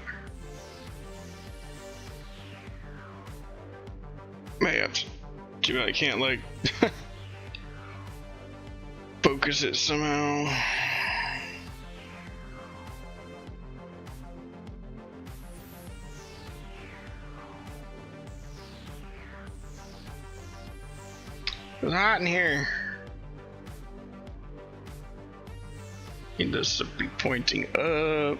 Man, too bad I can't like focus it somehow. It's hot in here. Need this to be pointing up.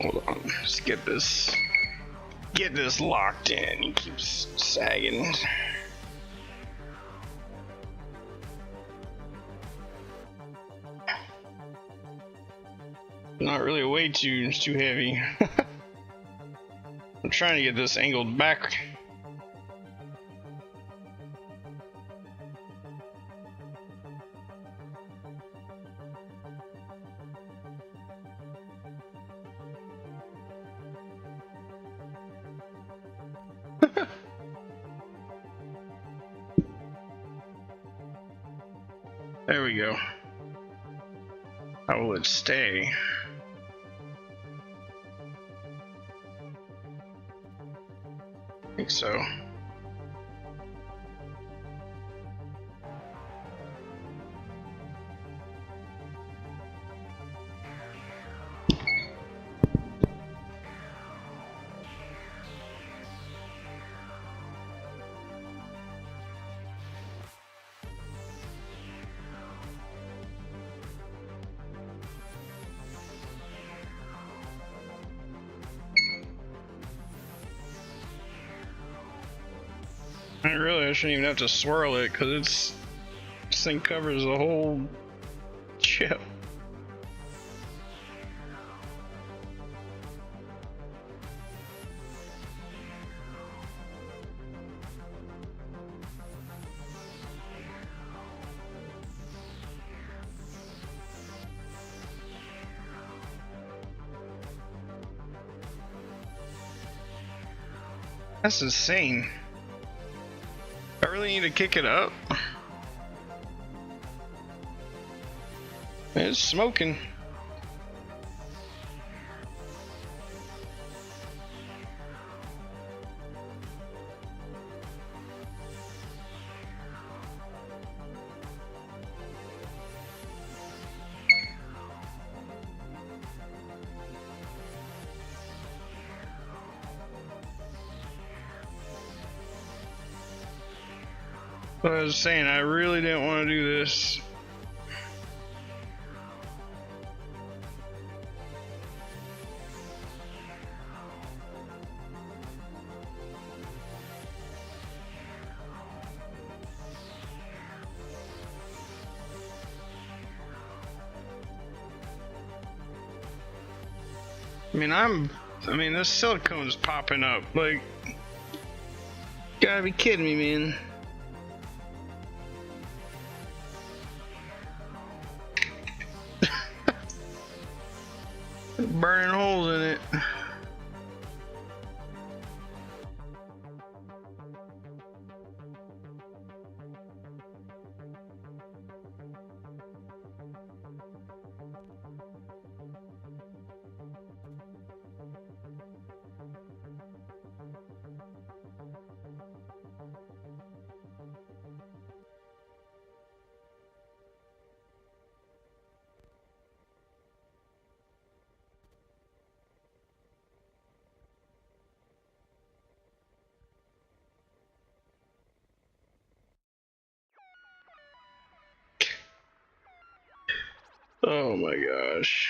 Hold on, just get this locked in. He keeps sagging. Not really a way too, it's too heavy. I'm trying to get this angled back. There we go. How will it stay? I think so. I shouldn't even have to swirl it because this thing covers the whole chip. That's insane. I really need to kick it up. It's smoking. But I was saying, I really didn't want to do this. I mean, this silicone's popping up. Like, gotta be kidding me, man. Burning holes in it. Oh my gosh.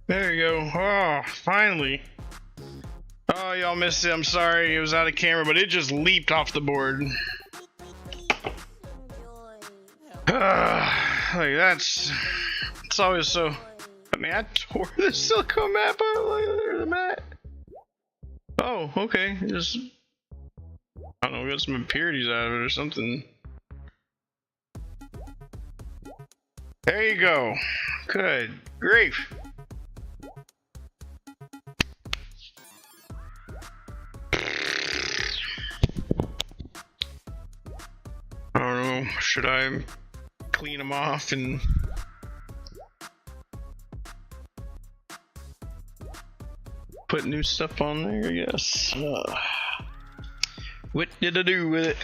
There you go. Oh, finally. Oh, y'all missed it. I'm sorry. It was out of camera, but it just leaped off the board. Like it's always so. I mean, I tore the silicone mat, but there's the mat. Oh, okay. Just I don't know, got some impurities out of it or something. There you go. Good grief. I don't know, should I clean them off and put new stuff on there? Yes. What did I do with it?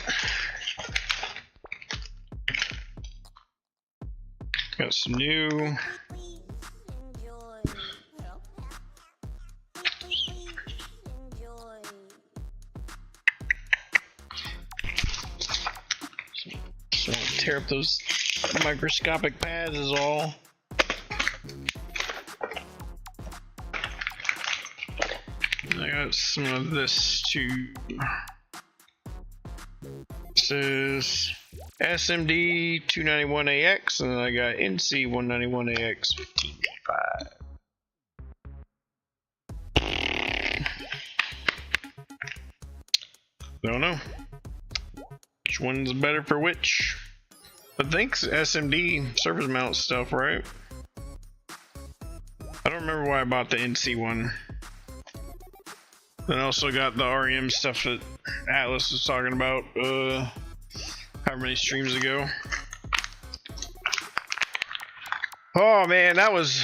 Got some new. Tear up those microscopic pads is all. I got some of this too. This is SMD 291AX, and then I got NC 191AX 15.5. Don't know which one's better for which. I think SMD surface mount stuff, right? I don't remember why I bought the NC one. Then I also got the REM stuff that Atlas was talking about however many streams ago. Oh man, that was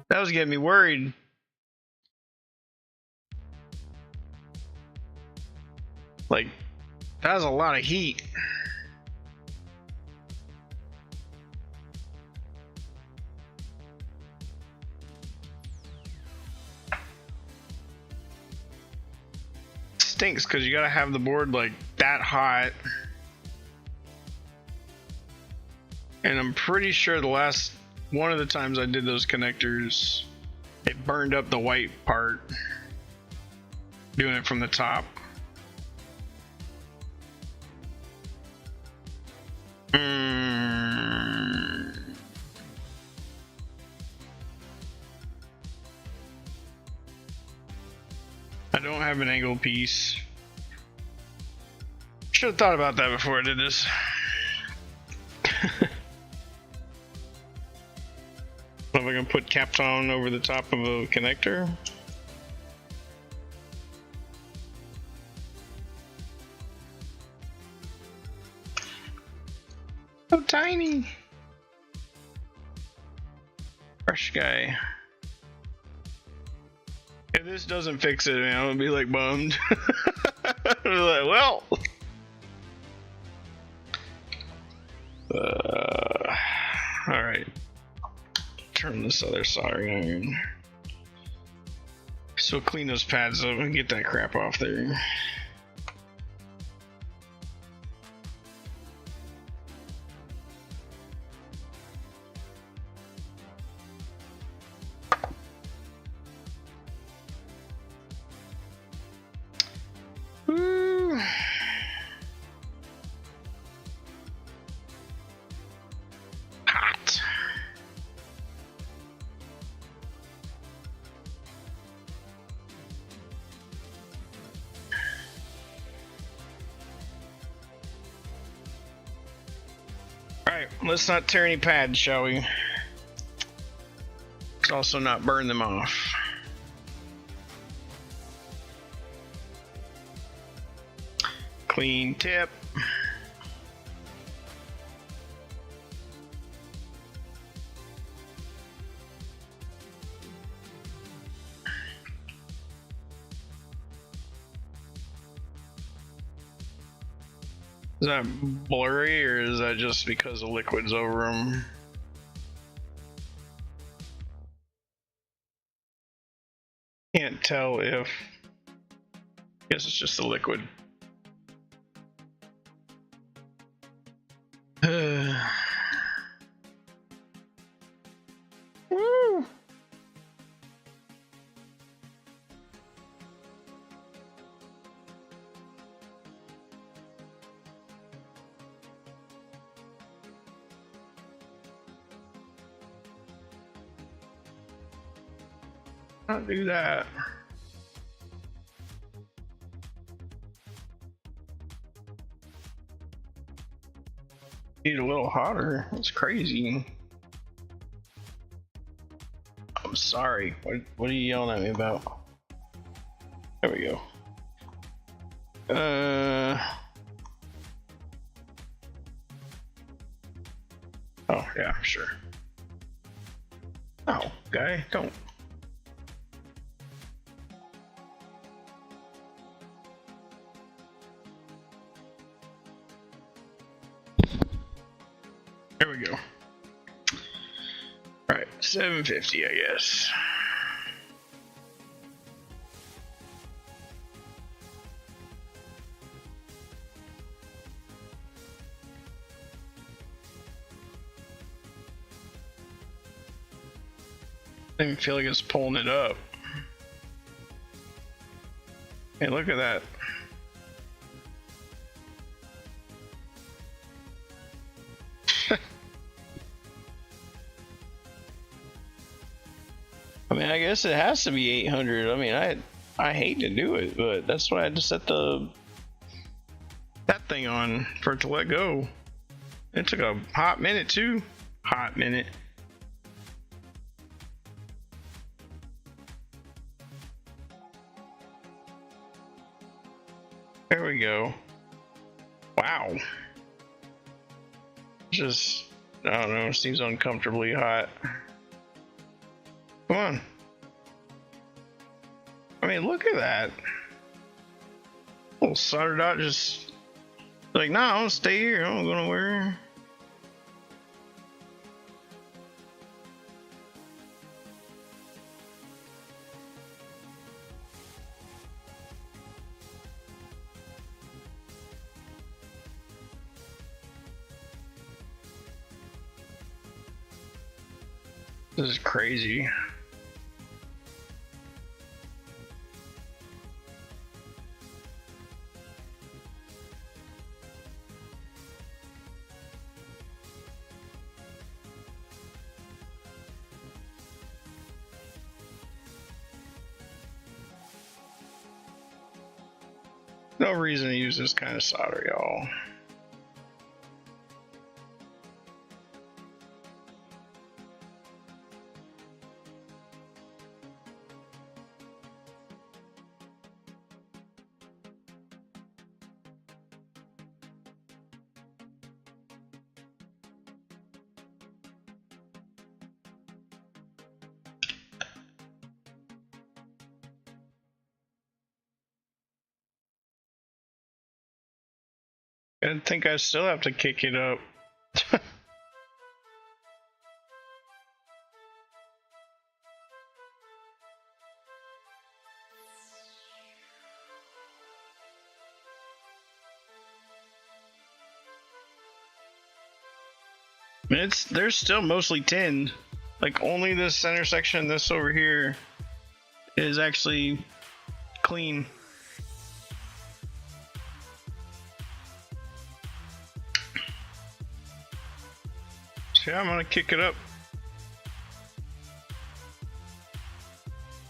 getting me worried. Like, that was a lot of heat. stinks because you gotta have the board like that hot. And I'm pretty sure the last one of the times I did those connectors, it burned up the white part doing it from the top. I don't have an angle piece. Should have thought about that before I did this. Am I gonna put Kapton over the top of a connector? So tiny. Fresh guy. If this doesn't fix it, man, I'm gonna be like bummed. I'm like, well. Alright. Turn this other soldering iron. So clean those pads up and get that crap off there. Woo. Hot. Alright, let's not tear any pads, shall we? Let's also not burn them off. Clean tip. Is that blurry or is that just because the liquid's over them? Can't tell if. Guess it's just the liquid. Woo! Don't do that. Need a little hotter. That's crazy. I'm sorry. What are you yelling at me about? There we go. Oh yeah, sure. Oh, guy, don't. There we go. Alright, 750, I guess. I even feel like it's pulling it up. Hey, look at that. I mean, I guess it has to be 800. I mean, I hate to do it, but that's why I had to set that thing on for it to let go. It took a hot minute too. Hot minute. There we go. Wow. Just, I don't know, it seems uncomfortably hot. Come on. I mean, look at that. Little solder dot just like, nah, I'll stay here. I don't go nowhere. This is crazy. No reason to use this kind of solder, y'all. I think I still have to kick it up. There's still mostly tinned. Like only this center section, this over here, is actually clean. So yeah, I'm gonna kick it up.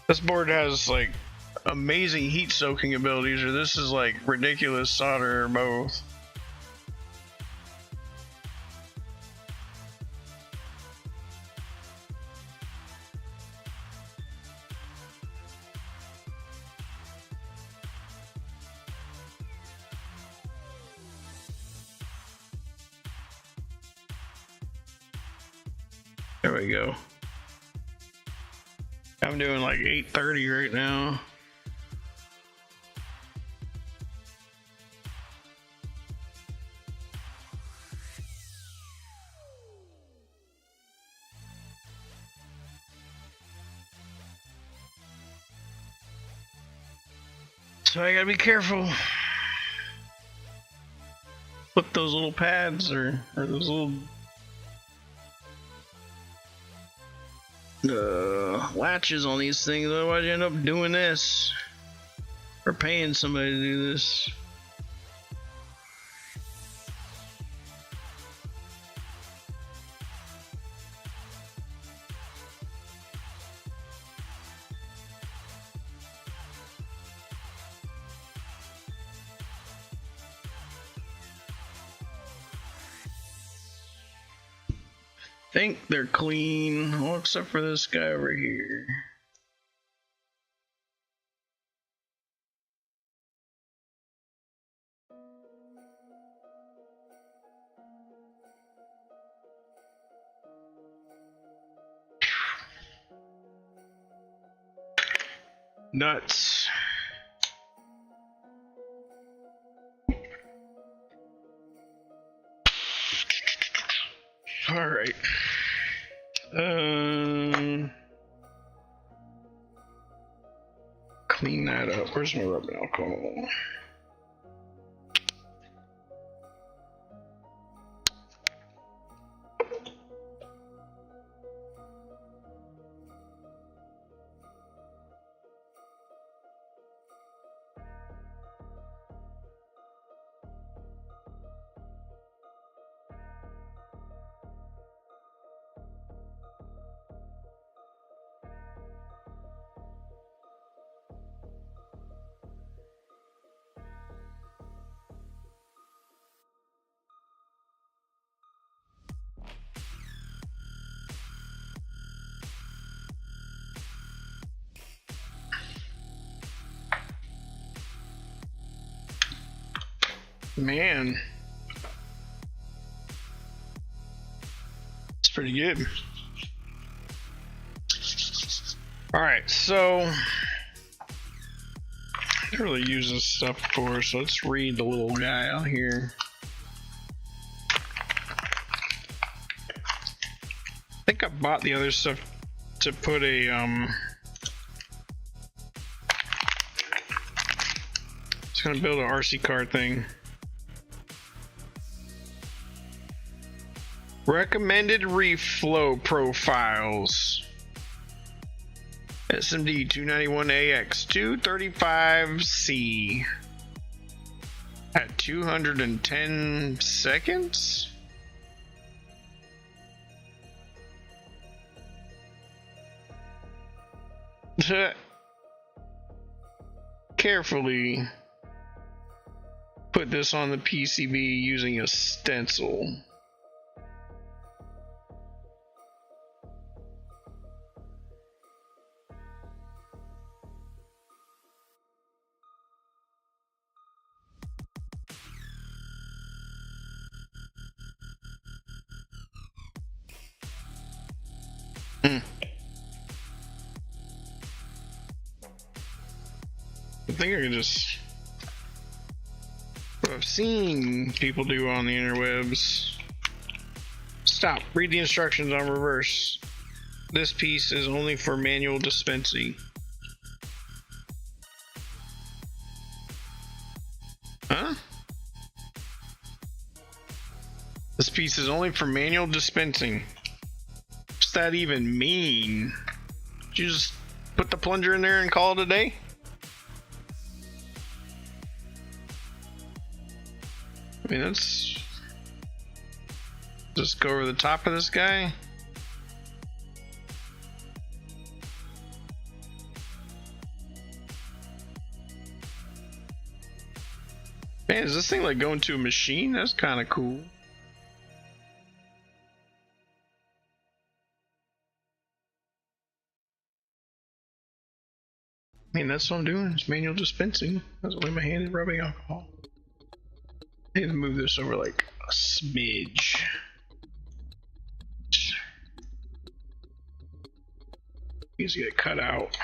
This board has like amazing heat soaking abilities, or this is like ridiculous solder, or both. There we go. I'm doing like 830 right now. So I gotta be careful. Put those little pads or those little latches on these things, otherwise you end up doing this or paying somebody to do this. Think they're clean, well, except for this guy over here. Nuts. All right. Clean that up. Where's my rubbing alcohol? Man, it's pretty good. All right, so I didn't really use this stuff before, so let's read the little guy out here. I think I bought the other stuff to put a it's gonna build an RC car thing. Recommended reflow profiles. SMD 291AX 235C at 210 seconds. Carefully put this on the PCB using a stencil. I think I can just. What I've seen people do on the interwebs. Stop. Read the instructions on reverse. This piece is only for manual dispensing. Huh? This piece is only for manual dispensing. What's that even mean? Did you just put the plunger in there and call it a day? I mean, that's just go over the top of this guy. Man, is this thing like going to a machine? That's kind of cool. I mean, that's what I'm doing. It's manual dispensing. That's only my hand is rubbing alcohol. I need to move this over like a smidge. Easy to get cut out.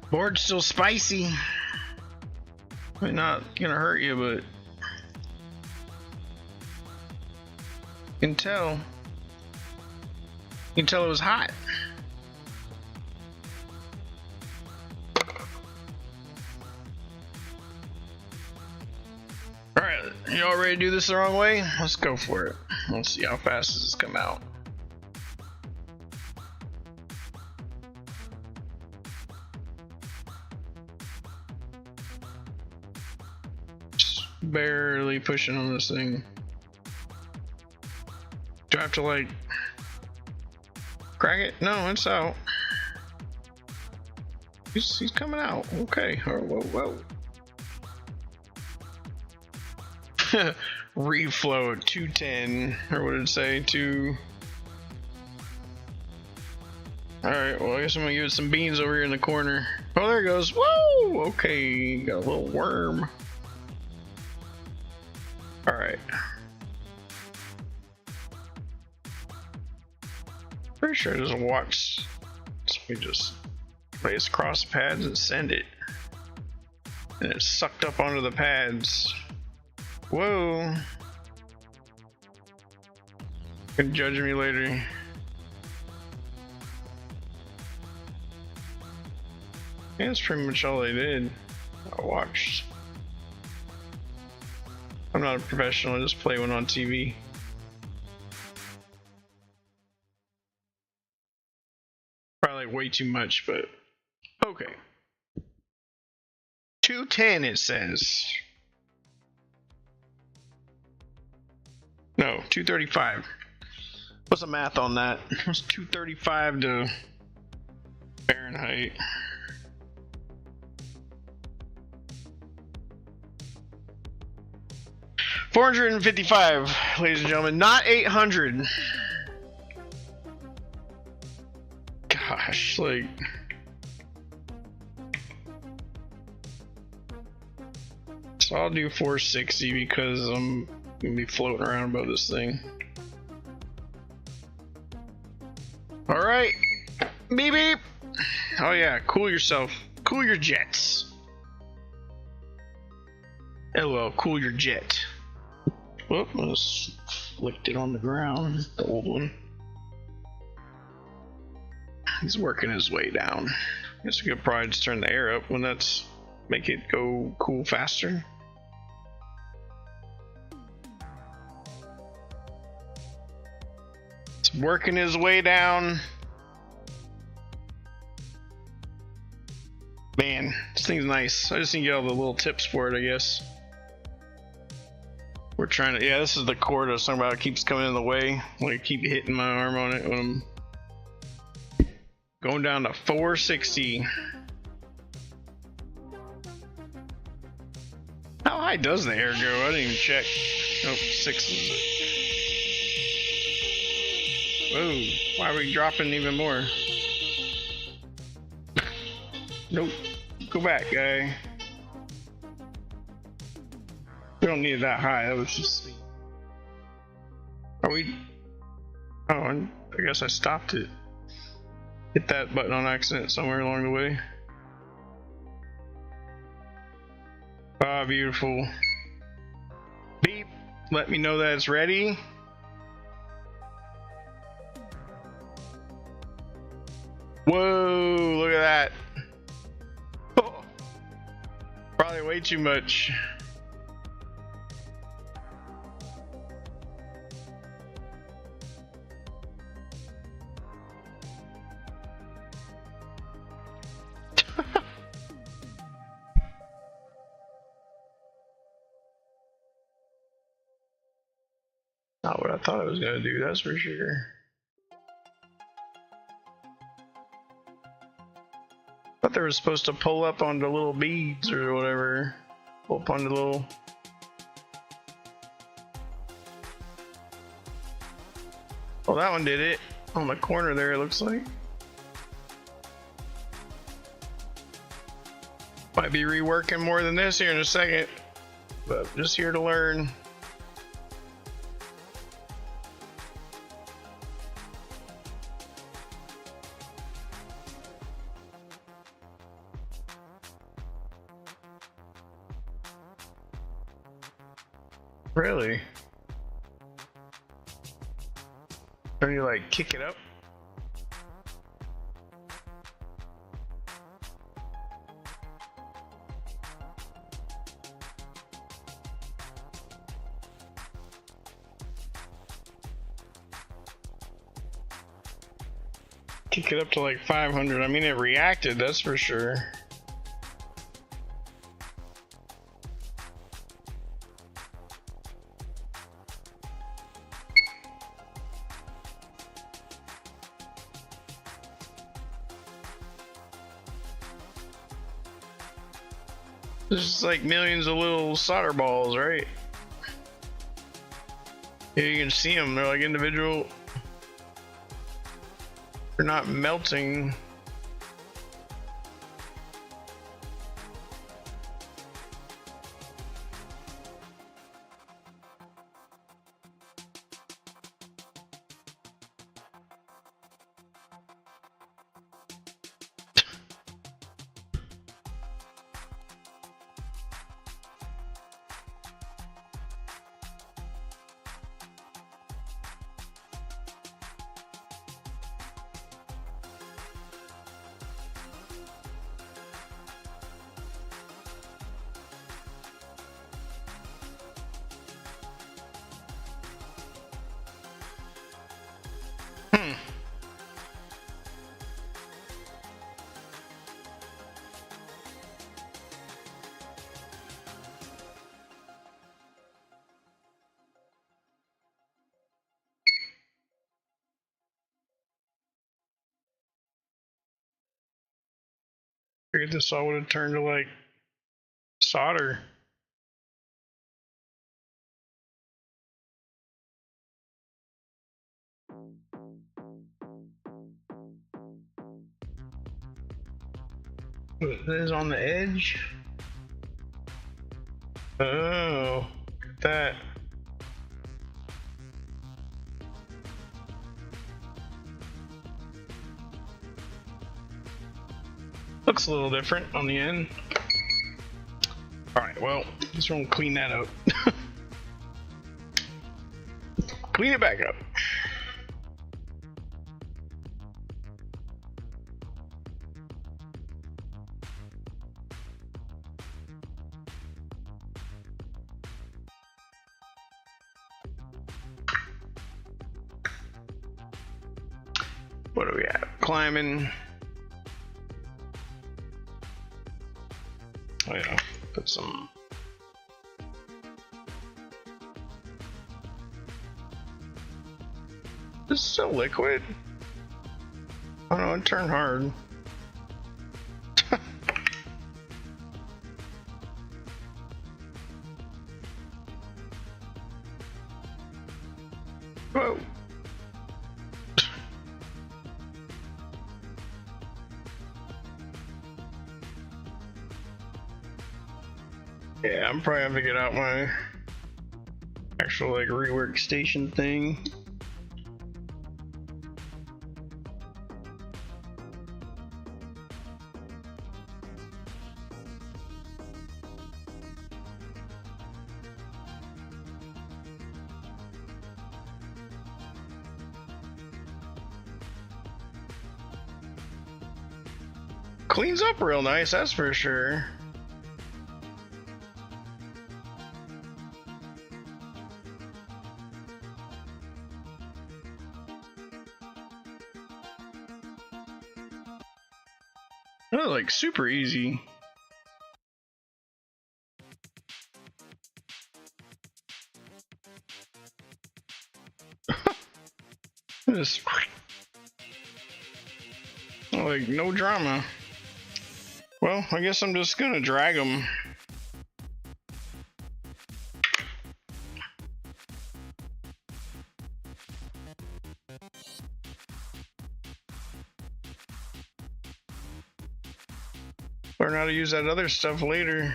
Board's still spicy. I mean, not gonna hurt you, but you can tell. You can tell it was hot. Alright, y'all ready to do this the wrong way? Let's go for it. Let's see how fast does this come out. Just barely pushing on this thing. Do I have to like crack it? No, it's out. He's coming out. Okay. Oh, whoa. Reflow at 210, or what did it say? Alright, well, I guess I'm gonna give it some beans over here in the corner. Oh, there it goes. Whoa! Okay, got a little worm. Alright. Pretty sure it doesn't watch. So we just place across the pads and send it. And it's sucked up onto the pads. Whoa. You can judge me later. Yeah, that's pretty much all they did. I watched. I'm not a professional, I just play one on TV. Probably way too much, but okay. 210 it says. No, 235. What's the math on that? What's 235 to Fahrenheit? $455, ladies and gentlemen, not 800. Gosh, like. So I'll do 460 because I'm gonna be floating around above this thing. Alright. Beep beep. Oh yeah, cool yourself. Cool your jets. LOL, cool your jet. Whoop, I just flicked it on the ground. The old one. He's working his way down. Guess we could probably just turn the air up when that's make it go cool faster. It's working his way down. Man, this thing's nice. I just need to get all the little tips for it, I guess. We're trying to, yeah, this is the cord I was talking about. It keeps coming in the way. I keep hitting my arm on it when I'm going down to 460. How high does the air go? I didn't even check. Oh, 6. Whoa, why are we dropping even more? Nope. Go back, guy. We don't need it that high. That was just. Are we? Oh, I guess I stopped it. Hit that button on accident somewhere along the way. Ah, beautiful. Beep. Let me know that it's ready. Whoa, look at that. Oh, probably way too much. Not what I thought I was gonna do, that's for sure. Thought they were supposed to pull up onto little beads or whatever. Pull up onto little. Well, that one did it. On the corner there, it looks like. Might be reworking more than this here in a second, but just here to learn. Really? Or you like kick it up? Kick it up to like 500. I mean, it reacted, that's for sure. There's just like millions of little solder balls, right? Yeah, you can see them. They're like individual. They're not melting. Figured this all would have turned to like solder. It is on the edge. Oh, look at that. Looks a little different on the end. Alright, well, just want to clean that up. Clean it back up. What do we have? Climbing. Oh yeah, put some. This is so liquid. Oh no, it turned hard. Whoa. Yeah, I'm probably having to get out my actual like rework station thing. Cleans up real nice, that's for sure. That was like super easy. Just like no drama. Well, I guess I'm just gonna drag them. Learn how to use that other stuff later.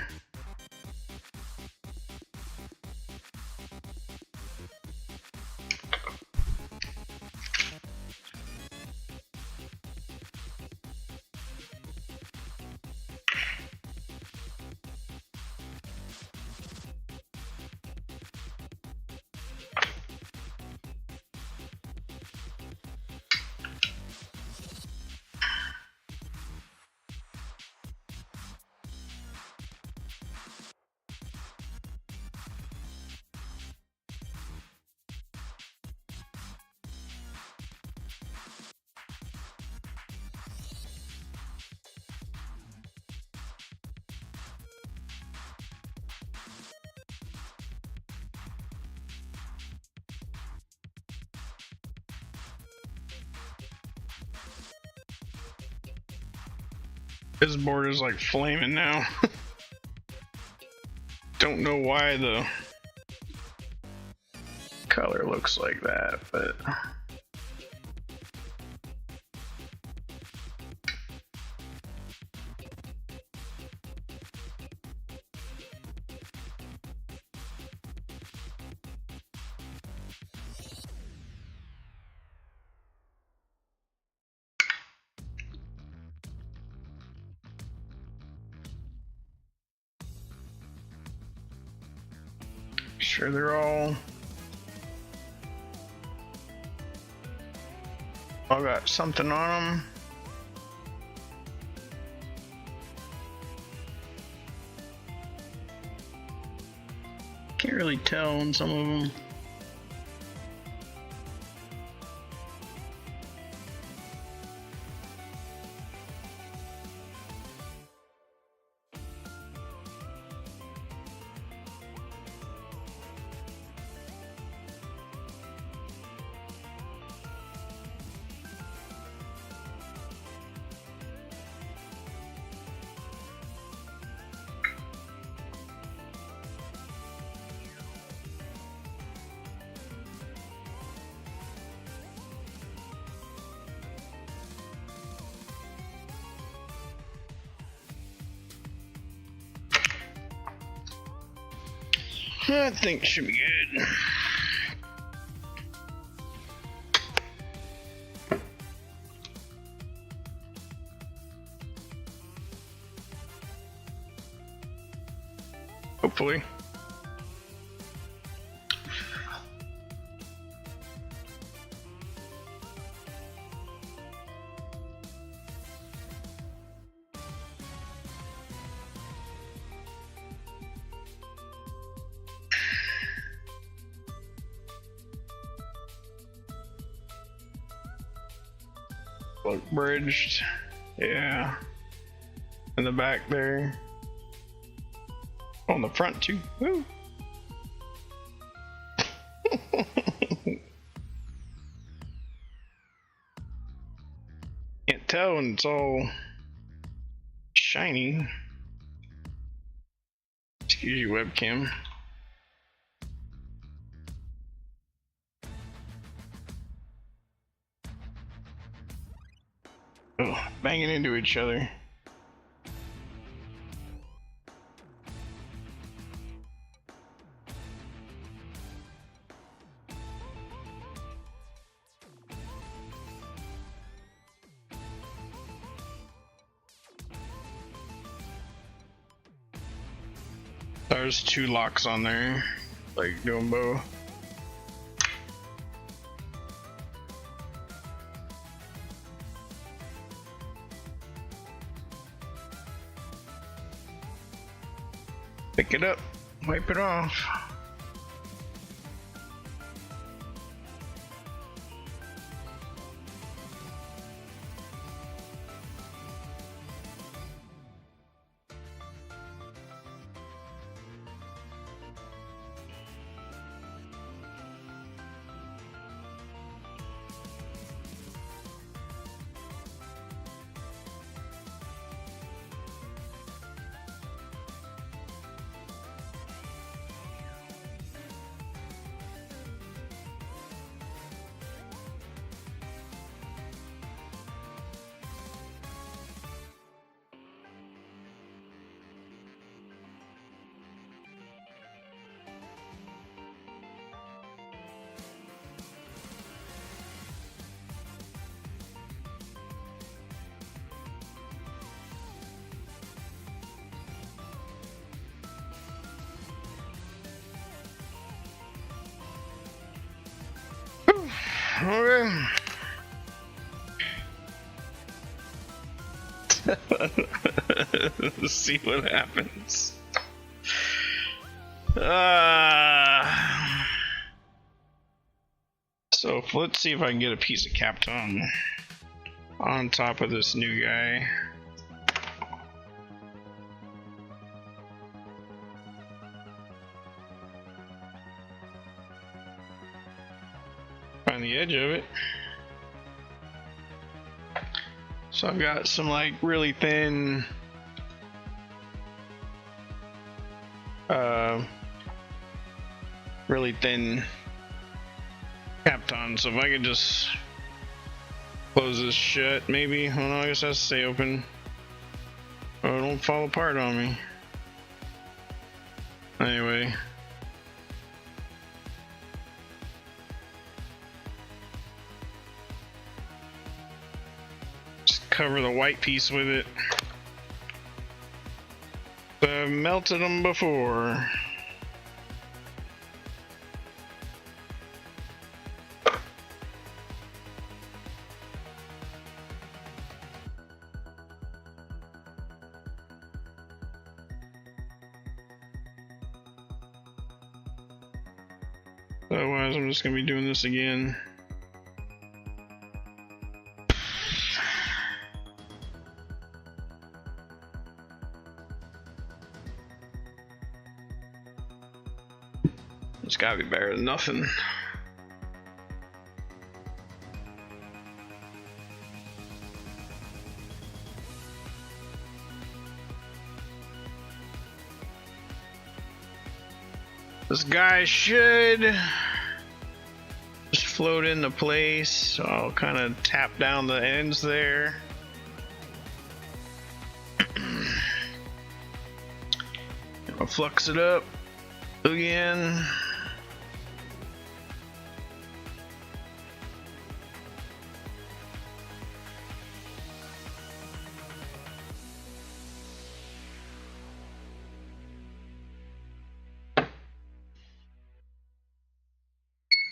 This board is like flaming now. Don't know why the color looks like that, but sure they're all got something on them. Can't really tell on some of them. I think it should be good. Hopefully. Look, bridged. Yeah. In the back there. On the front too. Woo. Can't tell when it's all shiny. Excuse you, webcam. Oh, banging into each other. There's 2 locks on there, like doing both. Pick it up, wipe it off. Okay. Let's see what happens. So let's see if I can get a piece of Capton on top of this new guy. Find the edge of it. So I've got some like really thin Capton. So if I could just close this shut, maybe. Oh no, I guess it has to stay open. Oh, don't fall apart on me. Anyway. Cover the white piece with it. I've melted them before. Otherwise, I'm just gonna be doing this again. It's gotta be better than nothing. This guy should just float into place, so I'll kind of tap down the ends there. I'll flux it up again.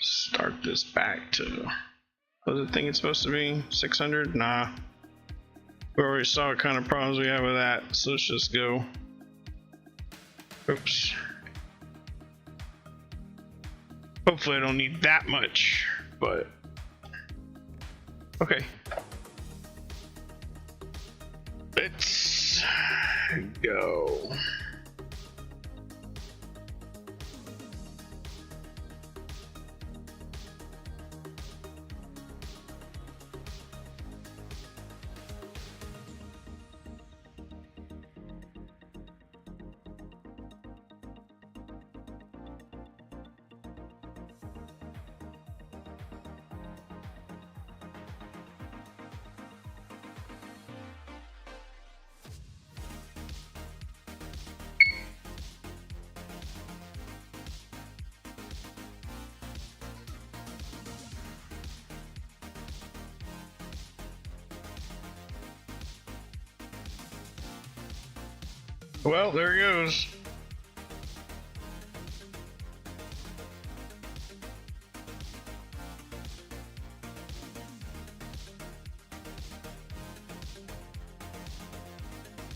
Start this back to, what was the thing it's supposed to be? 600? Nah. We already saw what kind of problems we have with that, so let's just go. Oops. Hopefully I don't need that much, but okay. Let's go. Well, there he goes.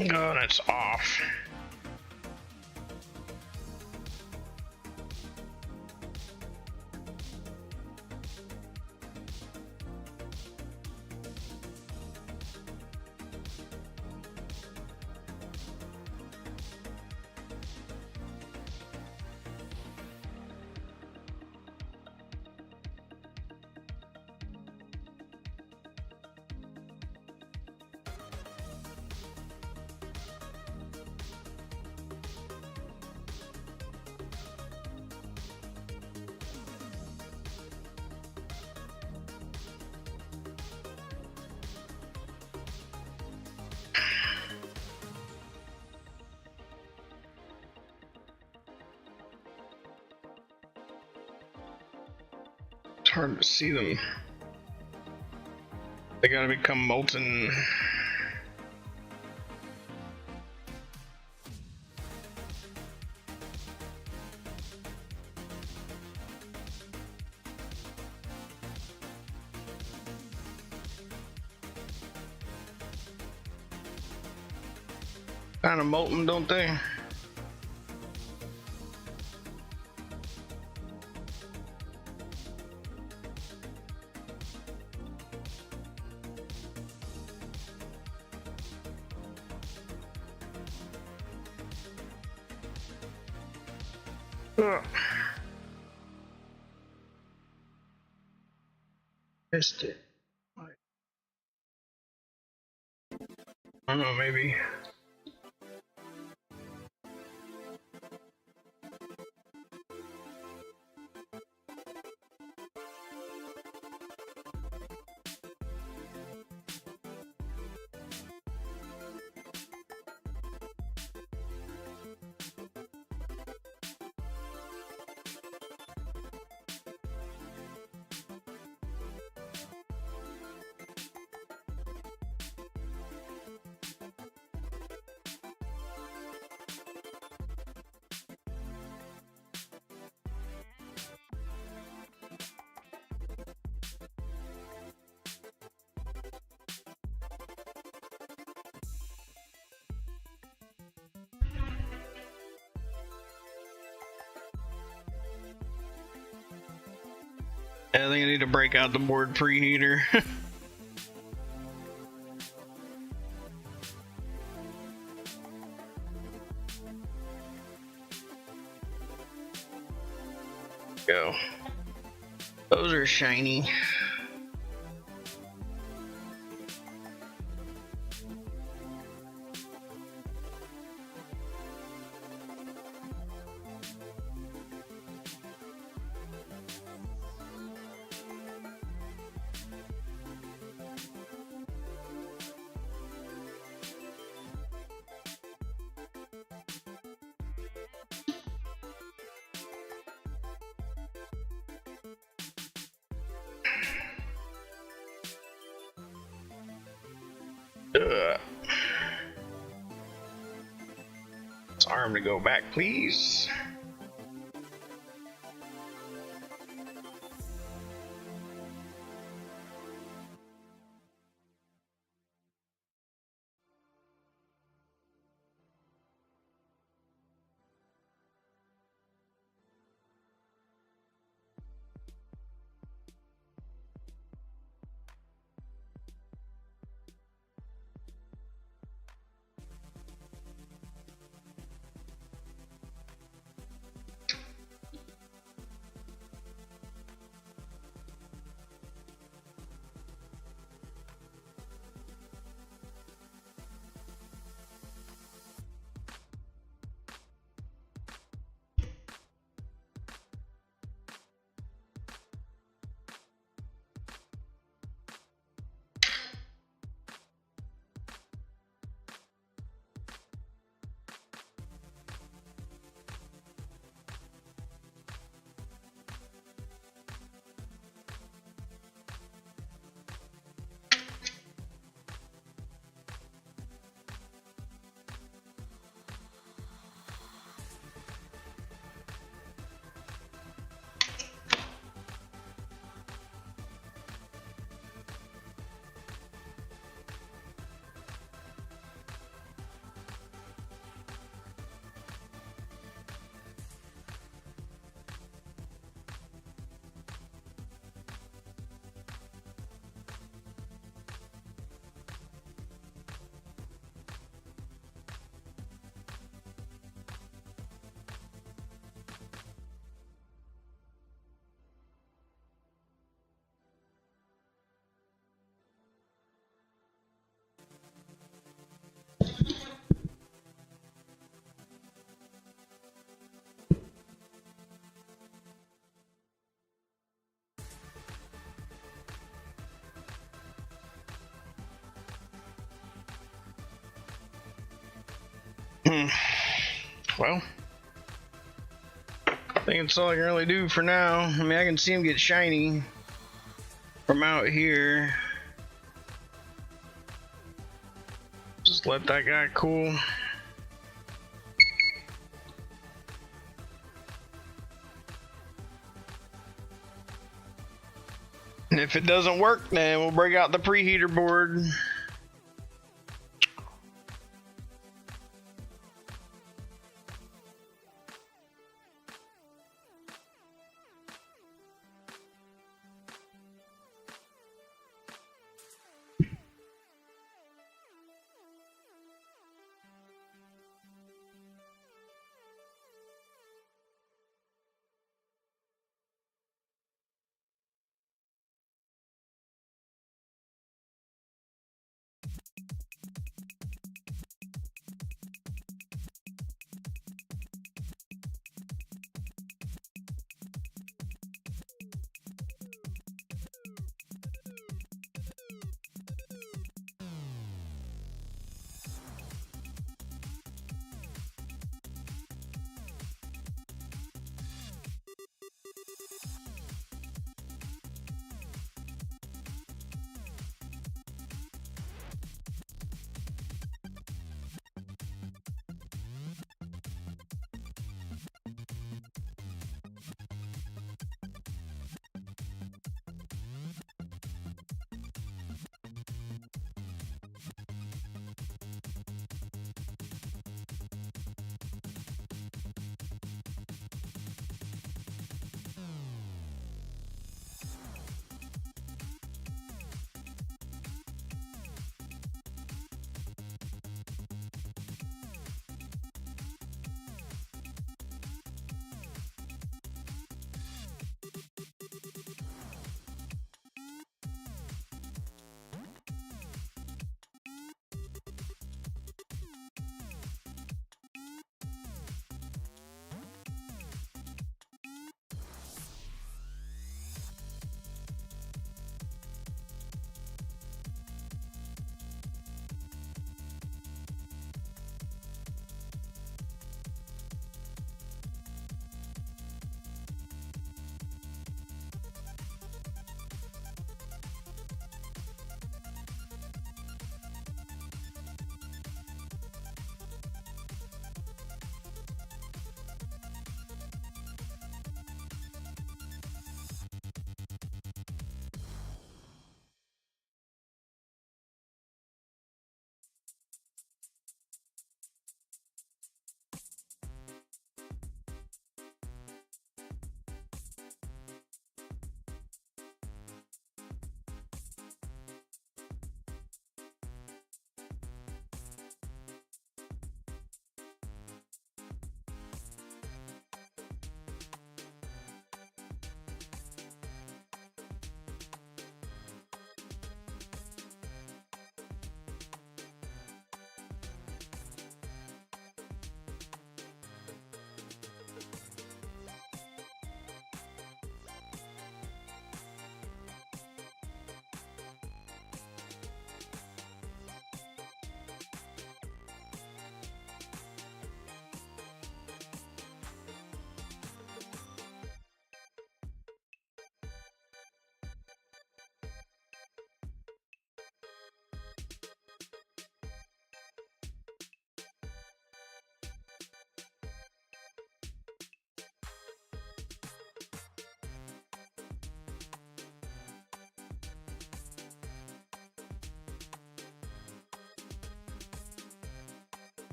Oh, that's off. It's hard to see them. They gotta become molten. Kind of molten, don't they? Ugh. Missed it. I don't know, maybe. I think I need to break out the board preheater. Go. Those are shiny. Ugh. This arm to go back, please. Well, I think that's all I can really do for now. I mean, I can see him get shiny from out here. Just let that guy cool. And if it doesn't work, then we'll break out the preheater board.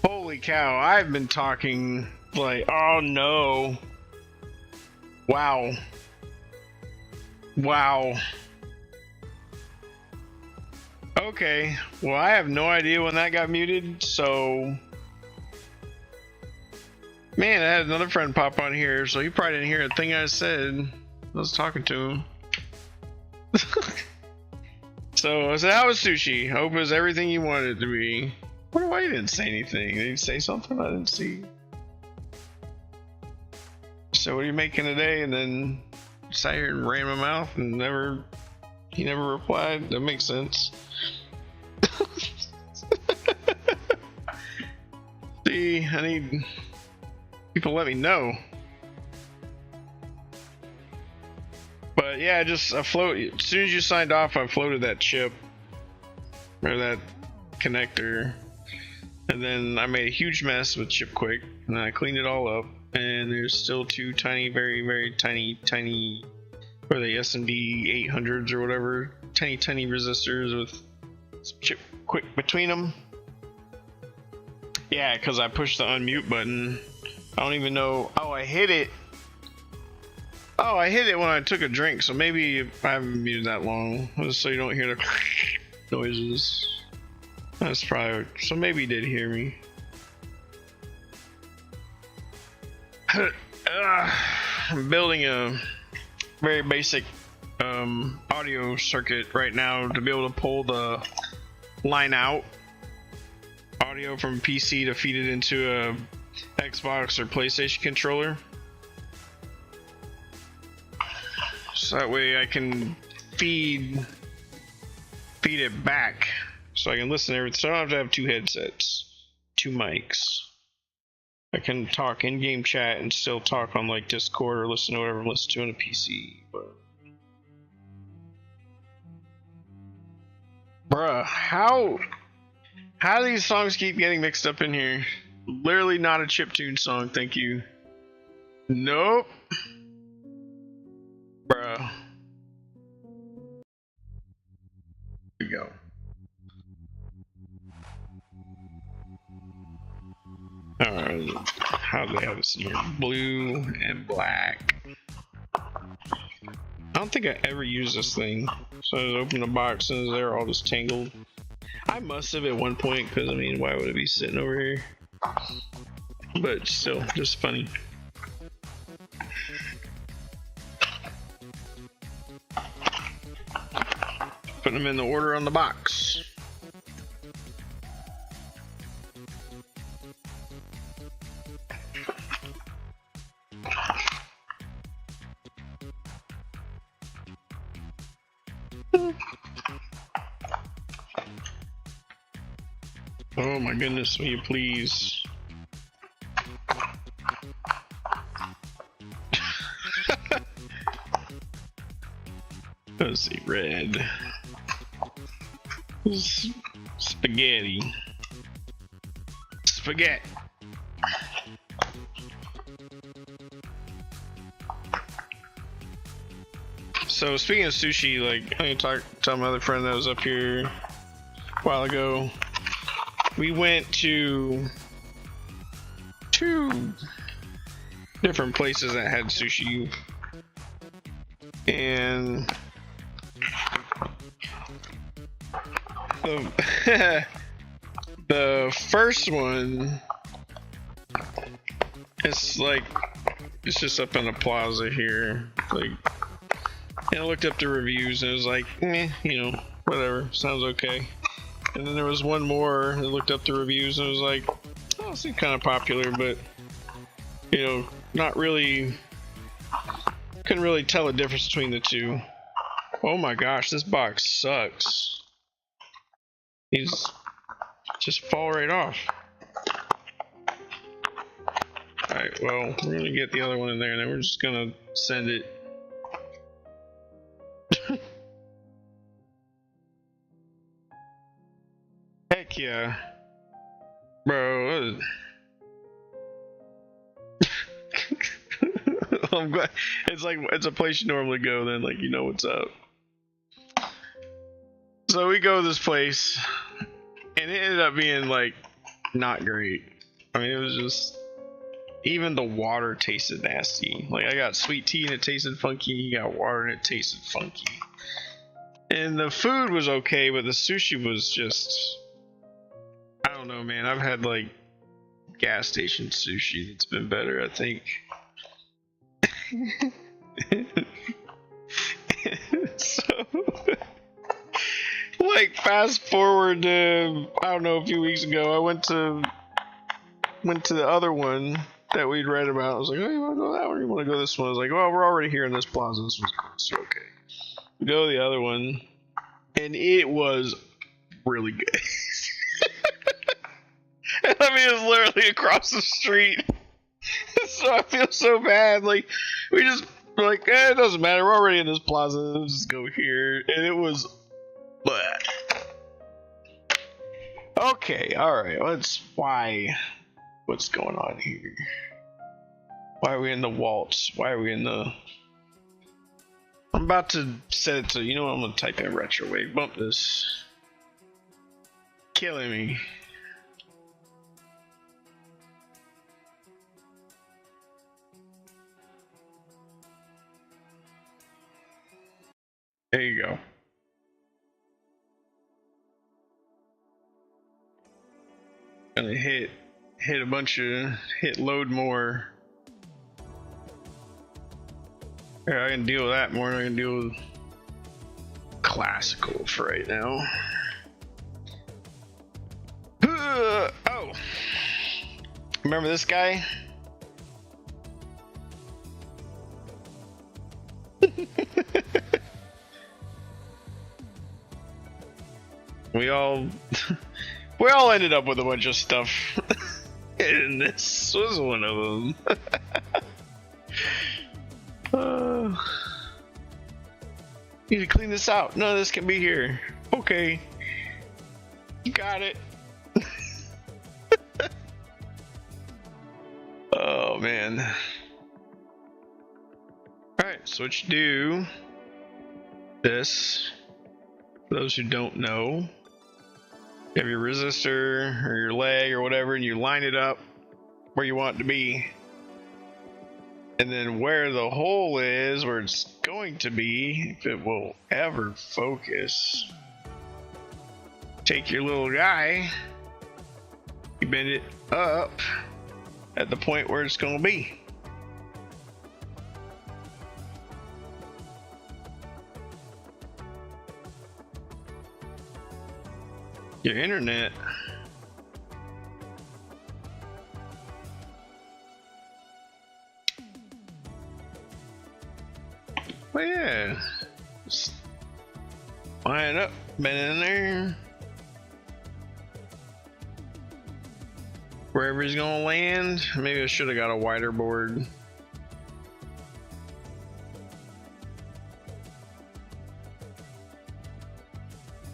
Holy cow, I've been talking like, oh no. Wow. Wow. Okay, well, I have no idea when that got muted, so. Man, I had another friend pop on here, so he probably didn't hear a thing I said. I was talking to him. So I said, how was sushi? Hope it was everything you wanted it to be. I wonder why you didn't say anything. Did you say something I didn't see? So what are you making today? And then sat here and ran my mouth and he never replied. That makes sense. See, I need people to let me know. But yeah, I float. As soon as you signed off, I floated that chip or that connector, and then I made a huge mess with chip quick, and then I cleaned it all up. And there's still two tiny, very, very tiny, what are they, SMD 800s or whatever, tiny resistors with some chip quick between them. Yeah, because I pushed the unmute button. I don't even know. Oh, I hit it. Oh, I hit it when I took a drink, so maybe I haven't muted that long, just so you don't hear the noises. That's probably, so maybe you did hear me. I'm building a very basic audio circuit right now to be able to pull the line out audio from PC to feed it into a Xbox or PlayStation controller. So that way I can feed it back, so I can listen to everything. So I don't have to have two headsets, two mics. I can talk in-game chat and still talk on like Discord or listen to whatever I'm listening to on a PC. But bruh, how do these songs keep getting mixed up in here? Literally not a chiptune song, thank you. Nope. Bruh. Here we go. Alright, how do they have this in here? Blue and black. I don't think I ever used this thing. So I just opened the box and they're all just tangled. I must have at one point, because I mean, why would it be sitting over here? But still, just funny. Putting them in the order on the box. Oh my goodness, will you please? Let's see, red. spaghetti. Spaghetti. So speaking of sushi, like I tell my other friend that was up here a while ago. We went to 2 different places that had sushi, and the first one, it's just up in the plaza here, like, and I looked up the reviews and it was like, you know, whatever, sounds okay. And then there was one more, I looked up the reviews and it was like, oh, it seemed kind of popular, but you know, not really, couldn't really tell the difference between the two. Oh my gosh, this box sucks. He's just fall right off. Alright, well, we're gonna get the other one in there and then we're just gonna send it. Heck yeah. Bro. I'm glad it's like it's a place you normally go, then like you know what's up. So we go to this place and it ended up being like not great. I mean, it was just, even the water tasted nasty. Like I got sweet tea and it tasted funky, you got water and it tasted funky. And the food was okay, but the sushi was just, I don't know, man. I've had like gas station sushi that's been better, I think. So like fast forward to, I don't know, a few weeks ago, I went to the other one that we'd read about. I was like, oh, you want to go that one or you want to go this one? I was like, well, we're already here in this plaza, this one's cool, so okay. We go to the other one and it was really good. And I mean, it was literally across the street. So I feel so bad. Like, we just were like, it doesn't matter. We're already in this plaza. Let's just go here. And it was bad. Okay, alright. What's going on here? Why are we in the waltz? Why are we in the... I'm about to set it to, you know what, I'm going to type in retro wave. Bump this. Killing me. There you go. Gonna hit a bunch of, hit load more. Yeah, I can deal with that more than I can deal with classical for right now. Oh, remember this guy? We all ended up with a bunch of stuff, and this was one of them. Need to clean this out. None of this can be here. Okay, got it. Oh man. All right, so what you do? This, for those who don't know. You have your resistor or your leg or whatever, and you line it up where you want it to be. And then where the hole is, where it's going to be, if it will ever focus, take your little guy, you bend it up at the point where it's going to be. Your internet. Well, yeah. Just line it up, bend it in there. Wherever he's gonna land. Maybe I should have got a wider board.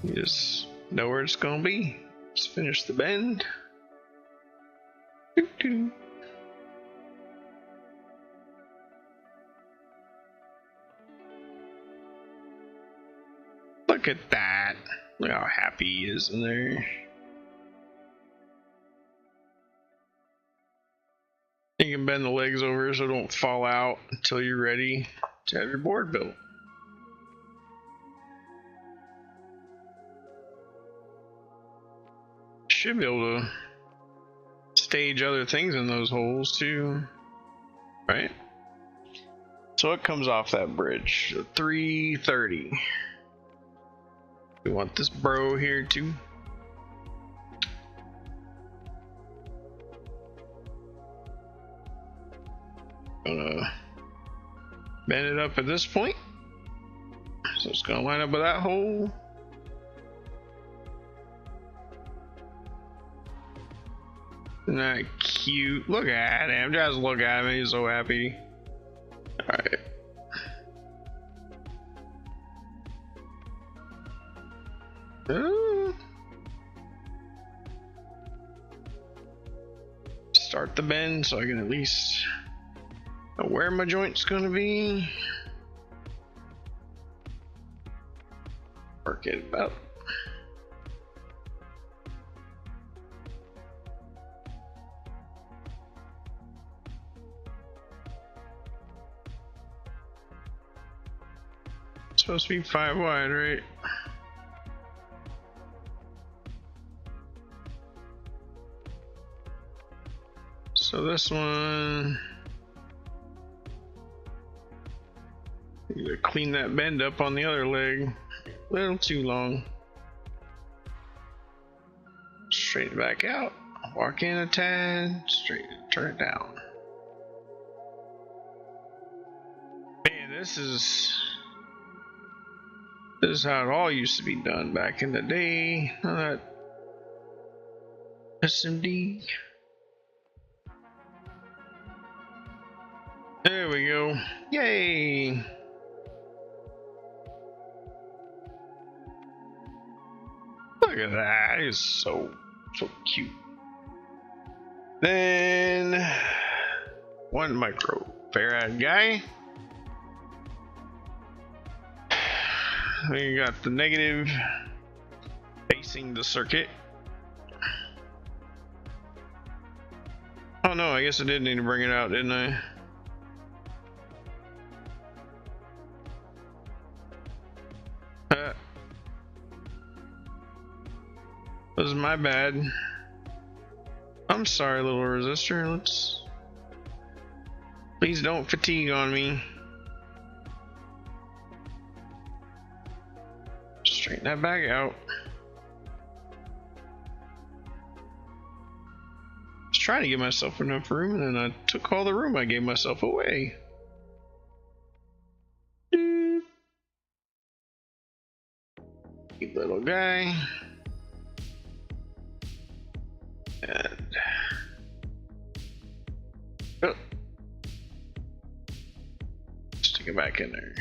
You just know where it's gonna be. finish the bend. Doo-doo. Look at that. Look how happy he is in there. You can bend the legs over so don't fall out until you're ready to have your board built. Should be able to stage other things in those holes too, right? So it comes off that bridge, 330. We want this bro here too. Gonna bend it up at this point, so it's gonna line up with that hole. Isn't that cute? Look at him, just look at him, he's so happy. Alright. Start the bend so I can at least know where my joint's gonna be. Work it up. Supposed to be 5 wide, right? So this one, need to clean that bend up on the other leg. A little too long. Straighten it back out. Walk in a tad. Straighten it. Turn it down. Man, this is how it all used to be done back in the day. That SMD. There we go. Yay! Look at that. He's so cute. Then 1 microfarad guy. We got the negative facing the circuit. Oh no, I guess I did need to bring it out, didn't I? That was my bad. I'm sorry, little resistor. Please don't fatigue on me. Straighten that back out. I was trying to give myself enough room, and then I took all the room I gave myself away. Cute little guy. And oh, stick it back in there.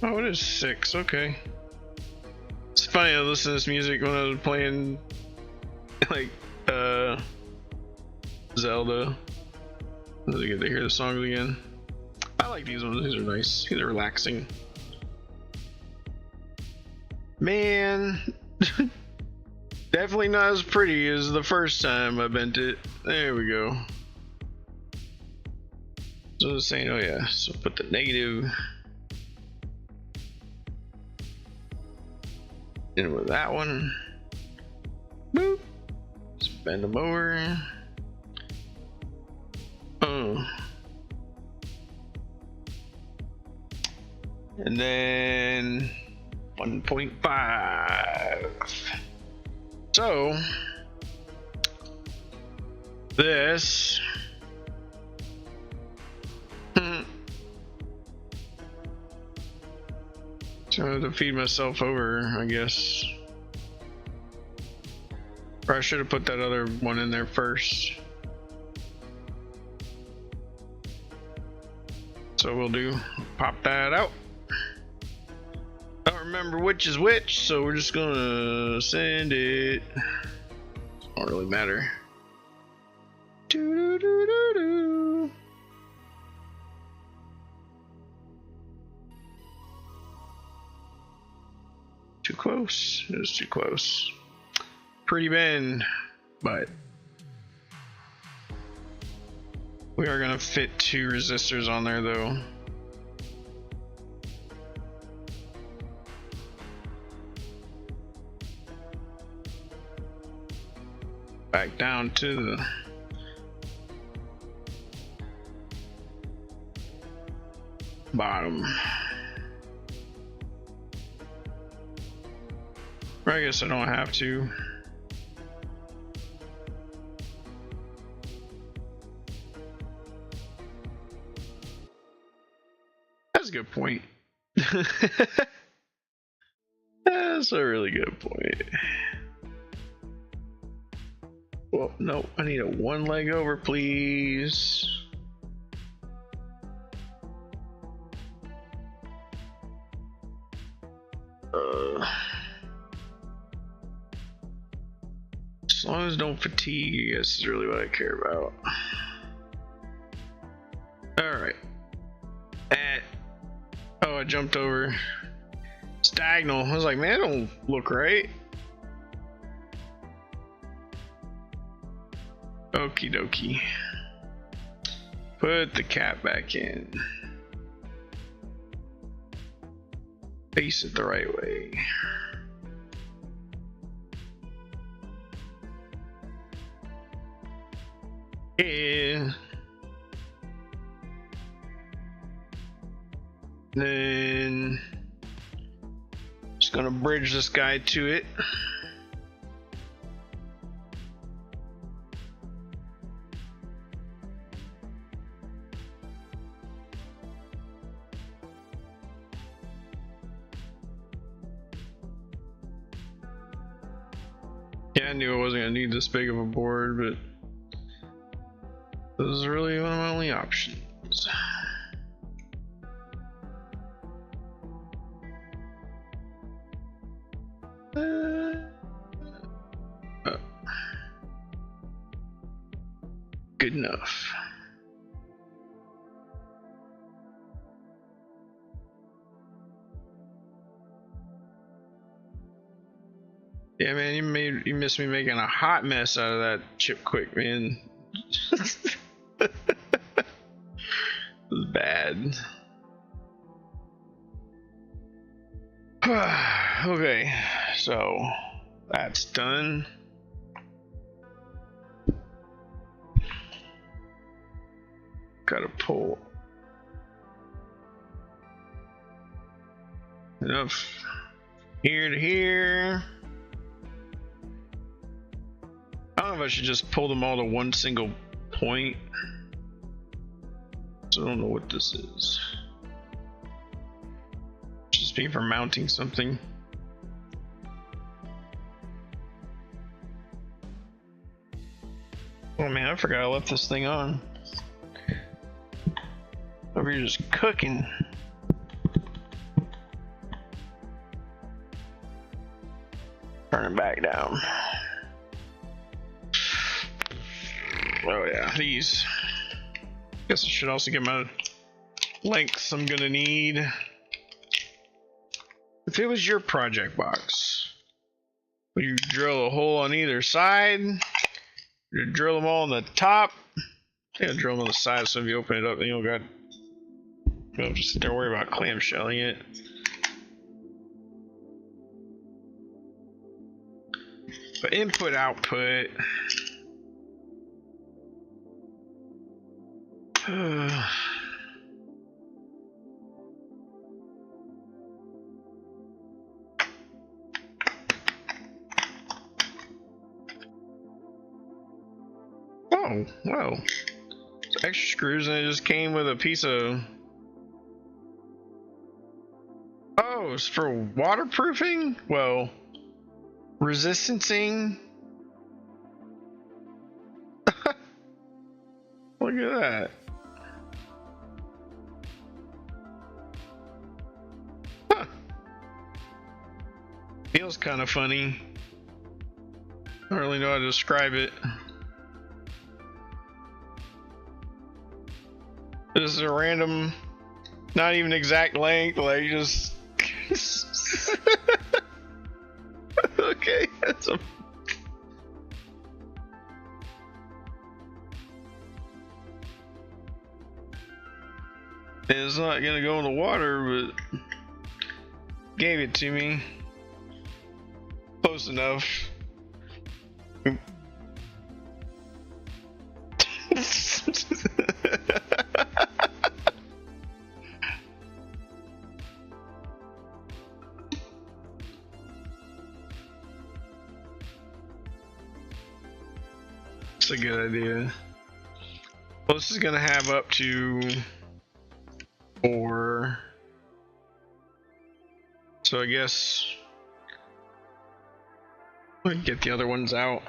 Oh, it is 6. Okay. It's funny to listen to this music when I was playing like Zelda. It's good to hear the songs again. I like these ones. These are nice. These are relaxing. Man, definitely not as pretty as the first time I bent it. There we go. So I was saying, oh yeah, so put the negative in with that one. Boop. Just bend them over. Oh. And then 1.5. So this trying to feed myself over, I guess. Or I should have put that other one in there first. So we'll do pop that out. I don't remember which is which, so we're just gonna send it. Don't really matter. Doo-doo-doo-doo-doo. Too close. It was too close. Pretty bend, but we are gonna fit 2 resistors on there though. Back down to the bottom. I guess I don't have to. That's a good point. That's a really good point. Well, no, I need a 1 leg over, please. As long as don't fatigue, I guess is really what I care about. Alright. Oh, I jumped over. It's diagonal. I was like, man, that don't look right. Okie dokie. Put the cap back in. Face it the right way. Yeah. Then just gonna bridge this guy to it. Yeah, I knew I wasn't gonna need this big of a board, but this is really one of my only options. Good enough. Yeah, man, you missed me making a hot mess out of that chip quick, man. It was bad. Okay, so that's done. Gotta pull enough here to here. I don't know if I should just pull them all to one single point. So I don't know what this is. Just be for mounting something. Oh man, I forgot I left this thing on. Over here just cooking. Turn it back down. Oh yeah, these. Guess I should also get my lengths I'm gonna need. If it was your project box, would you drill a hole on either side? Or drill them all on the top? I think I'll drill them on the side so if you open it up, then you'll got. You'll just don't worry about clamshelling it. But input output. Oh, well. It's extra screws and it just came with a piece of. Oh, it's for waterproofing? Well, resistancing. Look at that. Feels kind of funny. I don't really know how to describe it. This is a random, not even exact length, like just. Okay, that's a. It's not gonna go in the water, but gave it to me. Close enough. It's a good idea. Well, this is gonna have up to 4. So I guess we'll get the other ones out.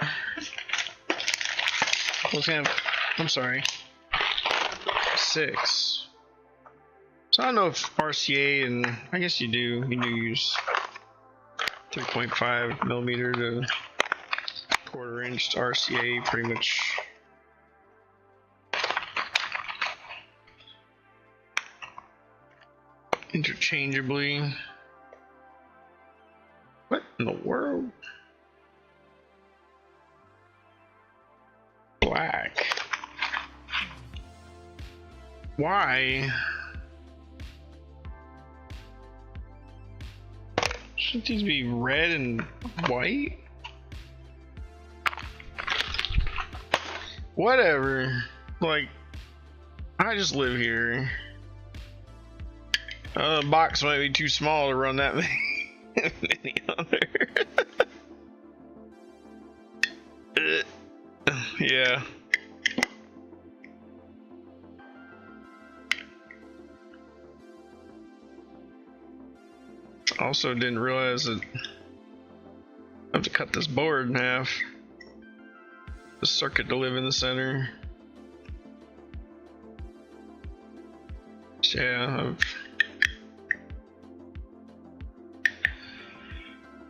Let's have, I'm sorry, 6. So I don't know if RCA, and I guess you do use 3.5 millimeter to 1/4 inch to RCA pretty much. Interchangeably. What in the world? Black. Why? Shouldn't these be red and white? Whatever. Like, I just live here. The box might be too small to run that many on there. Yeah. Also didn't realize that I have to cut this board in half. The circuit to live in the center. So yeah,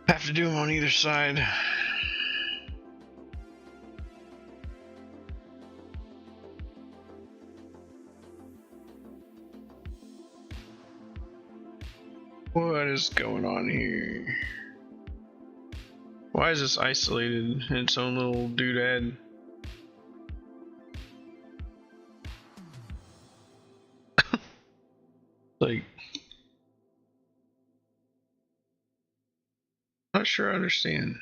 have to do them on either side. What is going on here? Why is this isolated in its own little doodad? Like, not sure I understand.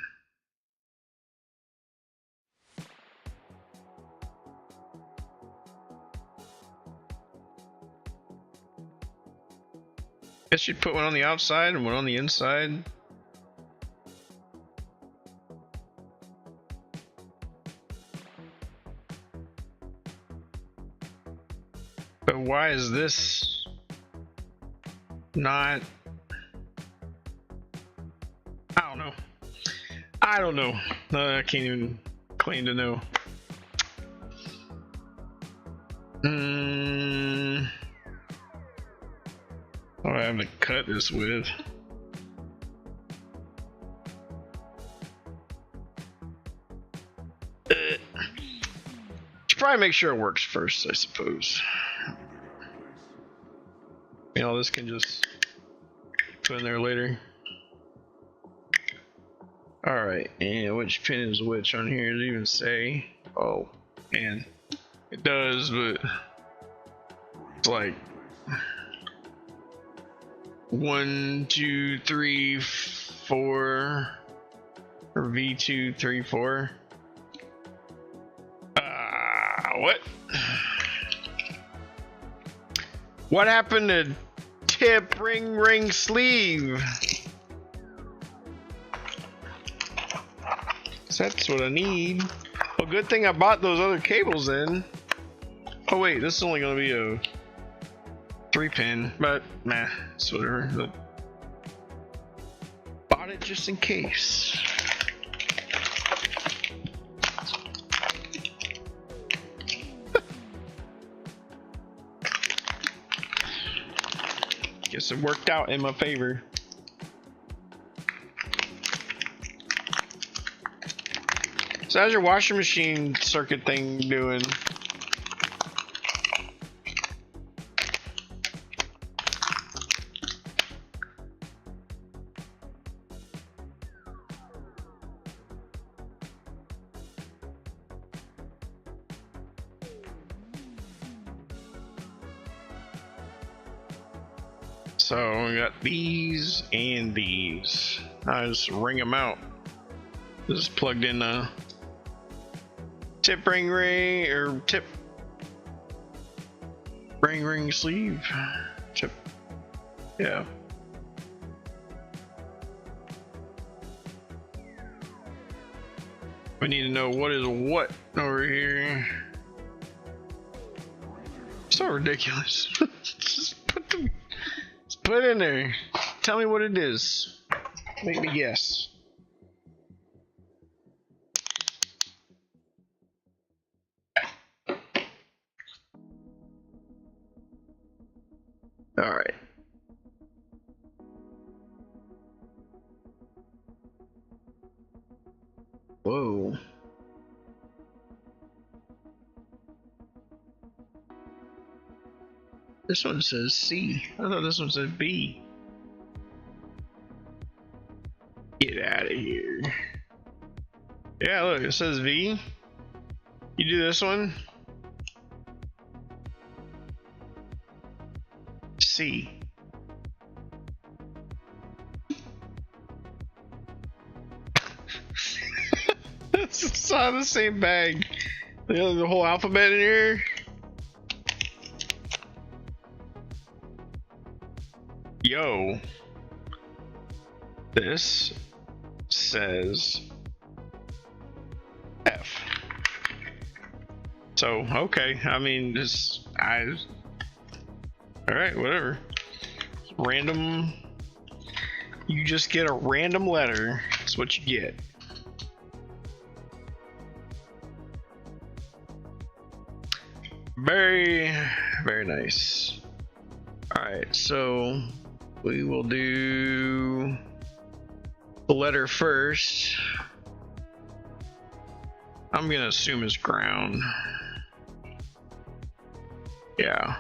Guess you'd put one on the outside and one on the inside. But why is this not? I don't know. I can't even claim to know. What do I have to cut this with? Should probably make sure it works first, I suppose. You know, this can just put in there later. Alright, and which pin is which on here? Does it even say? Oh, man. It does, but it's like 1, 2, 3, 4, or V2, 3, 4. What? What happened to tip, ring, sleeve? That's what I need. Well, good thing I bought those other cables in. Oh wait, this is only gonna be a 3-pin, but nah, it's whatever. But bought it just in case. Guess it worked out in my favor. So how's your washing machine circuit thing doing? So we got these and these. I just ring them out. Just plugged in a tip ring or tip ring sleeve. Tip. Yeah. We need to know what is what over here. So ridiculous. Just put it in there. Tell me what it is. Make me guess. All right. Whoa. This one says C. I thought this one said B. Get out of here. Yeah, look, it says V. You do this one. C. It's all the same bag. The whole alphabet in here. Yo. This says F. So, okay. I mean, alright, whatever. Random. You just get a random letter. That's what you get. Very, very nice. Alright, so we will do the letter first. I'm gonna assume it's ground. Yeah.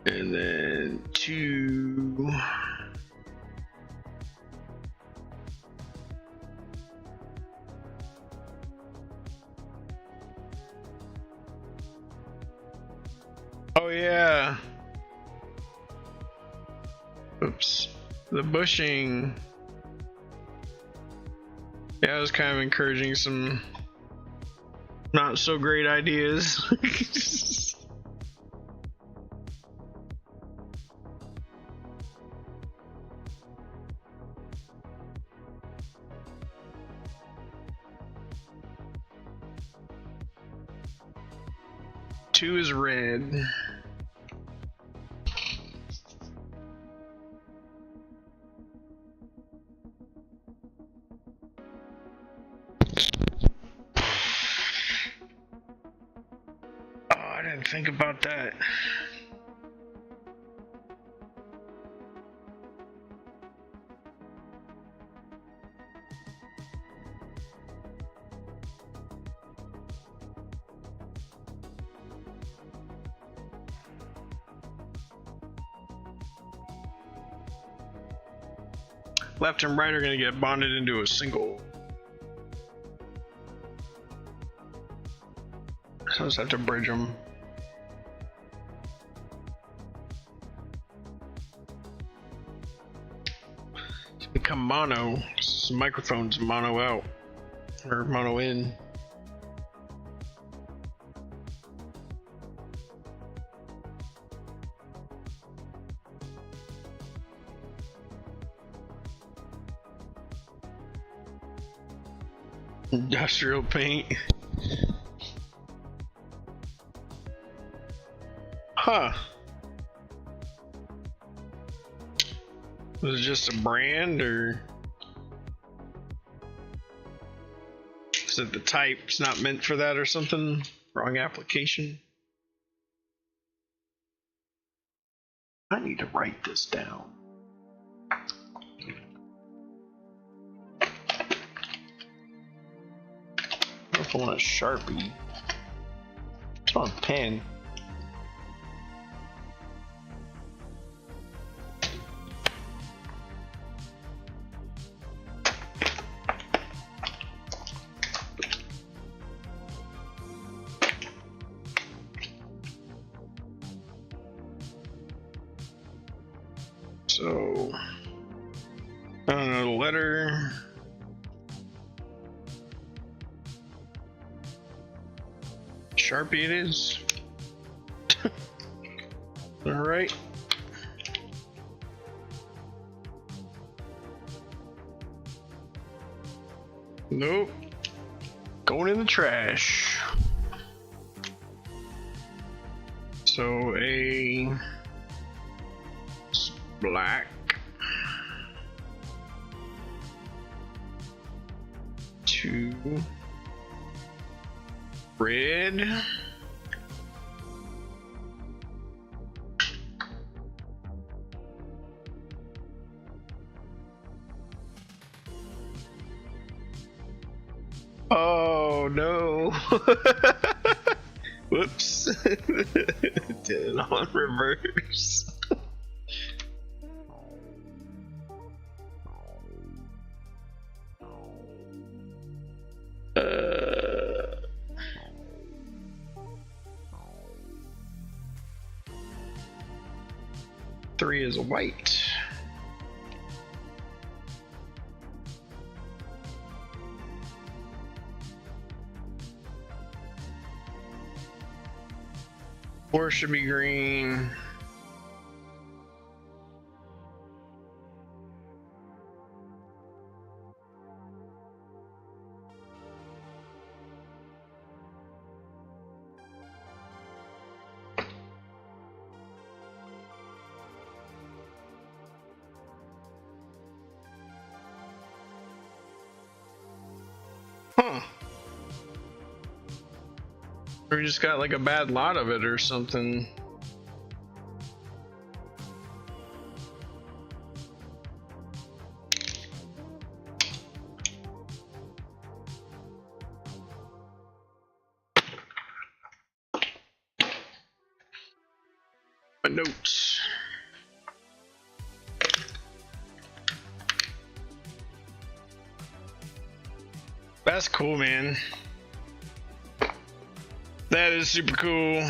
And then 2. Oh yeah. Oops. The bushing. Yeah, I was kind of encouraging some not so great ideas. Two is red. Oh, I didn't think about that. Left and right are going to get bonded into a single. So I just have to bridge them. To become mono, this microphone's mono out, or mono in. Industrial paint. Huh. Was it just a brand, or is it the type? It's not meant for that or something? Wrong application? I need to write this down. if I want a Sharpie. It's on a pen. So, I don't know, the letter. Sharpie it is. All right. Nope. Going in the trash. So a black, 2 red, oh no. Whoops. Did it on reverse. Three is white. Four should be green. Huh. Or just got like a bad lot of it or something. My notes. That's cool, man. That is super cool.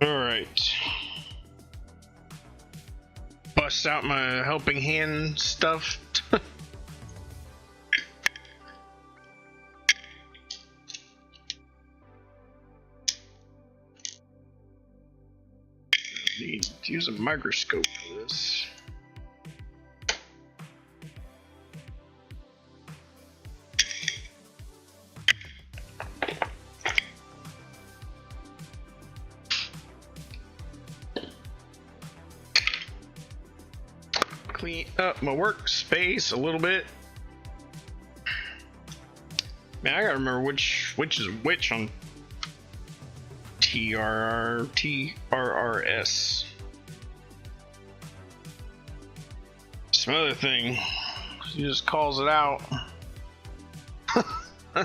Alright. Bust out my helping hand stuff. Need to use a microscope for this. Clean up my workspace a little bit. Man, I gotta remember which is which on TRRS. Some other thing. He just calls it out. I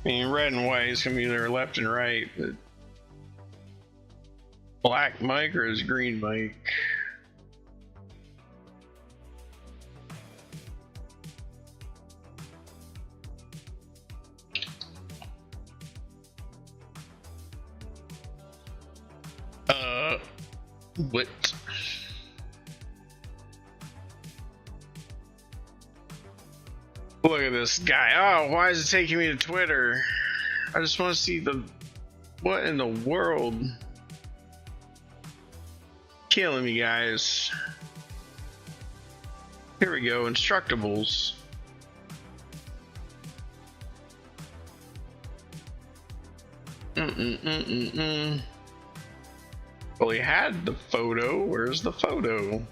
mean, red and white is gonna be either left and right, but black mic or is green mic? What? Look at this guy. Oh, why is it taking me to Twitter? I just want to see the... What in the world? killing me, guys. Here we go, instructables. Well, he had the photo. Where's the photo?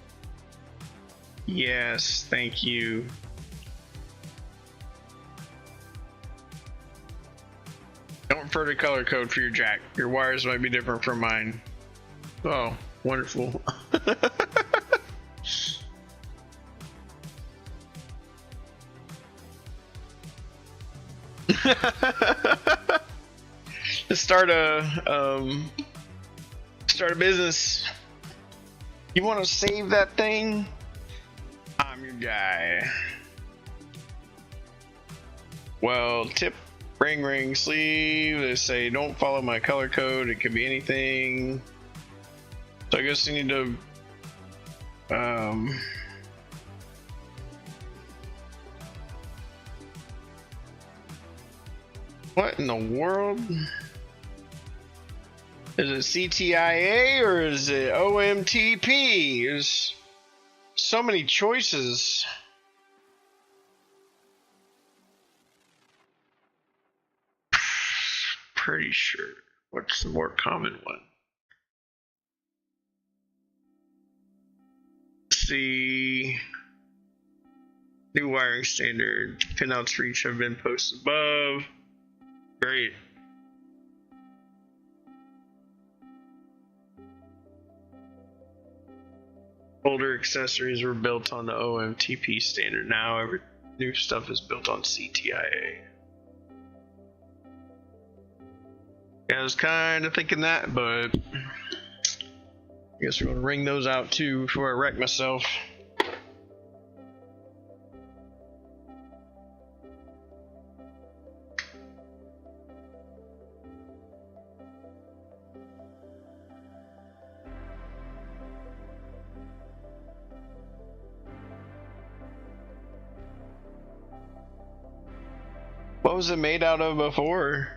Yes, thank you. Don't refer to color code for your jack. Your wires might be different from mine. Oh, wonderful. Let's start a business. You want to save that thing? I'm your guy. Well, tip, ring, sleeve. They say don't follow my color code. It could be anything. So I guess you need to what in the world? Is it CTIA or is it OMTP? There's so many choices. Pretty sure. What's the more common one? See, new wiring standard. Pinouts for each have been posted above. Great. Older accessories were built on the OMTP standard. Now every new stuff is built on CTIA. Yeah, I was kind of thinking that, but I guess we're gonna ring those out too before I wreck myself. What was it made out of before?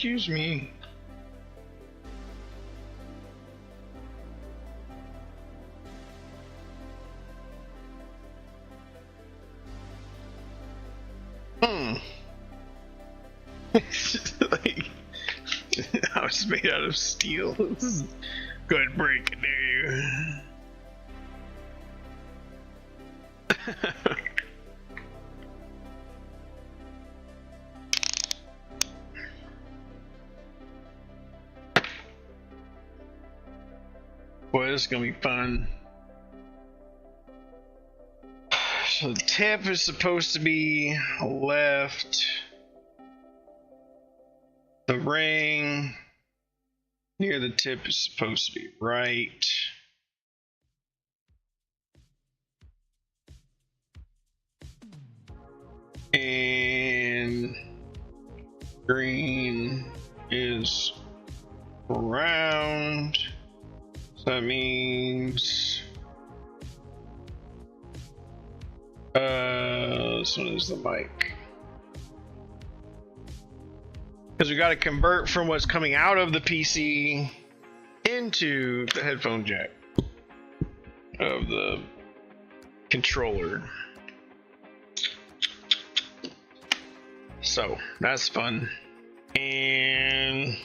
Excuse me. Like, I was made out of steel. Good break, dare you? Boy, this is gonna be fun. So the tip is supposed to be left. The ring near the tip is supposed to be right. And green is round. So That means this one is the mic. Because we got to convert from what's coming out of the PC into the headphone jack of the controller. So that's fun. And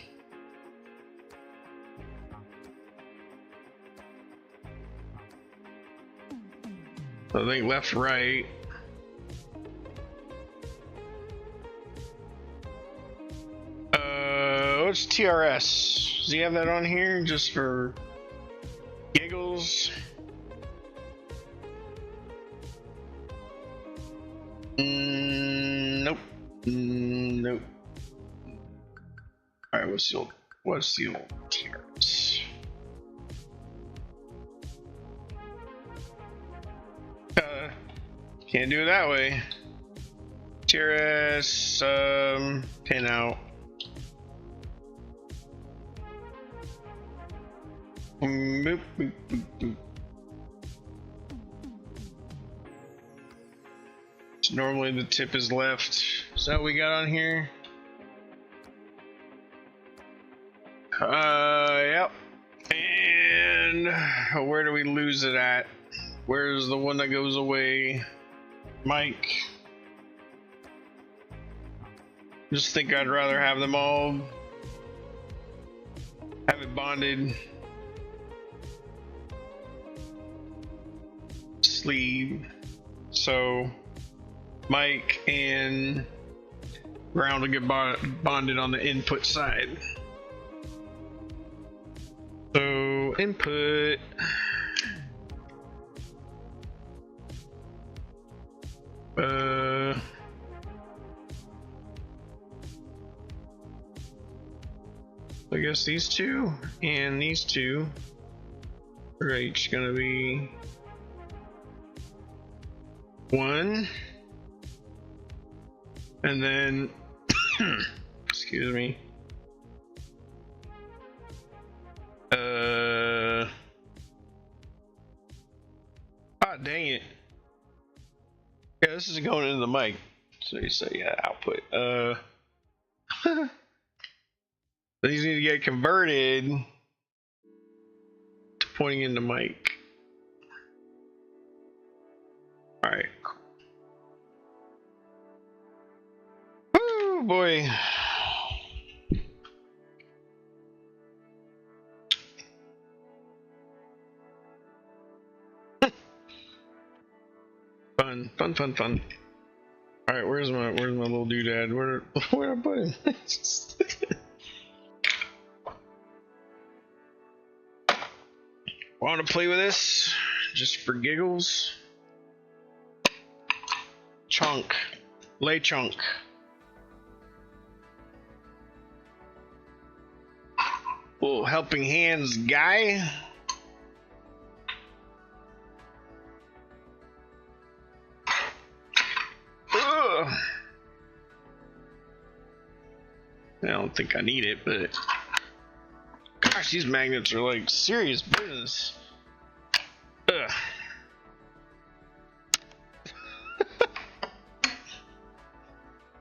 I think left, right. What's TRS? Does he have that on here just for giggles? Nope. Nope. All right, what's the old TRS? Can't do it that way. TRS pin out. Boop, boop, boop, boop. So normally the tip is left. Is that what we got on here? Yep. And where do we lose it at? Where's the one that goes away? Mike. Just think I'd rather have them all have it bonded. Sleeve. So Mike and ground will get bonded on the input side. So input. I guess these two and these two are each gonna be 1, and then excuse me. Dang it. Yeah, this is going into the mic. So you say, yeah, output. These need to get converted to pointing in the mic. Alright. Woo, boy. Fun. Alright, where's my little doodad? Where I put him? Want to play with this? Just for giggles? Chunk. Lay chunk. Little helping hands guy. I don't think I need it, but gosh, these magnets are like serious business. Ugh.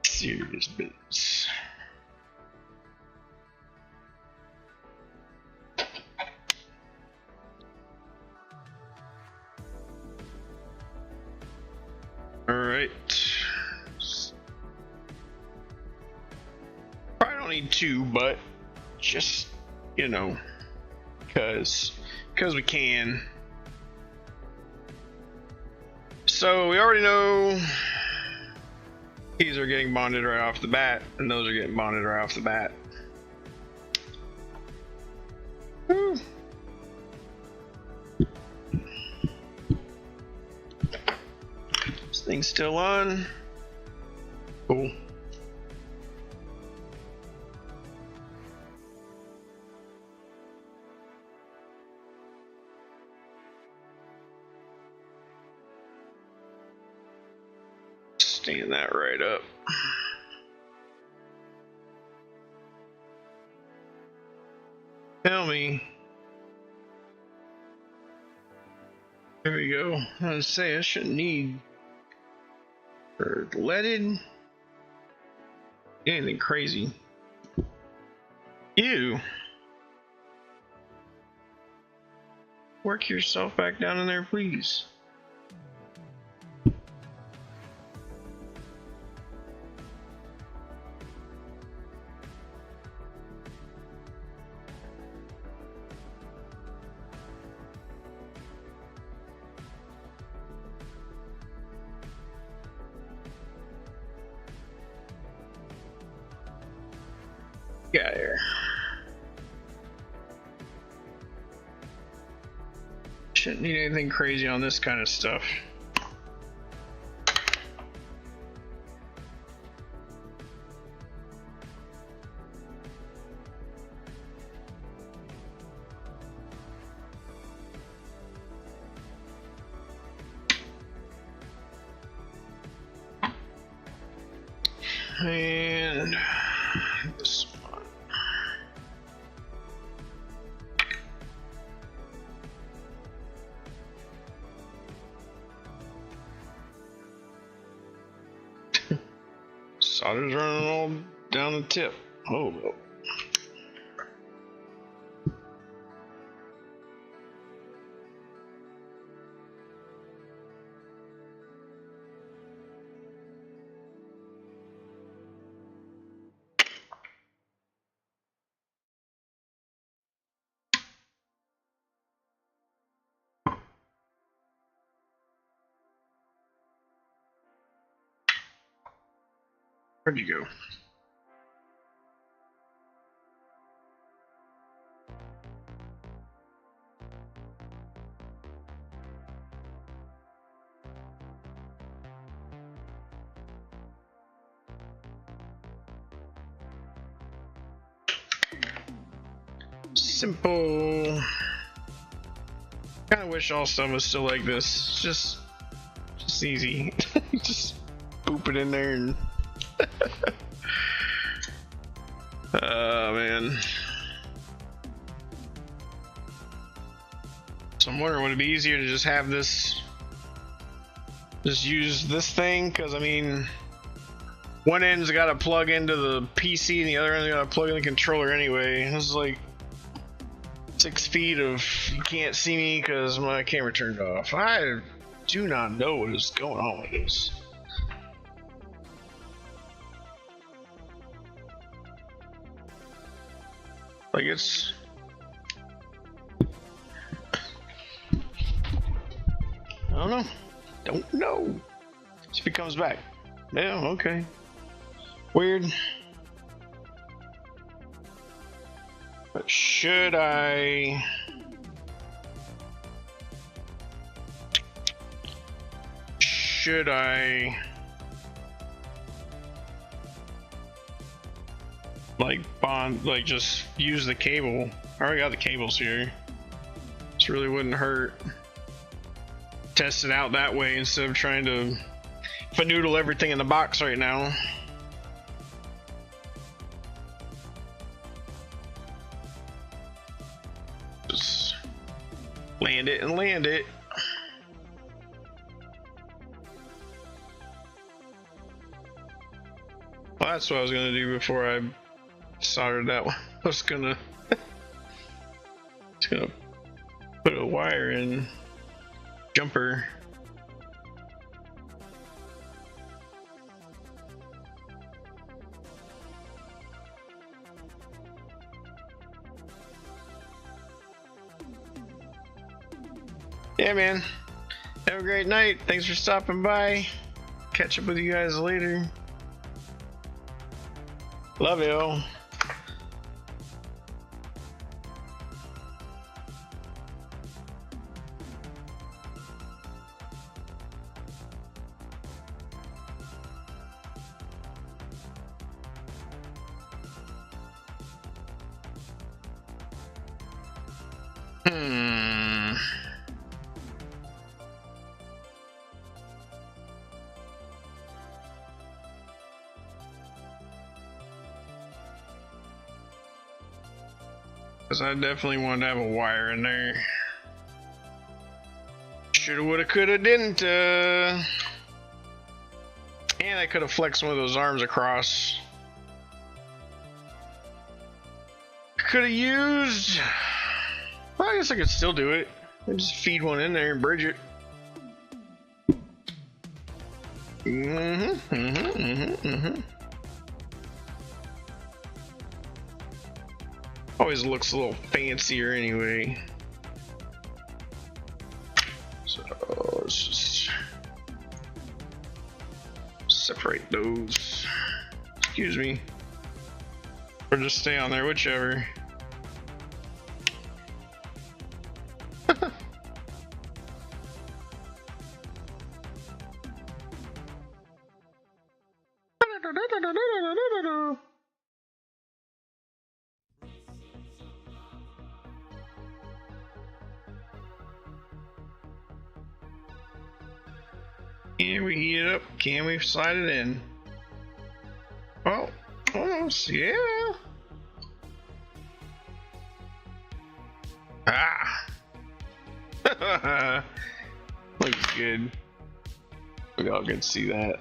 Serious business. All right. Probably don't need 2, but just, you know, because we can. So we already know these are getting bonded right off the bat, and those are getting bonded right off the bat. Woo. This thing's still on. Cool. Stand that right up. Tell me we go. I was say I shouldn't need or leaded anything crazy. Ew. Work yourself back down in there, please. Get out of here. Shouldn't need anything crazy on this kind of stuff. And this one. Solder's running all down the tip. Oh, well. Where'd you go? Simple. Kind of wish all stuff was still like this. Just easy. Just boop it in there and. Oh man. So I'm wondering, would it be easier to just have this, just use this thing? Because I mean, one end's got to plug into the PC and the other end's got to plug in the controller anyway. This is like 6 feet of you can't see me because my camera turned off. I do not know what is going on with this. Like it's I don't know. Don't know. See if he comes back. Yeah, okay. Weird. But should I like bond, like just use the cable? I already got the cables here. This really wouldn't hurt. Test it out that way instead of trying to fanoodle everything in the box right now. Just land it and land it. Well, that's what I was gonna do before I soldered that one. I was gonna put a wire in jumper. Yeah, man. Have a great night. Thanks for stopping by. Catch up with you guys later. Love you. Because I definitely want to have a wire in there. Shoulda, woulda, coulda, didn't. And I could have flexed one of those arms across. Could have used. Well, I guess I could still do it. I just feed one in there and bridge it. Always looks a little fancier anyway. So let's just separate those. Excuse me. Or just stay on there, whichever. Can we heat it up? Can we slide it in? Oh, almost, yeah. Ah! Looks good. We all can see that.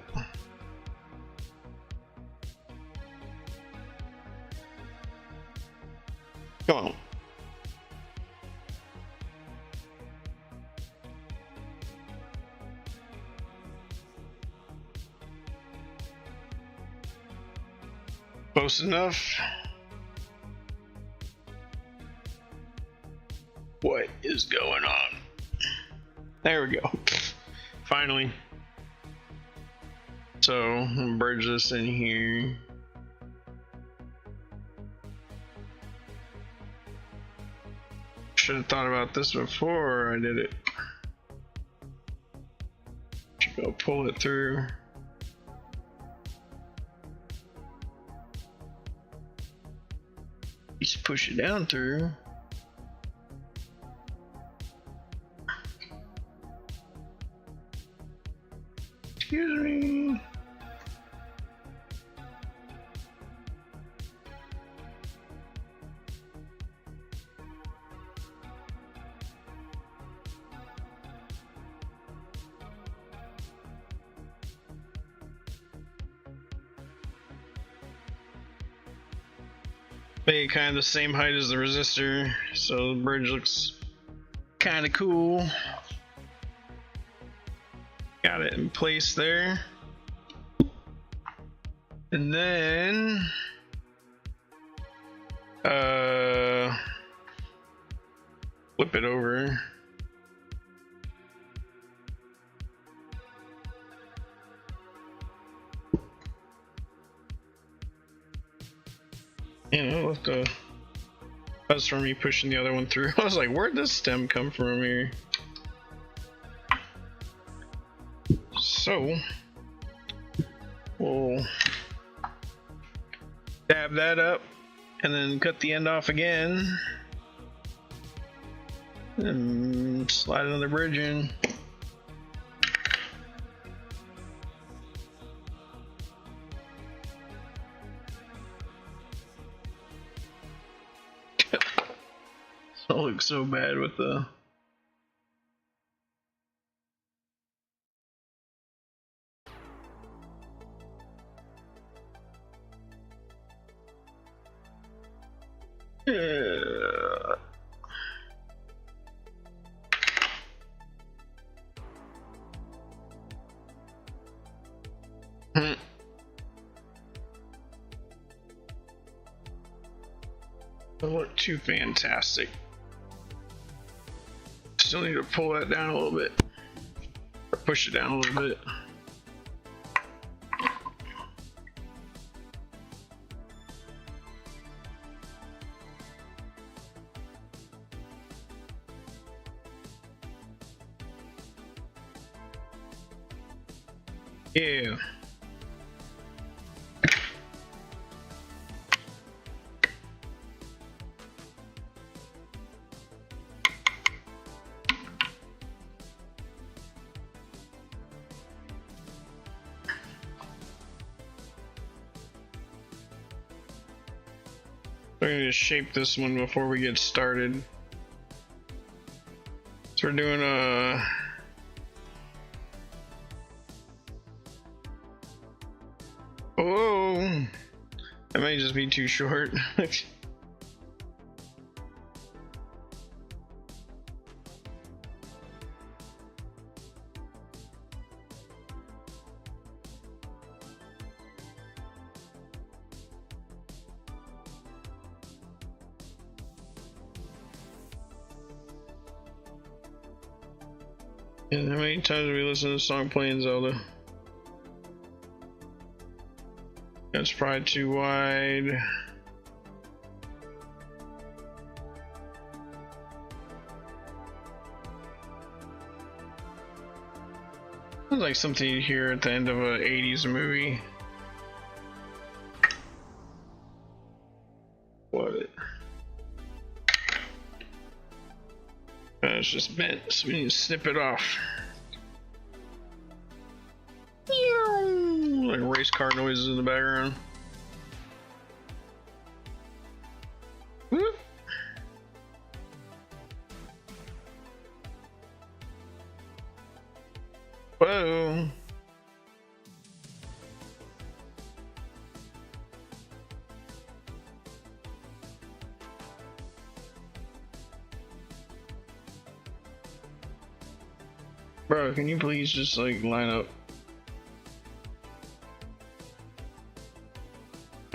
Come on. Close enough. What is going on? There we go. Finally. So, I'm gonna bridge this in here. Should have thought about this before I did it. Should go pull it through. Just push it down through. Excuse me. Make it kind of the same height as the resistor, so the bridge looks kind of cool. Got it in place there. And then flip it over. You know, with the that's from me pushing the other one through. I was like, where'd this stem come from here? So we'll dab that up and then cut the end off again and slide another bridge in. It looks so bad with the Don't look too fantastic. Still need to pull that down a little bit, or push it down a little bit. Yeah. I'm going to shape this one before we get started. So we're doing Oh, that may just be too short. And how many times have we listened to the song playing Zelda? That's probably too wide. Sounds like something you hear at the end of an 80s movie. What? It's just bent, so we need to snip it off. Like race car noises in the background. Whoop. Whoa. Bro, can you please just like line up?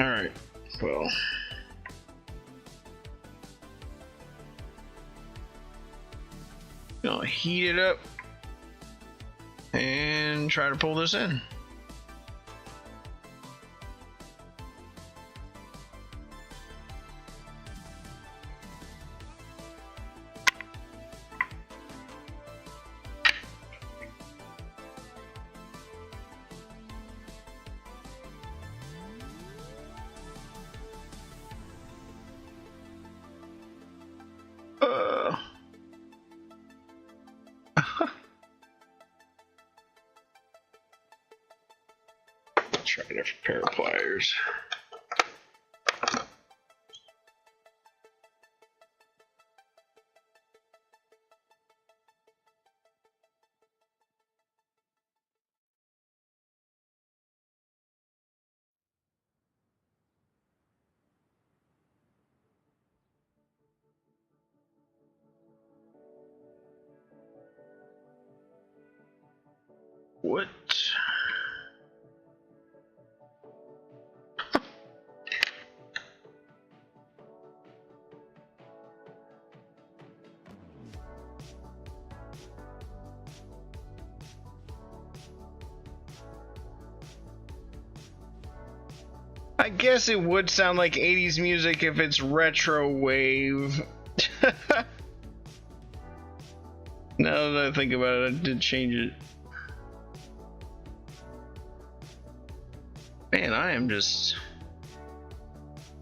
Alright, well. Gonna heat it up and try to pull this in. Try a different pair of pliers. What? I guess it would sound like 80s music if it's retro wave. Now that I think about it, I did change it. Man, I am just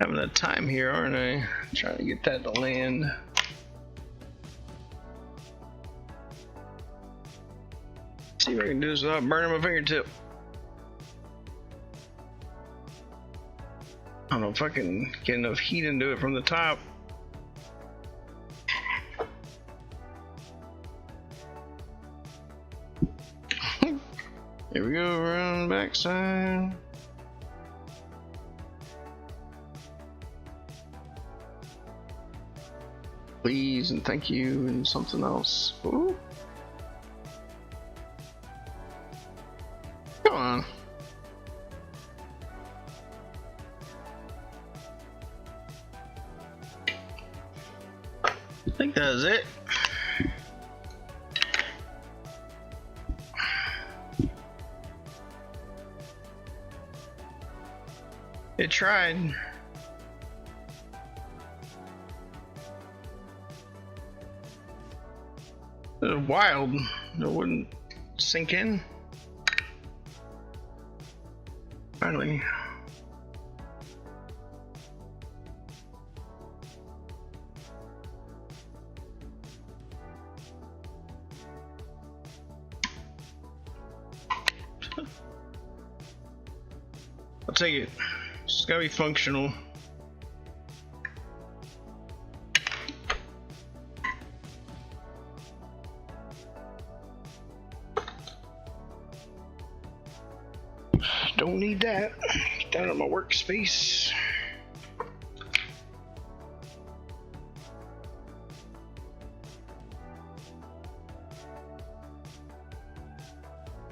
having a time here, aren't I? Trying to get that to land. See if I can do this without burning my fingertip. I don't know if I can get enough heat into it from the top. Here we go, around the backside. Please and thank you and something else. Ooh. Come on. I think that was it. It tried. It was wild. It wouldn't sink in. Finally. I'll take it. It's gotta be functional. Don't need that. Get that out of my workspace.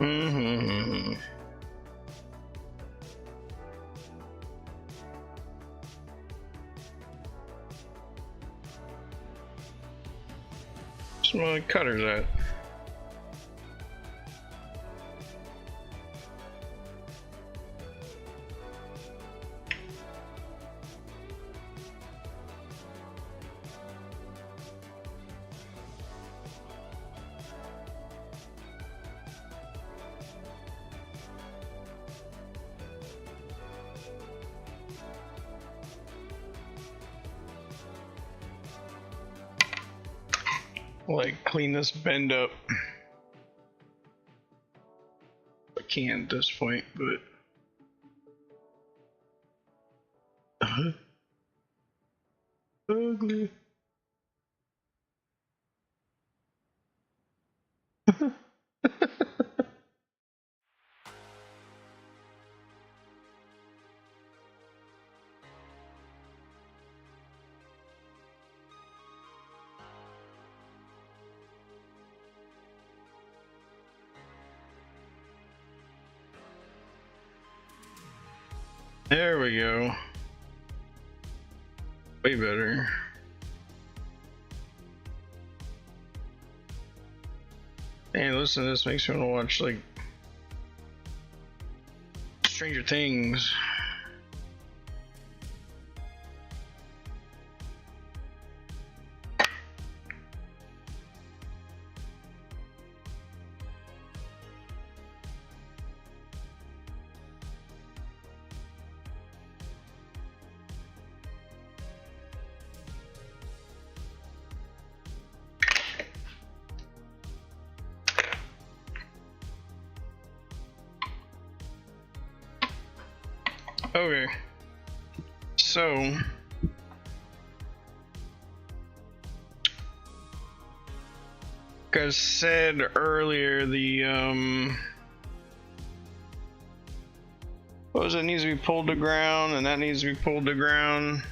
Mm-hmm. Where's my cutters at? Like clean this bend up. I can at this point, but ugly. There we go. Way better. Hey, listen, this makes me want to watch like Stranger Things. Okay, so like I said earlier, the what was it, needs to be pulled to ground, and that needs to be pulled to ground,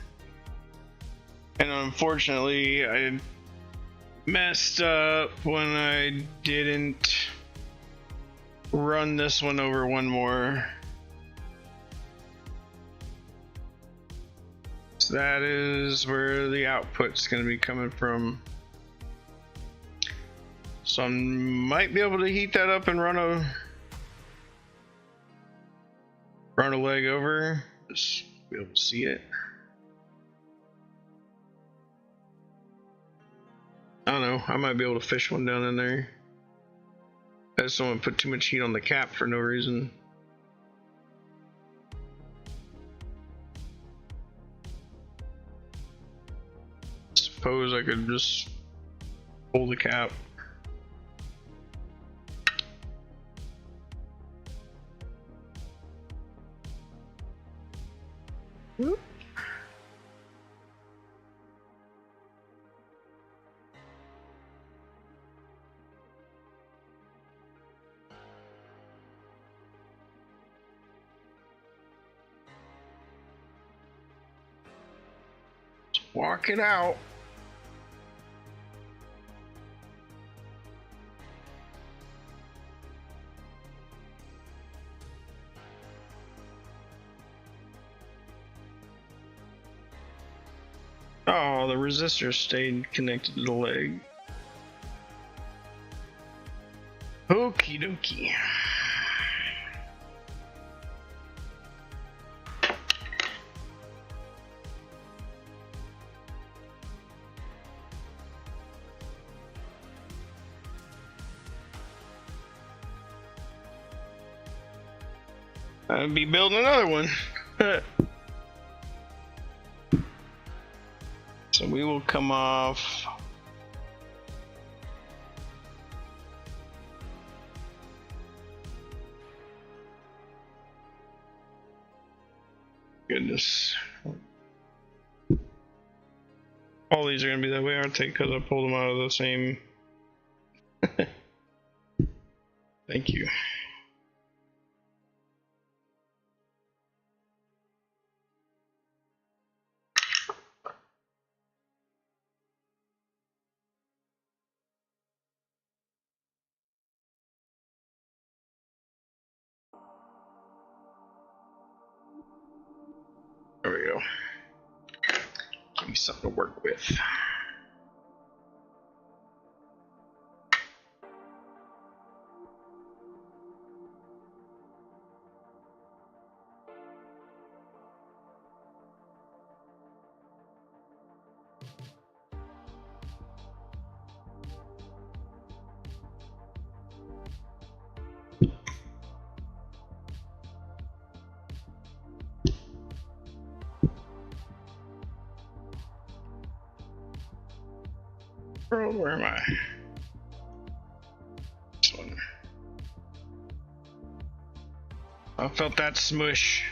and unfortunately I messed up when I didn't run this one over one more. So that is where the output's going to be coming from. So I might be able to heat that up and run a leg over. Just be able to see it. I don't know. I might be able to fish one down in there. I just don't want to put too much heat on the cap for no reason. Suppose I could just pull the cap. Whoop. Walk it out. Oh, the resistor stayed connected to the leg. Okie dokie. I'd be building another one. So we will come off. Goodness. All these are going to be that way, aren't they? Because I pulled them out of the same. Thank you. go. Give me something to work with. Oh, where am I? This one. I felt that smush.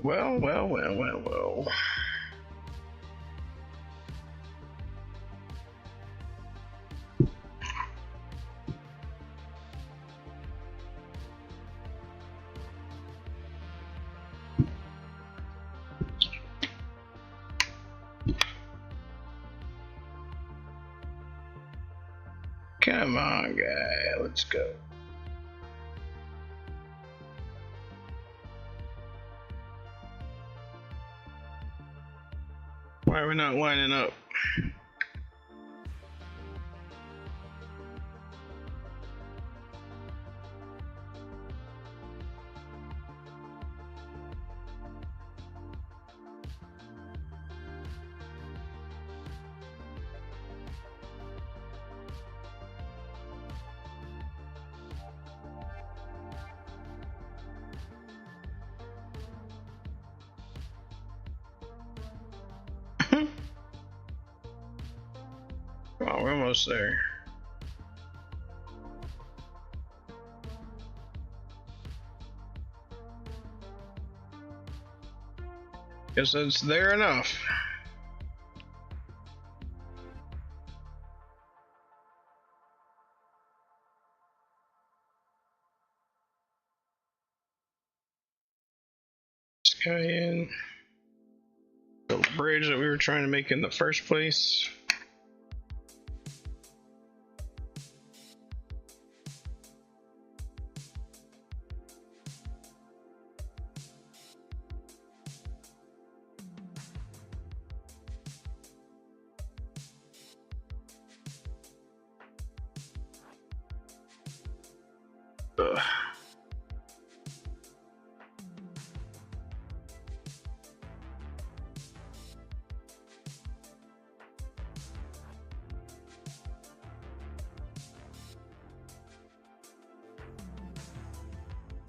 Well. Come on, guy, let's go. Why are we not lining up? Oh, we're almost there. Guess that's there enough. This guy in. The bridge that we were trying to make in the first place.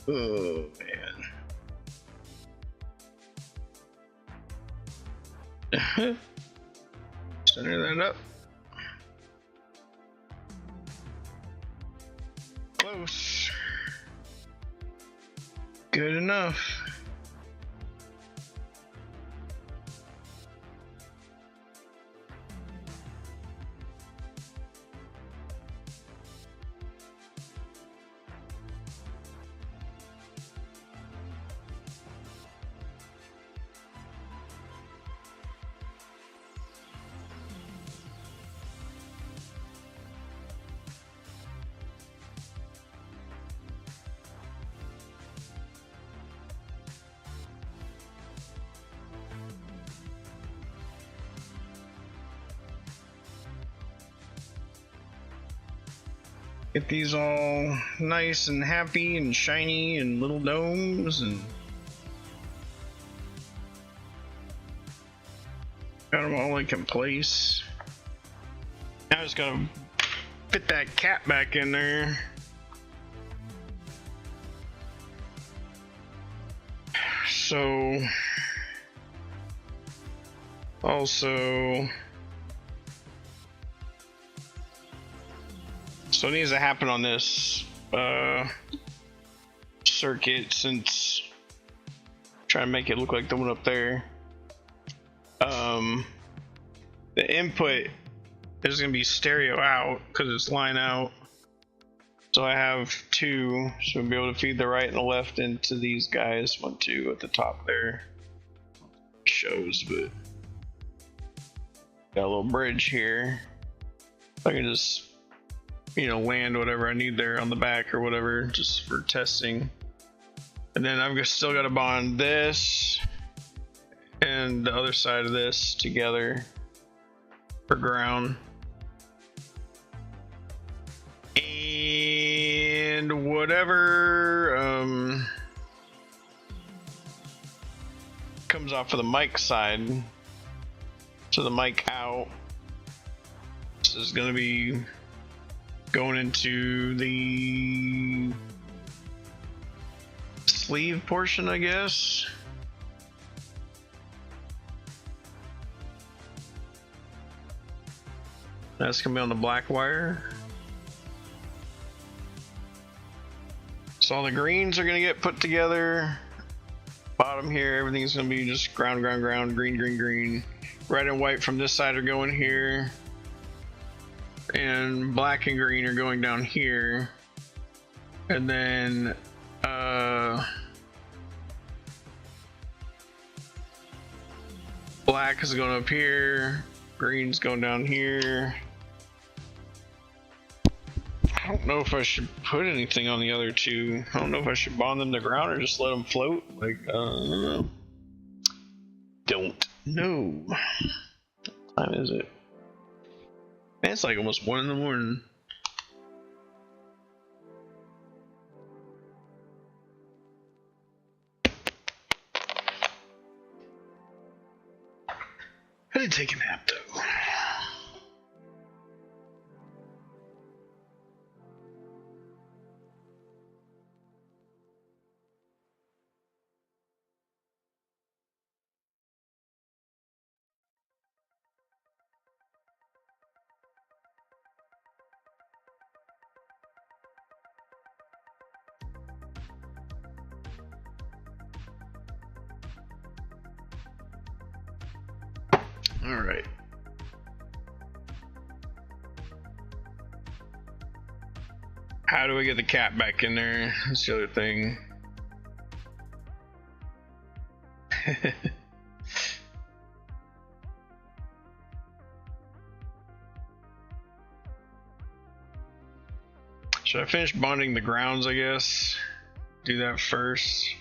Oh man. Center that up. Close. Good enough. Get these all nice and happy and shiny and little domes and got them all like in place. Now I just gotta fit that cap back in there. So also, so it needs to happen on this circuit, since I'm trying to make it look like the one up there. The input is going to be stereo out because it's line out. So I have two, so I'll be able to feed the right and the left into these guys. 1, 2 at the top there. Shows, but got a little bridge here. I can just, land whatever I need there on the back or whatever, just for testing. And then I've still got to bond this and the other side of this together for ground. And whatever comes off of the mic side, so the mic out, this is going to be going into the sleeve portion, I guess. That's going to be on the black wire. So all the greens are going to get put together. Bottom here, everything's going to be just ground, green, green. Red and white from this side are going here. And black and green are going down here. And then black is going up here. Green's going down here. I don't know if I should put anything on the other two. I don't know if I should bond them to ground or just let them float. Like, I don't know. Don't know. What time is it? Man, it's like almost 1 in the morning. I did take a nap though. All right. How do I get the cat back in there? That's the other thing. Should I finish bonding the grounds, I guess? Do that first.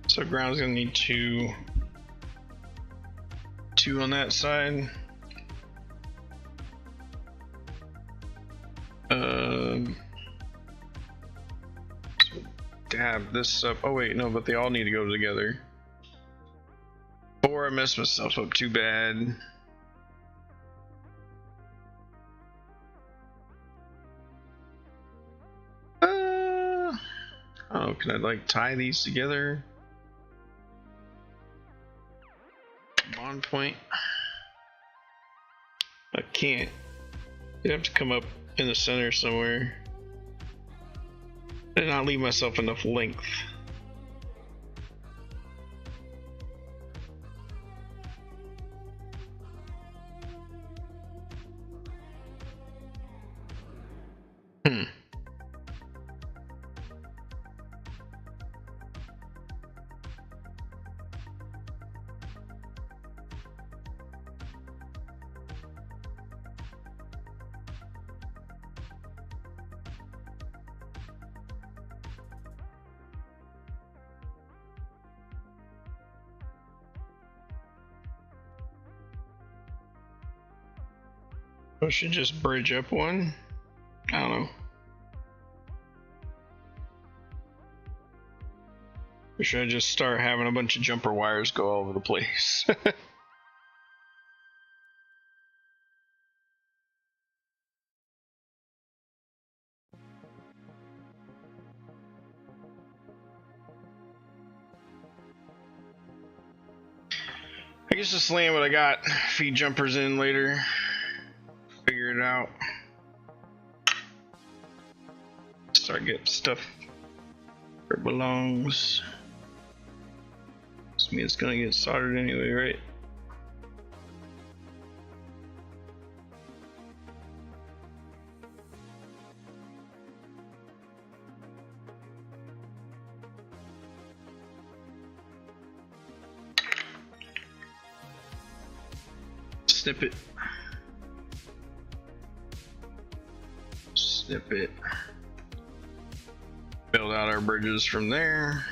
So ground's gonna need two on that side. So dab this up. Oh wait, no, but they all need to go together. Or I messed myself up too bad. Oh, can I like tie these together? Bond point. I can't. You have to come up in the center somewhere and not leave myself enough length. I should just bridge up one. I don't know. Or should I just start having a bunch of jumper wires go all over the place? I guess just land what I got. Feed jumpers in later. Figure it out. Start getting stuff where it belongs. This means it's gonna get soldered anyway, right? Snip it. Snip it. Build out our bridges from there.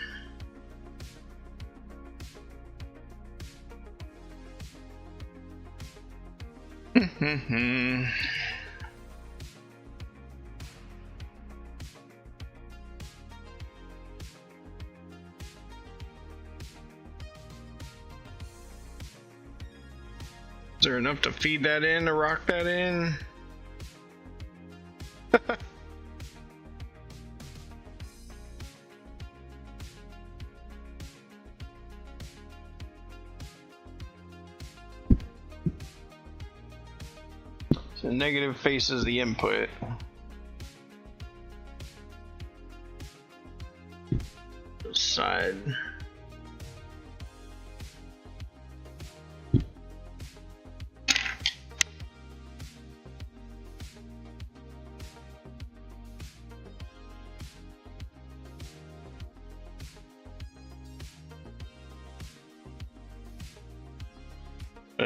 Is there enough to feed that in, to rock that in? So negative faces the input. The side.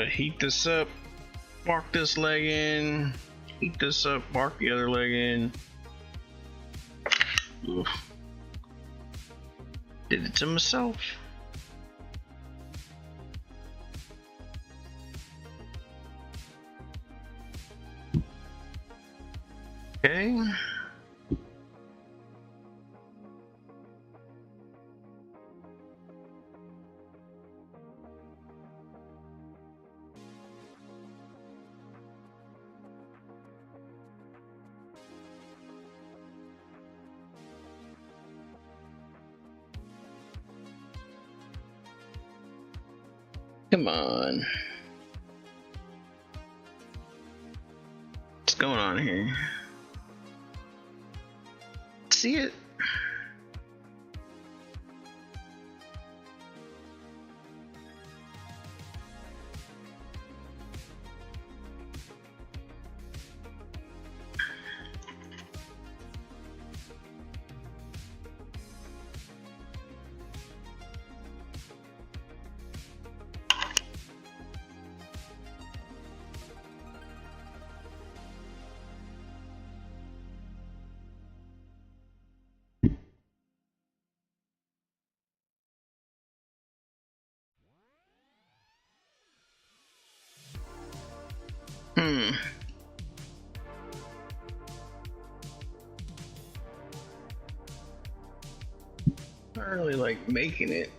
Heat this up, mark this leg in, heat this up, mark the other leg in. Oof. Did it to myself. Okay. Come on. What's going on here? See it? I really like making it.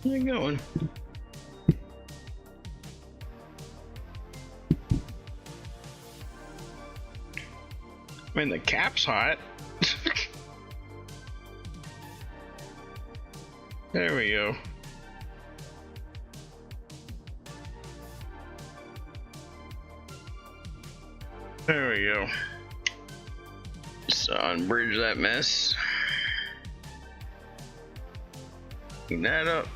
Where you going? I mean, the cap's hot. There we go. There we go. So unbridge that mess. Clean that up.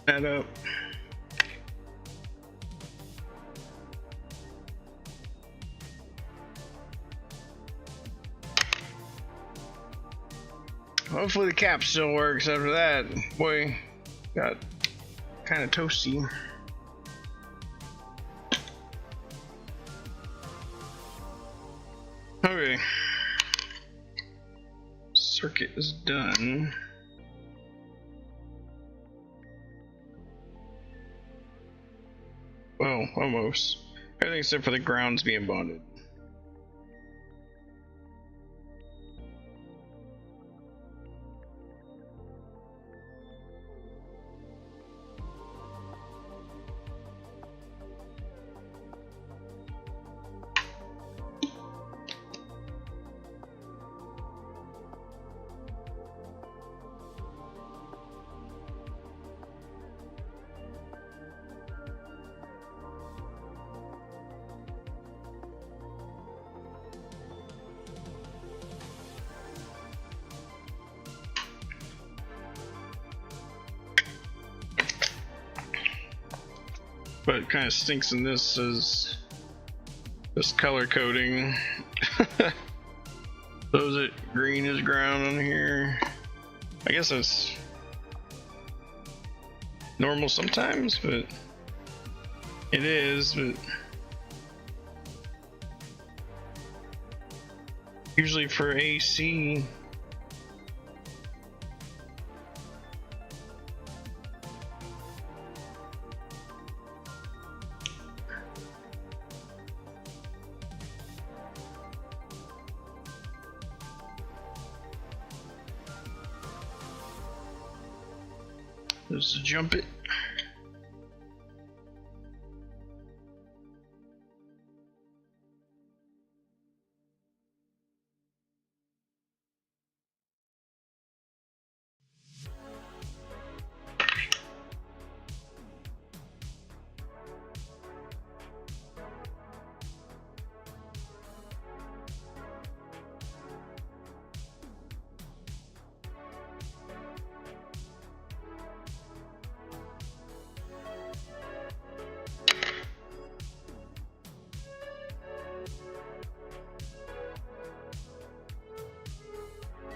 That up. Hopefully the cap still works after that. Boy, got kind of toasty. Okay. Circuit is done. Well, almost. Everything except for the ground's being bonded. What kind of stinks in this is this color coding. So is it green is ground on here? I guess that's normal sometimes, but it is, but usually for AC. Just to jump it.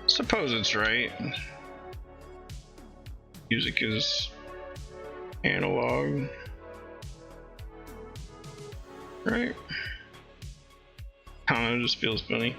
Suppose it's right. Music is analog, right? I don't know, it just feels funny.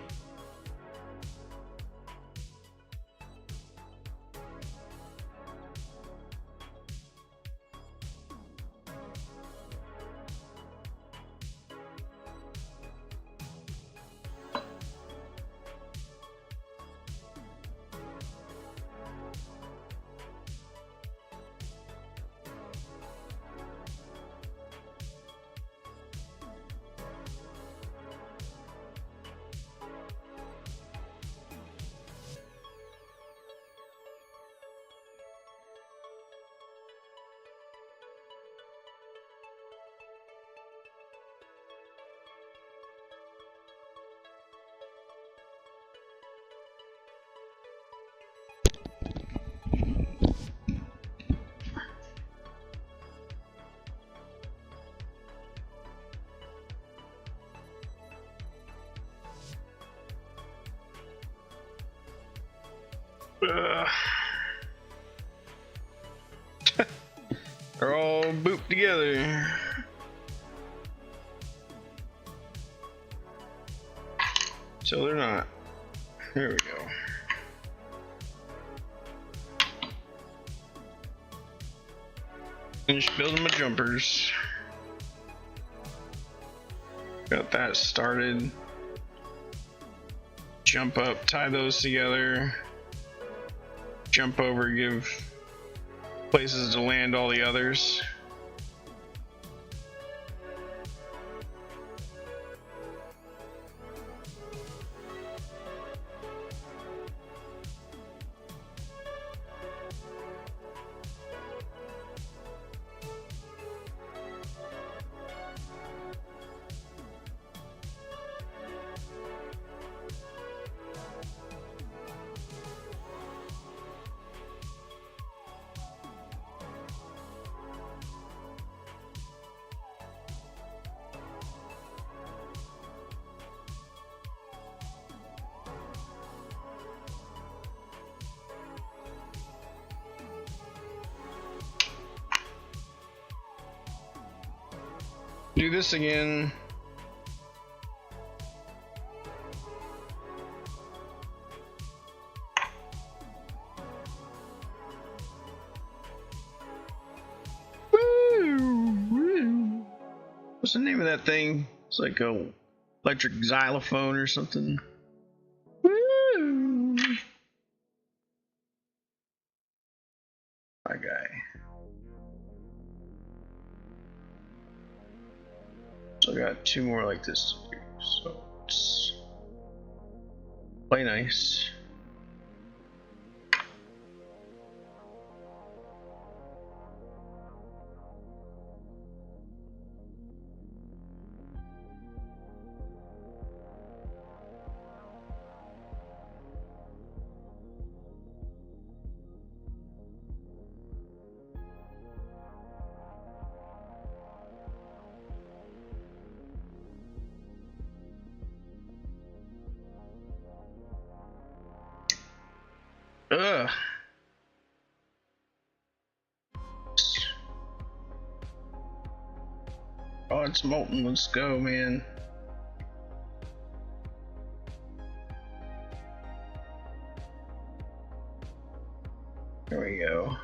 They're all booped together. So they're not. There we go. Finish building my jumpers. Got that started. Jump up, tie those together. Jump over, give places to land all the others. Do this again. Woo! What's the name of that thing? It's like a electric xylophone or something. Woo! My guy. So I got two more like this to do. So let's play nice. Oh, it's molten. Let's go, man. There we go.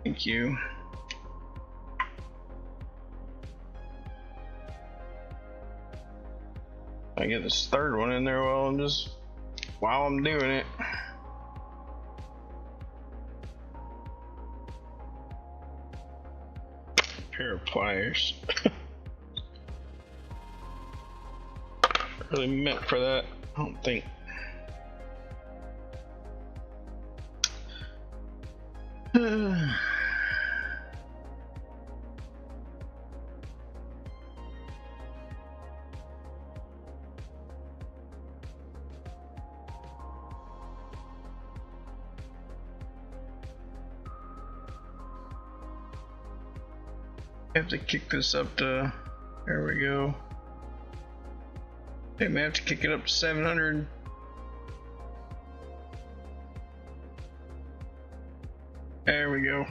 Thank you. I get this third one in there while I'm doing it. Pair of pliers. Really meant for that, I don't think. I have to kick this up to, there we go. I may have to kick it up to 700. There we go.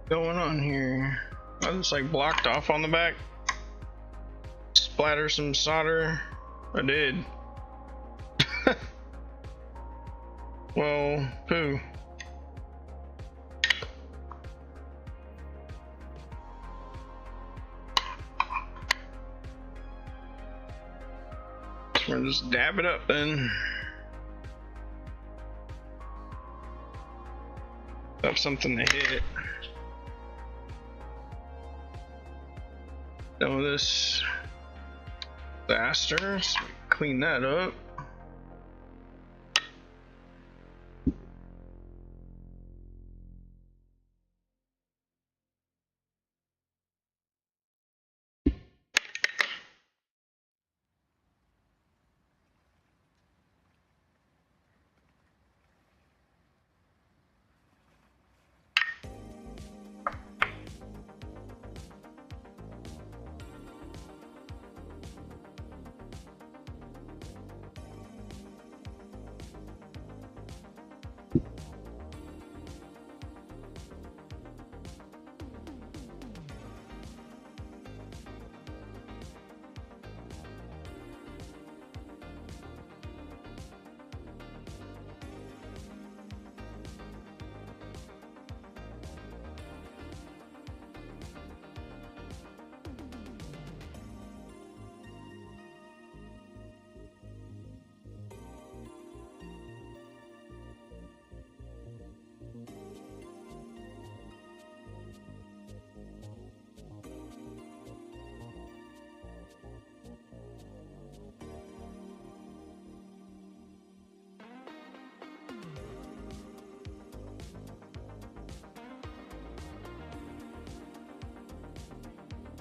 Going on here? I just like blocked off on the back. Splatter some solder. I did. Well, poo. So we'll just dab it up then. Have something to hit. Done with this disaster, so we clean that up.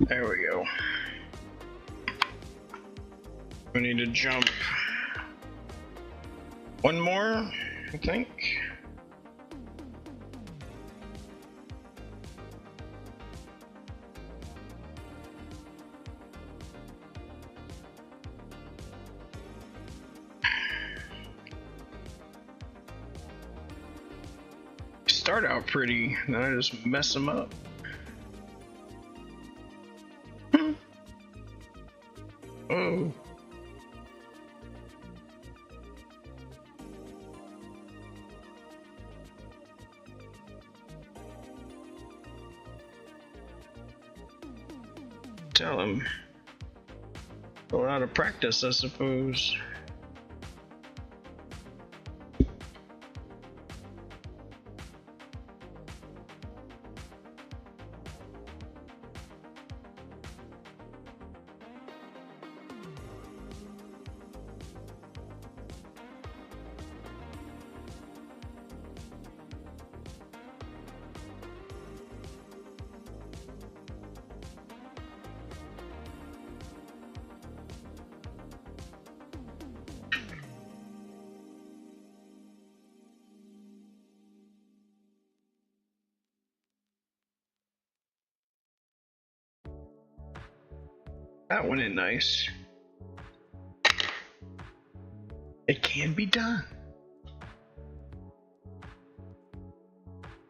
There we go. We need to jump one more, I think. Start out pretty, then I just mess them up. Oh. Tell him. Go out of practice, I suppose. That one is nice. It can be done.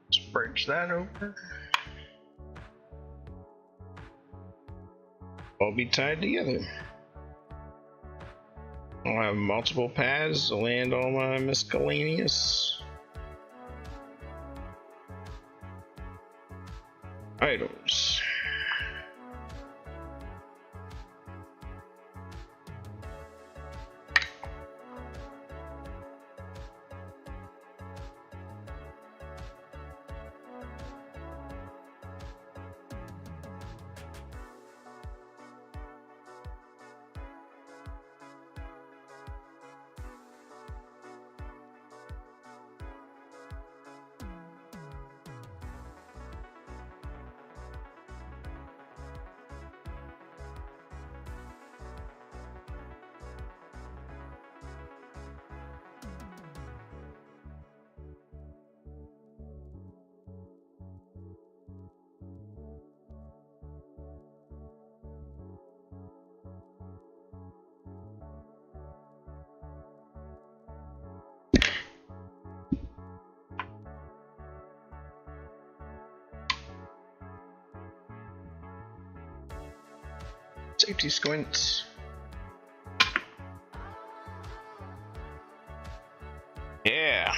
Let's bridge that over. All be tied together. I'll have multiple paths to land all my miscellaneous items. Safety squints. Yeah.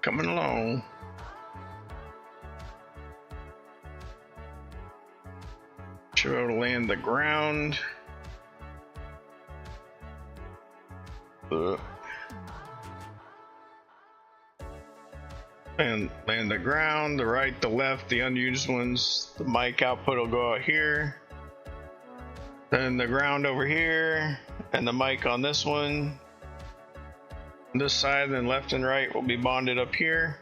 Coming along. Should be able to land the ground. And land the ground, the right, the left, the unused ones. The mic output will go out here. Then the ground over here, and the mic on this one. This side, then left and right will be bonded up here.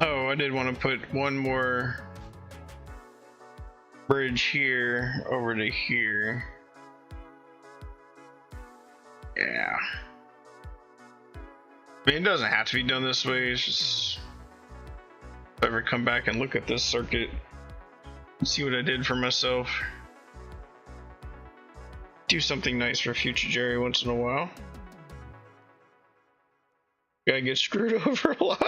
Oh, I did want to put one more bridge here over to here. Yeah. I mean, it doesn't have to be done this way. It's just if I ever come back and look at this circuit, see what I did for myself. Do something nice for future Jerry once in a while. Gotta get screwed over a lot.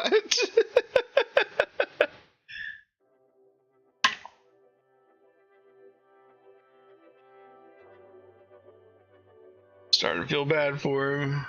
Starting to feel bad for him.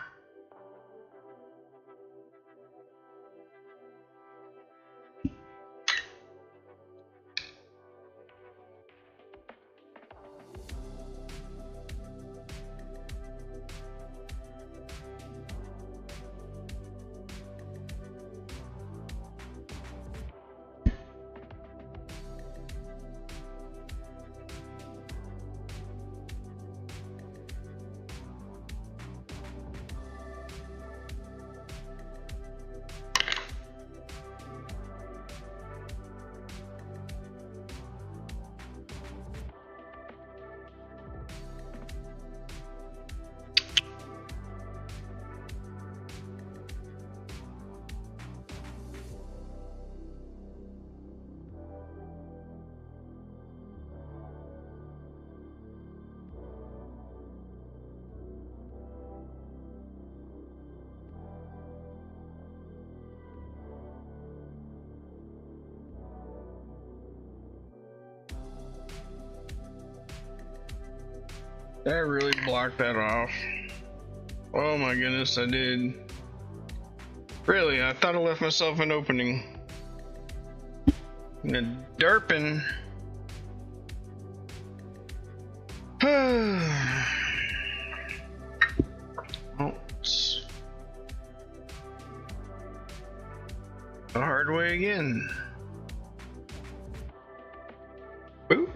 I really blocked that off. Oh my goodness, I did. Really, I thought I left myself an opening. The derping. Oh, it's the hard way again. Ooh.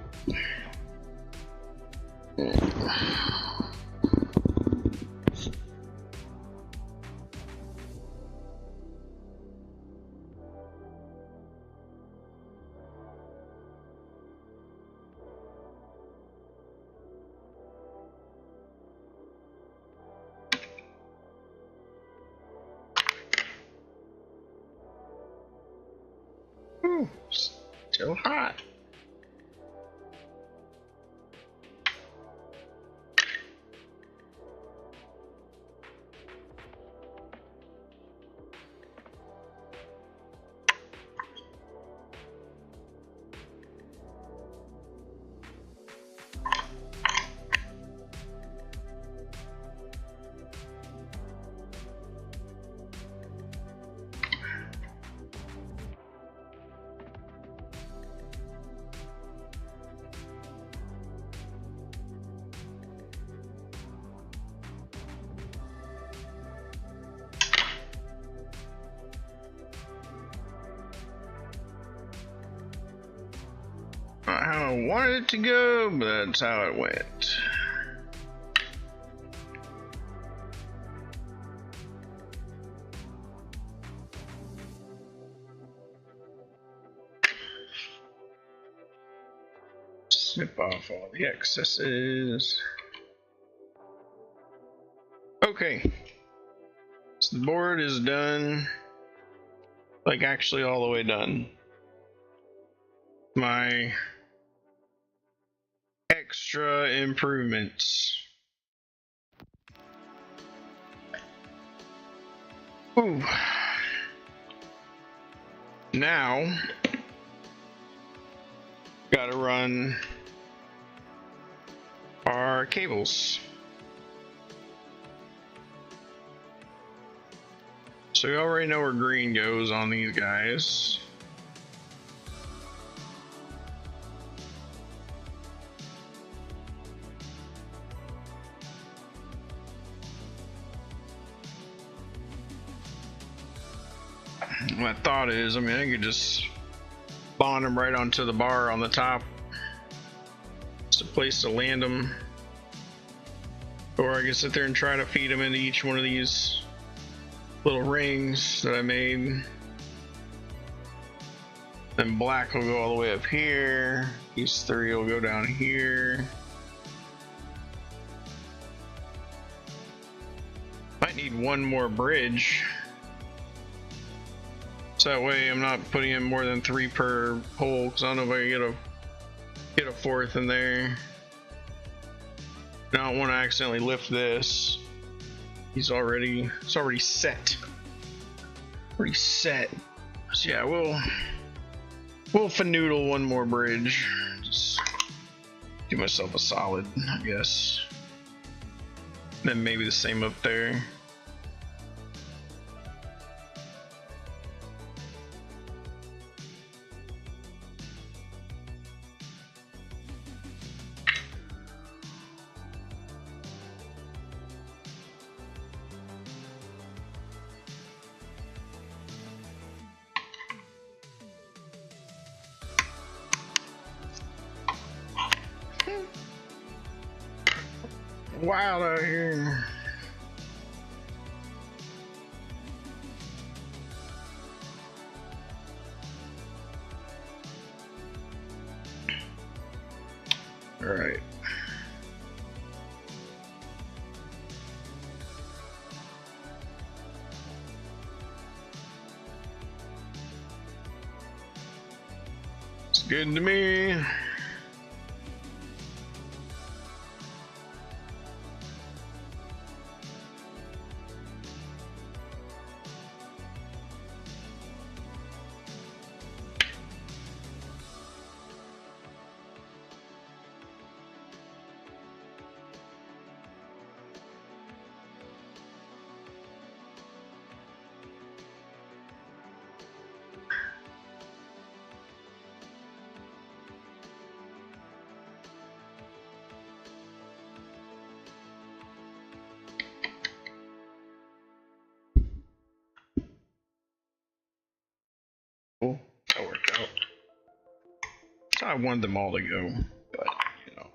Ooh, still hot. Not how I wanted it to go, but that's how it went. Snip off all the excesses. Okay. So the board is done. Like, actually all the way done. My extra improvements. Ooh. Now, gotta run our cables. So you already know where green goes on these guys. My thought is, I mean, I could just bond them right onto the bar on the top. It's a place to land them. Or I can sit there and try to feed them into each one of these little rings that I made. Then black will go all the way up here. These three will go down here. Might need one more bridge. So that way I'm not putting in more than 3 per hole, because I don't know if I can get a fourth in there. I don't want to accidentally lift this. It's already set. Pretty set. So yeah, we'll fanoodle one more bridge. Just do myself a solid, I guess. Then maybe the same up there. Wild out here. All right. It's good to me. Cool. That worked out. So I wanted them all to go, but you know.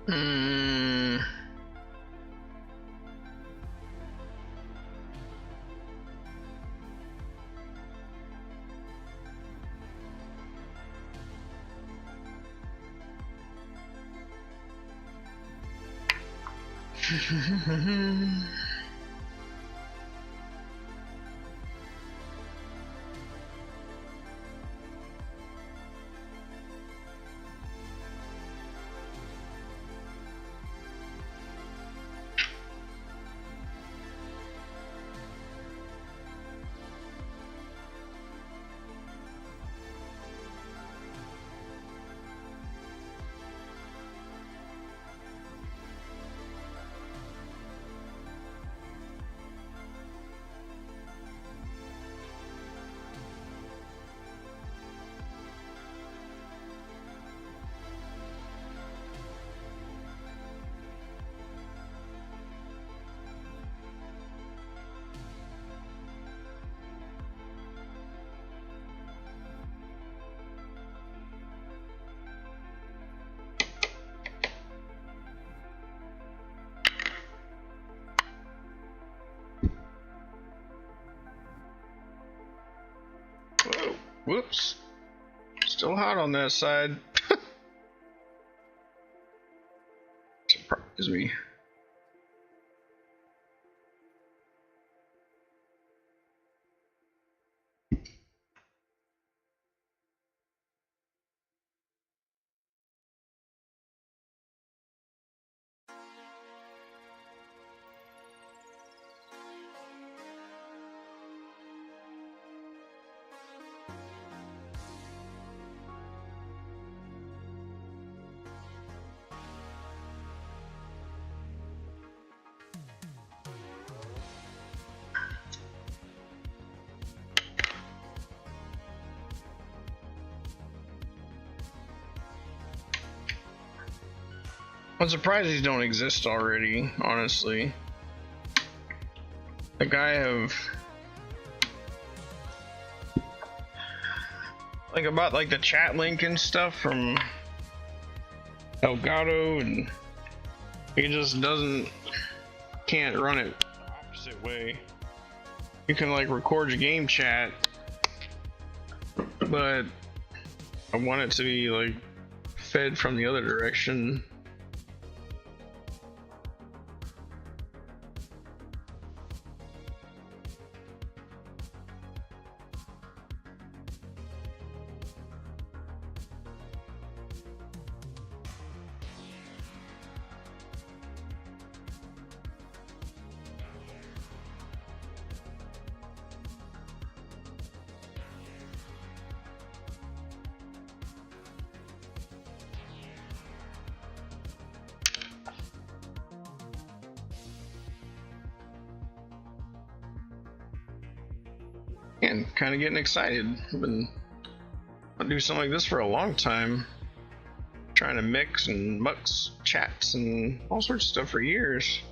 Hmm. Whoops. Still hot on that side. Surprise me. I'm surprised these don't exist already, honestly. Like I have like about like the chat link and stuff from Elgato, and it just can't run it the opposite way. You can like record your game chat, but I want it to be like fed from the other direction. And kind of getting excited. I've been I'll do something like this for a long time, trying to mix and mux chats and all sorts of stuff for years.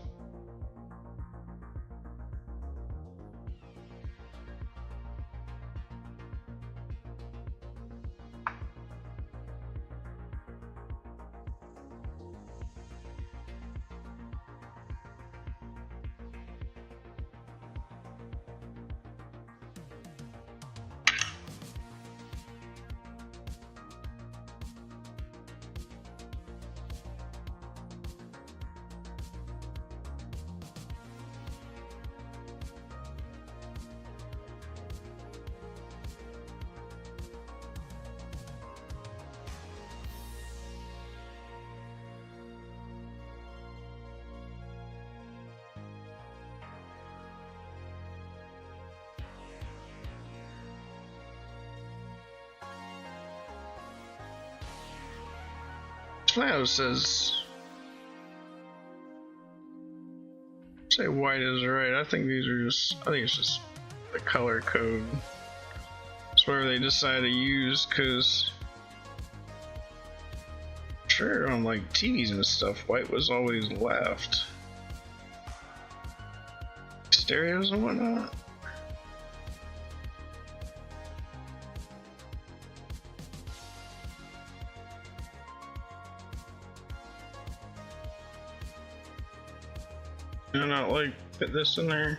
Now says say white is right. I think these are just I think it's just the color code. It's whatever they decide to use, because sure on like TVs and stuff white was always left. Stereos and whatnot. Do not like fit this in there.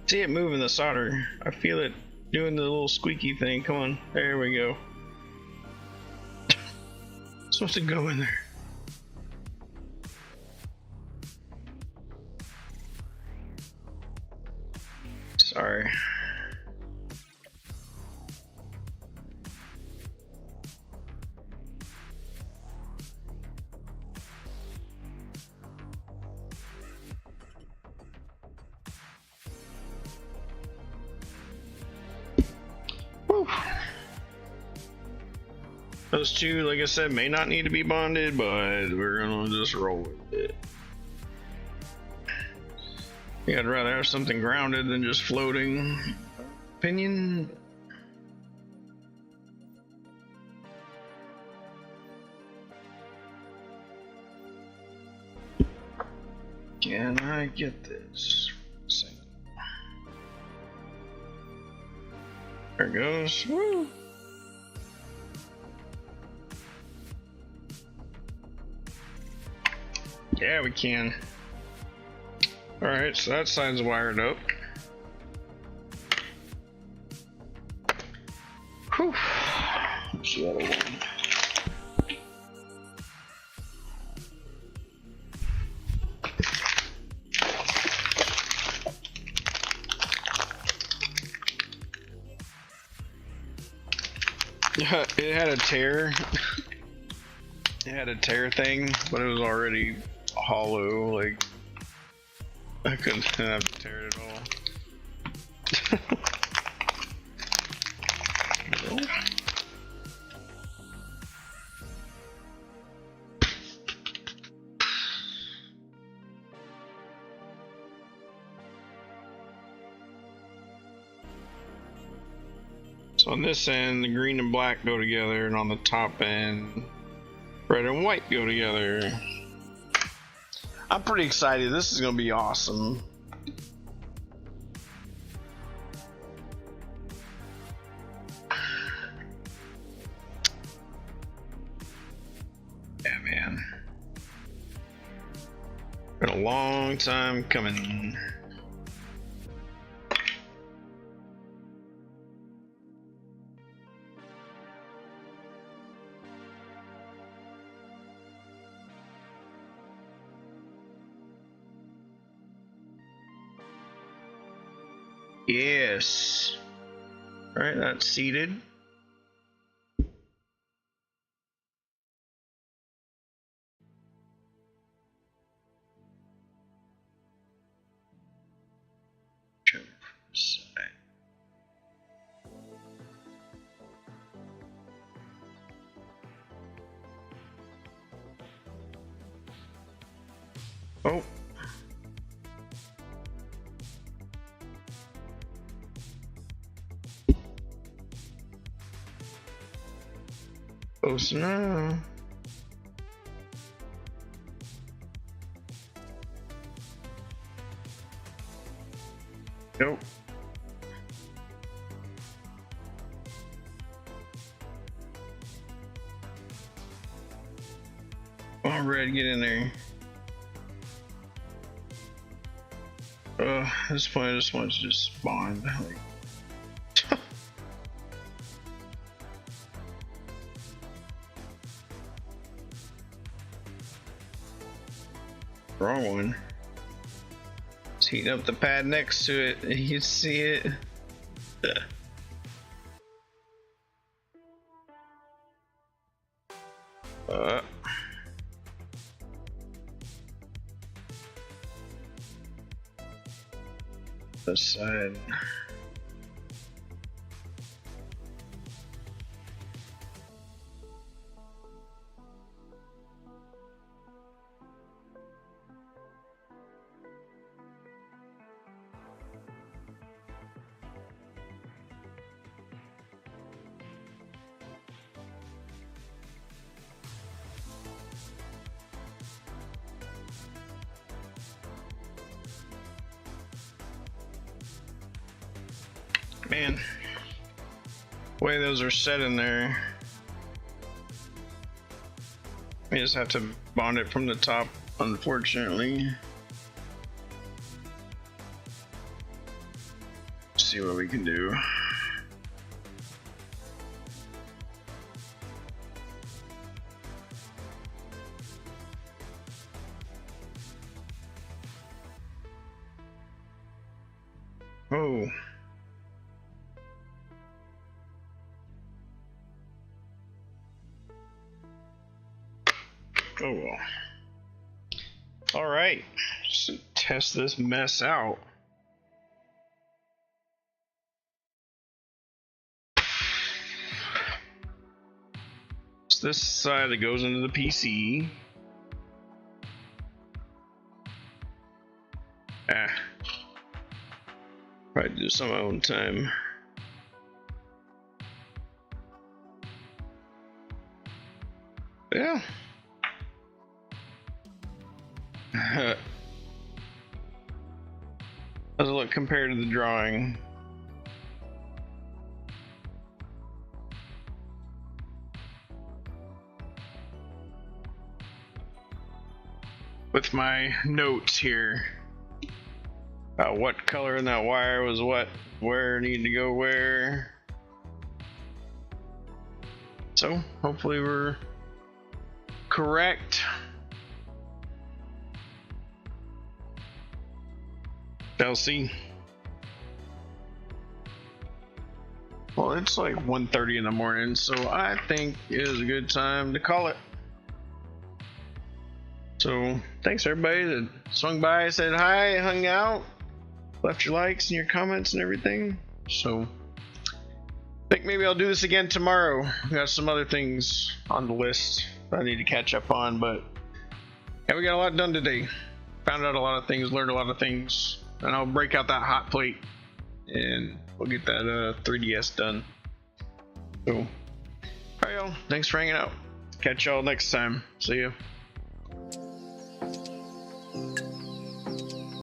See it moving the solder. I feel it doing the little squeaky thing. Come on, there we go. It's supposed to go in there. Sorry. Those two, like I said, may not need to be bonded, but we're gonna just roll with it. Yeah, I'd rather have something grounded than just floating. Opinion. Can I get this? There it goes. Woo! Yeah, we can. Alright, so that side's wired up. Whew. What's the other one? Yeah, it had a tear. It had a tear thing, but it was already hollow. Like, I couldn't have to tear it at all. So on this end, the green and black go together, and on the top end, red and white go together. I'm pretty excited. This is gonna be awesome. Yeah, man. Been a long time coming. Yes. All right, that's seated. Jump side. Oh. Close enough. Nope. Come on, Red, get in there. At this point, I just want to just spawn. Like, wrong one. Just heating up the pad next to it. You can see it. This side. Man, the way those are set in there, we just have to bond it from the top, unfortunately. See what we can do. Oh. Oh well. All right, let's test this mess out. It's this side that goes into the PC. Probably do some of my own time. Yeah. How's it look compared to the drawing? With my notes here. What color in that wire was what, where need to go where. So hopefully we're correct. Shall see. Well, it's like 1:30 in the morning, so I think it is a good time to call it. So thanks everybody that swung by, said hi, hung out, left your likes and your comments and everything. So I think maybe I'll do this again tomorrow. We got some other things on the list that I need to catch up on, but yeah, we got a lot done today. Found out a lot of things, learned a lot of things, and I'll break out that hot plate and we'll get that 3DS done. So alright y'all, thanks for hanging out. Catch y'all next time. See ya.